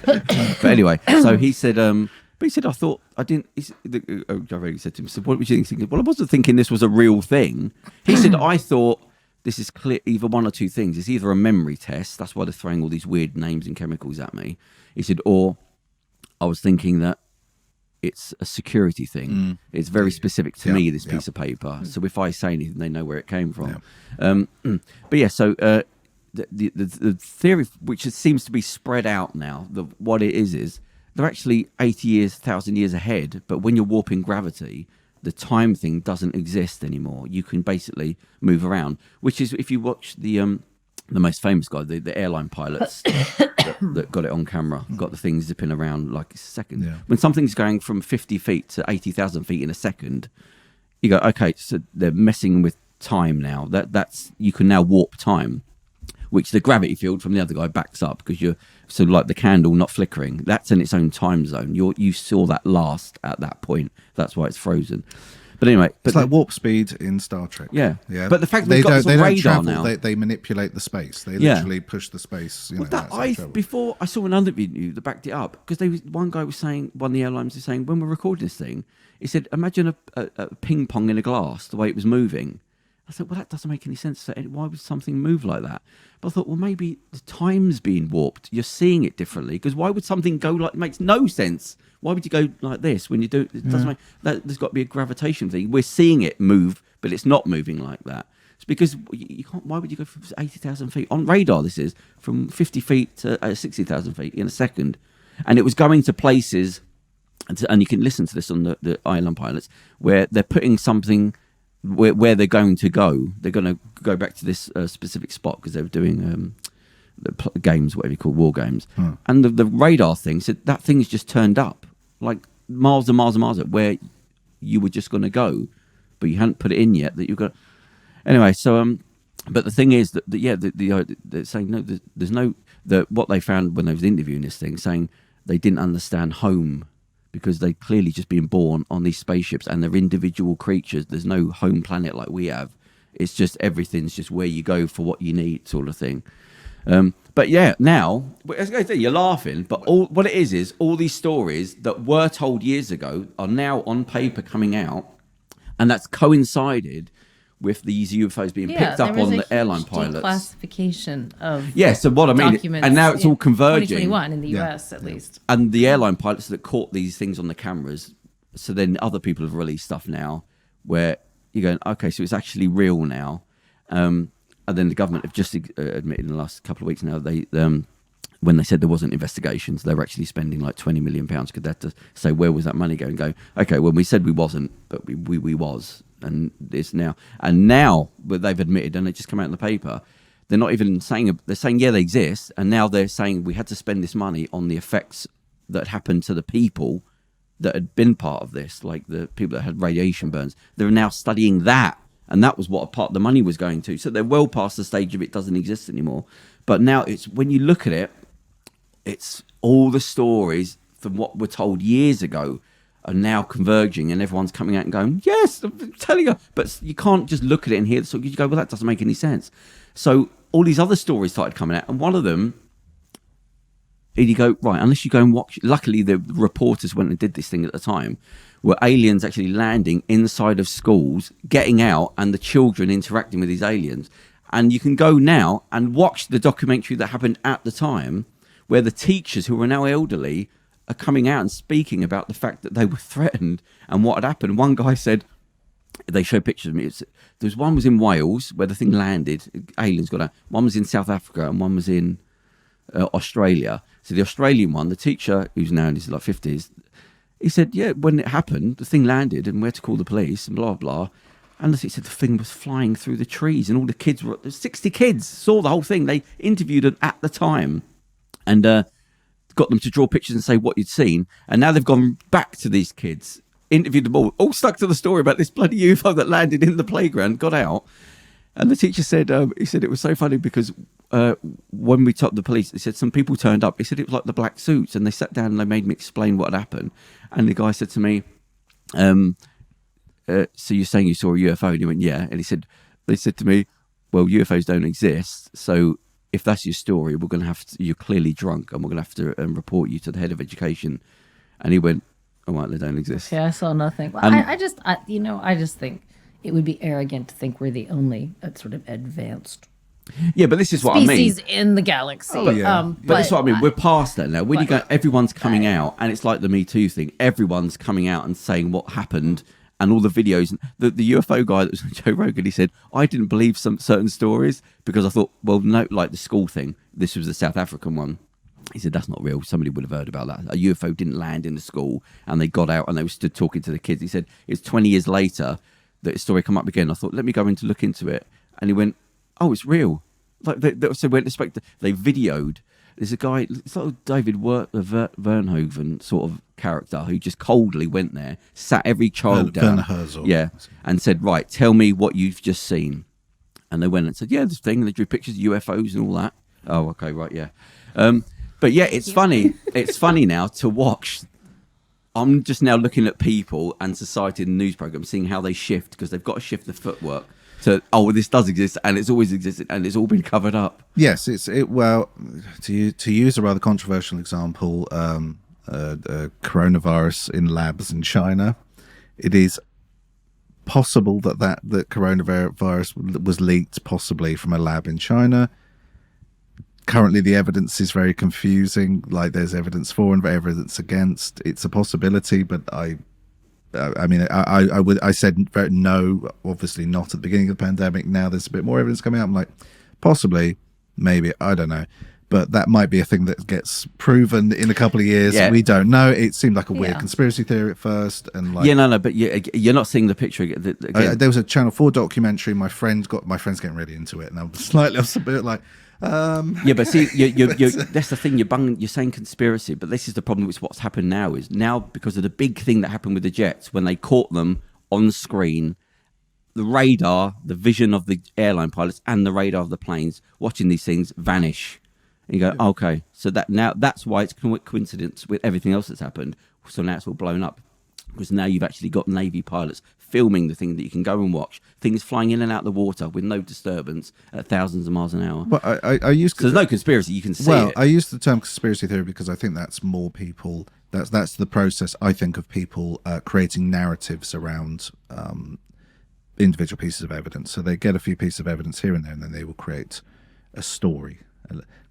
Speaker 2: But anyway, so he said. But he said, I thought I didn't. I said to him, "So what were you thinking?" Well, I wasn't thinking this was a real thing. He said, I thought this is clear. Either one or two things. It's either a memory test. That's why they're throwing all these weird names and chemicals at me. He said, or I was thinking that it's a security thing. It's very specific to me, this piece of paper. So if I say anything, they know where it came from. But yeah, so the theory, which seems to be spread out now, what it is they're actually 80 years, 1,000 years ahead. But when you're warping gravity, the time thing doesn't exist anymore. You can basically move around, which is if you watch the most famous guy, the airline pilots that got it on camera, got the thing zipping around like a second. Yeah. When something's going from 50 feet to 80,000 feet in a second, you go, okay, so they're messing with time now. That's you can now warp time, which the gravity field from the other guy backs up because you're so like the candle not flickering. That's in its own time zone. You saw that last at that point. That's why it's frozen. But anyway,
Speaker 1: it's like warp speed in Star Trek.
Speaker 2: Yeah.
Speaker 1: But
Speaker 2: the fact that we've got this radar now,
Speaker 1: they manipulate the space. They literally push the space.
Speaker 2: Before I saw another video that backed it up because one guy was saying, one of the airlines was saying, when we're recording this thing, he said, imagine a ping pong in a glass, the way it was moving. I thought, well, that doesn't make any sense. So why would something move like that? But I thought, well, maybe the time's being warped. You're seeing it differently. Because why would something go like? It makes no sense. Why would you go like this when you do? It doesn't make. There's got to be a gravitation thing. We're seeing it move, but it's not moving like that. It's because you can't. Why would you go from 80,000 feet on radar? This is from 50 feet to 60,000 feet in a second, and it was going to places, and you can listen to this on the island pilots where they're putting something. Where they're going to go, they're going to go back to this specific spot because they were doing the games, whatever you call war games, and the radar thing said that thing's just turned up like miles and miles and miles where you were just going to go, but you hadn't put it in yet. That you've got anyway. So, but the thing is that they're saying no. There's no what they found when they was interviewing this thing, saying they didn't understand home. Because they'd clearly just been born on these spaceships and they're individual creatures. There's no home planet like we have. It's just everything's just where you go for what you need sort of thing. But yeah, now, you're laughing, but what it is all these stories that were told years ago are now on paper coming out. And that's coincided with these UFOs being picked up on the airline pilots.
Speaker 3: Classification of
Speaker 2: so what I mean,
Speaker 3: documents
Speaker 2: and now it's all converging.
Speaker 3: 2021 in the US at least.
Speaker 2: And the airline pilots that caught these things on the cameras, so then other people have released stuff now where you're going, okay, so it's actually real now. And then the government have just admitted in the last couple of weeks now they when they said there wasn't investigations, they were actually spending like £20 million because they had to say where was that money going? Go, okay, well we said we wasn't, but we was. And it's now, but they've admitted, and it just come out in the paper. They're not even saying. They're saying they exist, and now they're saying we had to spend this money on the effects that happened to the people that had been part of this, like the people that had radiation burns. They're now studying that, and that was what a part of the money was going to. So they're well past the stage of it doesn't exist anymore. But now it's when you look at it, it's all the stories from what were told years ago. are now converging, and everyone's coming out and going, yes, I'm telling you. But you can't just look at it and hear, so you go, well, that doesn't make any sense. So all these other stories started coming out, and one of them, and you go, right, unless you go and watch, luckily the reporters went and did this thing at the time, were aliens actually landing inside of schools, getting out, and the children interacting with these aliens. And you can go now and watch the documentary that happened at the time, where the teachers, who are now elderly, are coming out and speaking about the fact that they were threatened and what had happened. One guy said, they showed pictures of me. There was one was in Wales where the thing landed, aliens got out. One was in South Africa and one was in Australia. So the Australian one, the teacher, who's now in his like 50s, he said, yeah, when it happened, the thing landed and we had to call the police and blah, blah. And he said the thing was flying through the trees and all the kids were, 60 kids saw the whole thing. They interviewed them at the time and got them to draw pictures and say what you'd seen. And now they've gone back to these kids, interviewed them all stuck to the story about this bloody UFO that landed in the playground, got out. And the teacher said, he said it was so funny because when we told the police, he said some people turned up. He said it was like the black suits, and they sat down and they made me explain what had happened. And the guy said to me, so you're saying you saw a UFO? And he went, yeah. And he said, they said to me, well, UFOs don't exist. So if that's your story, we're going to have to, you're clearly drunk and we're going to have to report you to the head of education. And he went, all right, they don't exist.
Speaker 3: Yeah, I saw nothing. Well, I just think it would be arrogant to think we're the only sort of advanced
Speaker 2: yeah, but this is what I mean.
Speaker 3: Species in the galaxy.
Speaker 1: Oh, yeah.
Speaker 2: But that's what I mean. We're past that now. When you go, everyone's coming out, and it's like the Me Too thing. Everyone's coming out and saying what happened, and all the videos. The UFO guy that was on Joe Rogan, he said, I didn't believe some certain stories because I thought, well, no, like the school thing. This was the South African one. He said, that's not real. Somebody would have heard about that. A UFO didn't land in the school, and they got out, and they were stood talking to the kids. He said, it's 20 years later that story come up again. I thought, let me go in to look into it. And he went, oh, it's real. Like so went to expect. They videoed. There's a guy, it's like David Vernhoven sort of character who just coldly went there, sat every child down, yeah, and said, right, tell me what you've just seen. And they went and said, yeah, this thing. And they drew pictures of UFOs and all that. Oh, okay, right, yeah. But yeah, it's funny. It's funny now to watch. I'm just now looking at people and society in the news program, seeing how they shift because they've got to shift the footwork. So, oh, this does exist, and it's always existed, and it's all been covered up.
Speaker 1: Yes, well, to use a rather controversial example, coronavirus in labs in China. It is possible that coronavirus was leaked possibly from a lab in China. Currently, the evidence is very confusing. Like, there's evidence for and evidence against. It's a possibility, but I said no, obviously not at the beginning of the pandemic. Now there's a bit more evidence coming out. I'm like, possibly, maybe, I don't know. But that might be a thing that gets proven in a couple of years. Yeah. We don't know. It seemed like a weird conspiracy theory at first. And like,
Speaker 2: but you're not seeing the picture again.
Speaker 1: There was a Channel 4 documentary. My friend's getting really into it. And I was a bit like,
Speaker 2: yeah, but see, that's the thing. You're saying conspiracy, but this is the problem with what's happened now. Is now because of the big thing that happened with the jets when they caught them on screen, the radar, the vision of the airline pilots, and the radar of the planes watching these things vanish. And you go, okay, so that's why it's coincidence with everything else that's happened. So now it's all blown up because now you've actually got Navy pilots filming the thing that you can go and watch, things flying in and out of the water with no disturbance at thousands of miles an hour.
Speaker 1: Well, I use
Speaker 2: so there's no conspiracy. You can see it.
Speaker 1: I use the term conspiracy theory because I think that's more people. That's the process I think of people creating narratives around individual pieces of evidence. So they get a few pieces of evidence here and there, and then they will create a story,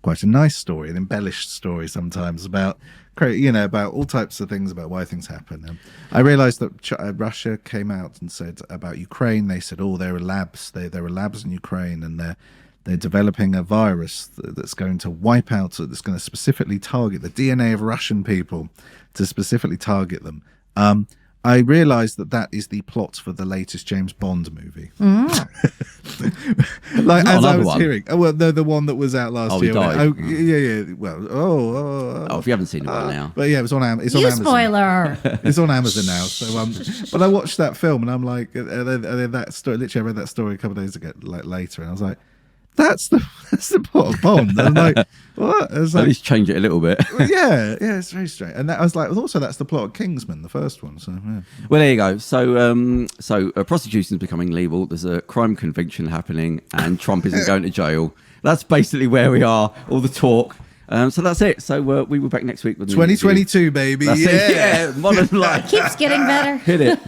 Speaker 1: quite a nice story, an embellished story sometimes about all types of things about why things happen. I realized that Russia came out and said about Ukraine. They said, "Oh, there are labs. There are labs in Ukraine, and they're developing a virus that's going to wipe out. That's going to specifically target the DNA of Russian people to specifically target them." I realised that is the plot for the latest James Bond movie. Like as I was hearing, the one that was out last year.
Speaker 2: He died.
Speaker 1: Yeah. Well,
Speaker 2: if you haven't seen it by now,
Speaker 1: but yeah, it's on Amazon.
Speaker 3: Spoiler.
Speaker 1: It's on Amazon now. So, but I watched that film and I'm like, that story. Literally, I read that story a couple of days ago, later, and I was like, that's the plot of Bond. And I'm like, what? It's
Speaker 2: At
Speaker 1: like,
Speaker 2: least change it a little bit.
Speaker 1: yeah, it's very strange. And I was like, also that's the plot of Kingsman, the first one. So yeah.
Speaker 2: Well, there you go. So prostitution is becoming legal. There's a crime conviction happening, and Trump isn't going to jail. That's basically where we are. All the talk. So that's it. So we will be back next week with
Speaker 1: 2022, baby.
Speaker 2: That's it. Yeah, modern life.
Speaker 3: Keeps getting better.
Speaker 2: Hit it.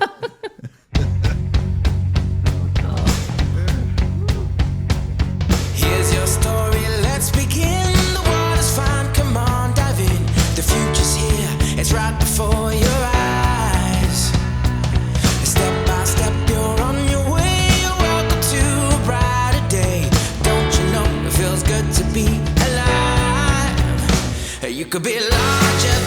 Speaker 4: Here's your story, let's begin. The water's fine, come on, dive in. The future's here, it's right before your eyes. Step by step, you're on your way. You're welcome to a brighter day. Don't you know it feels good to be alive? You could be larger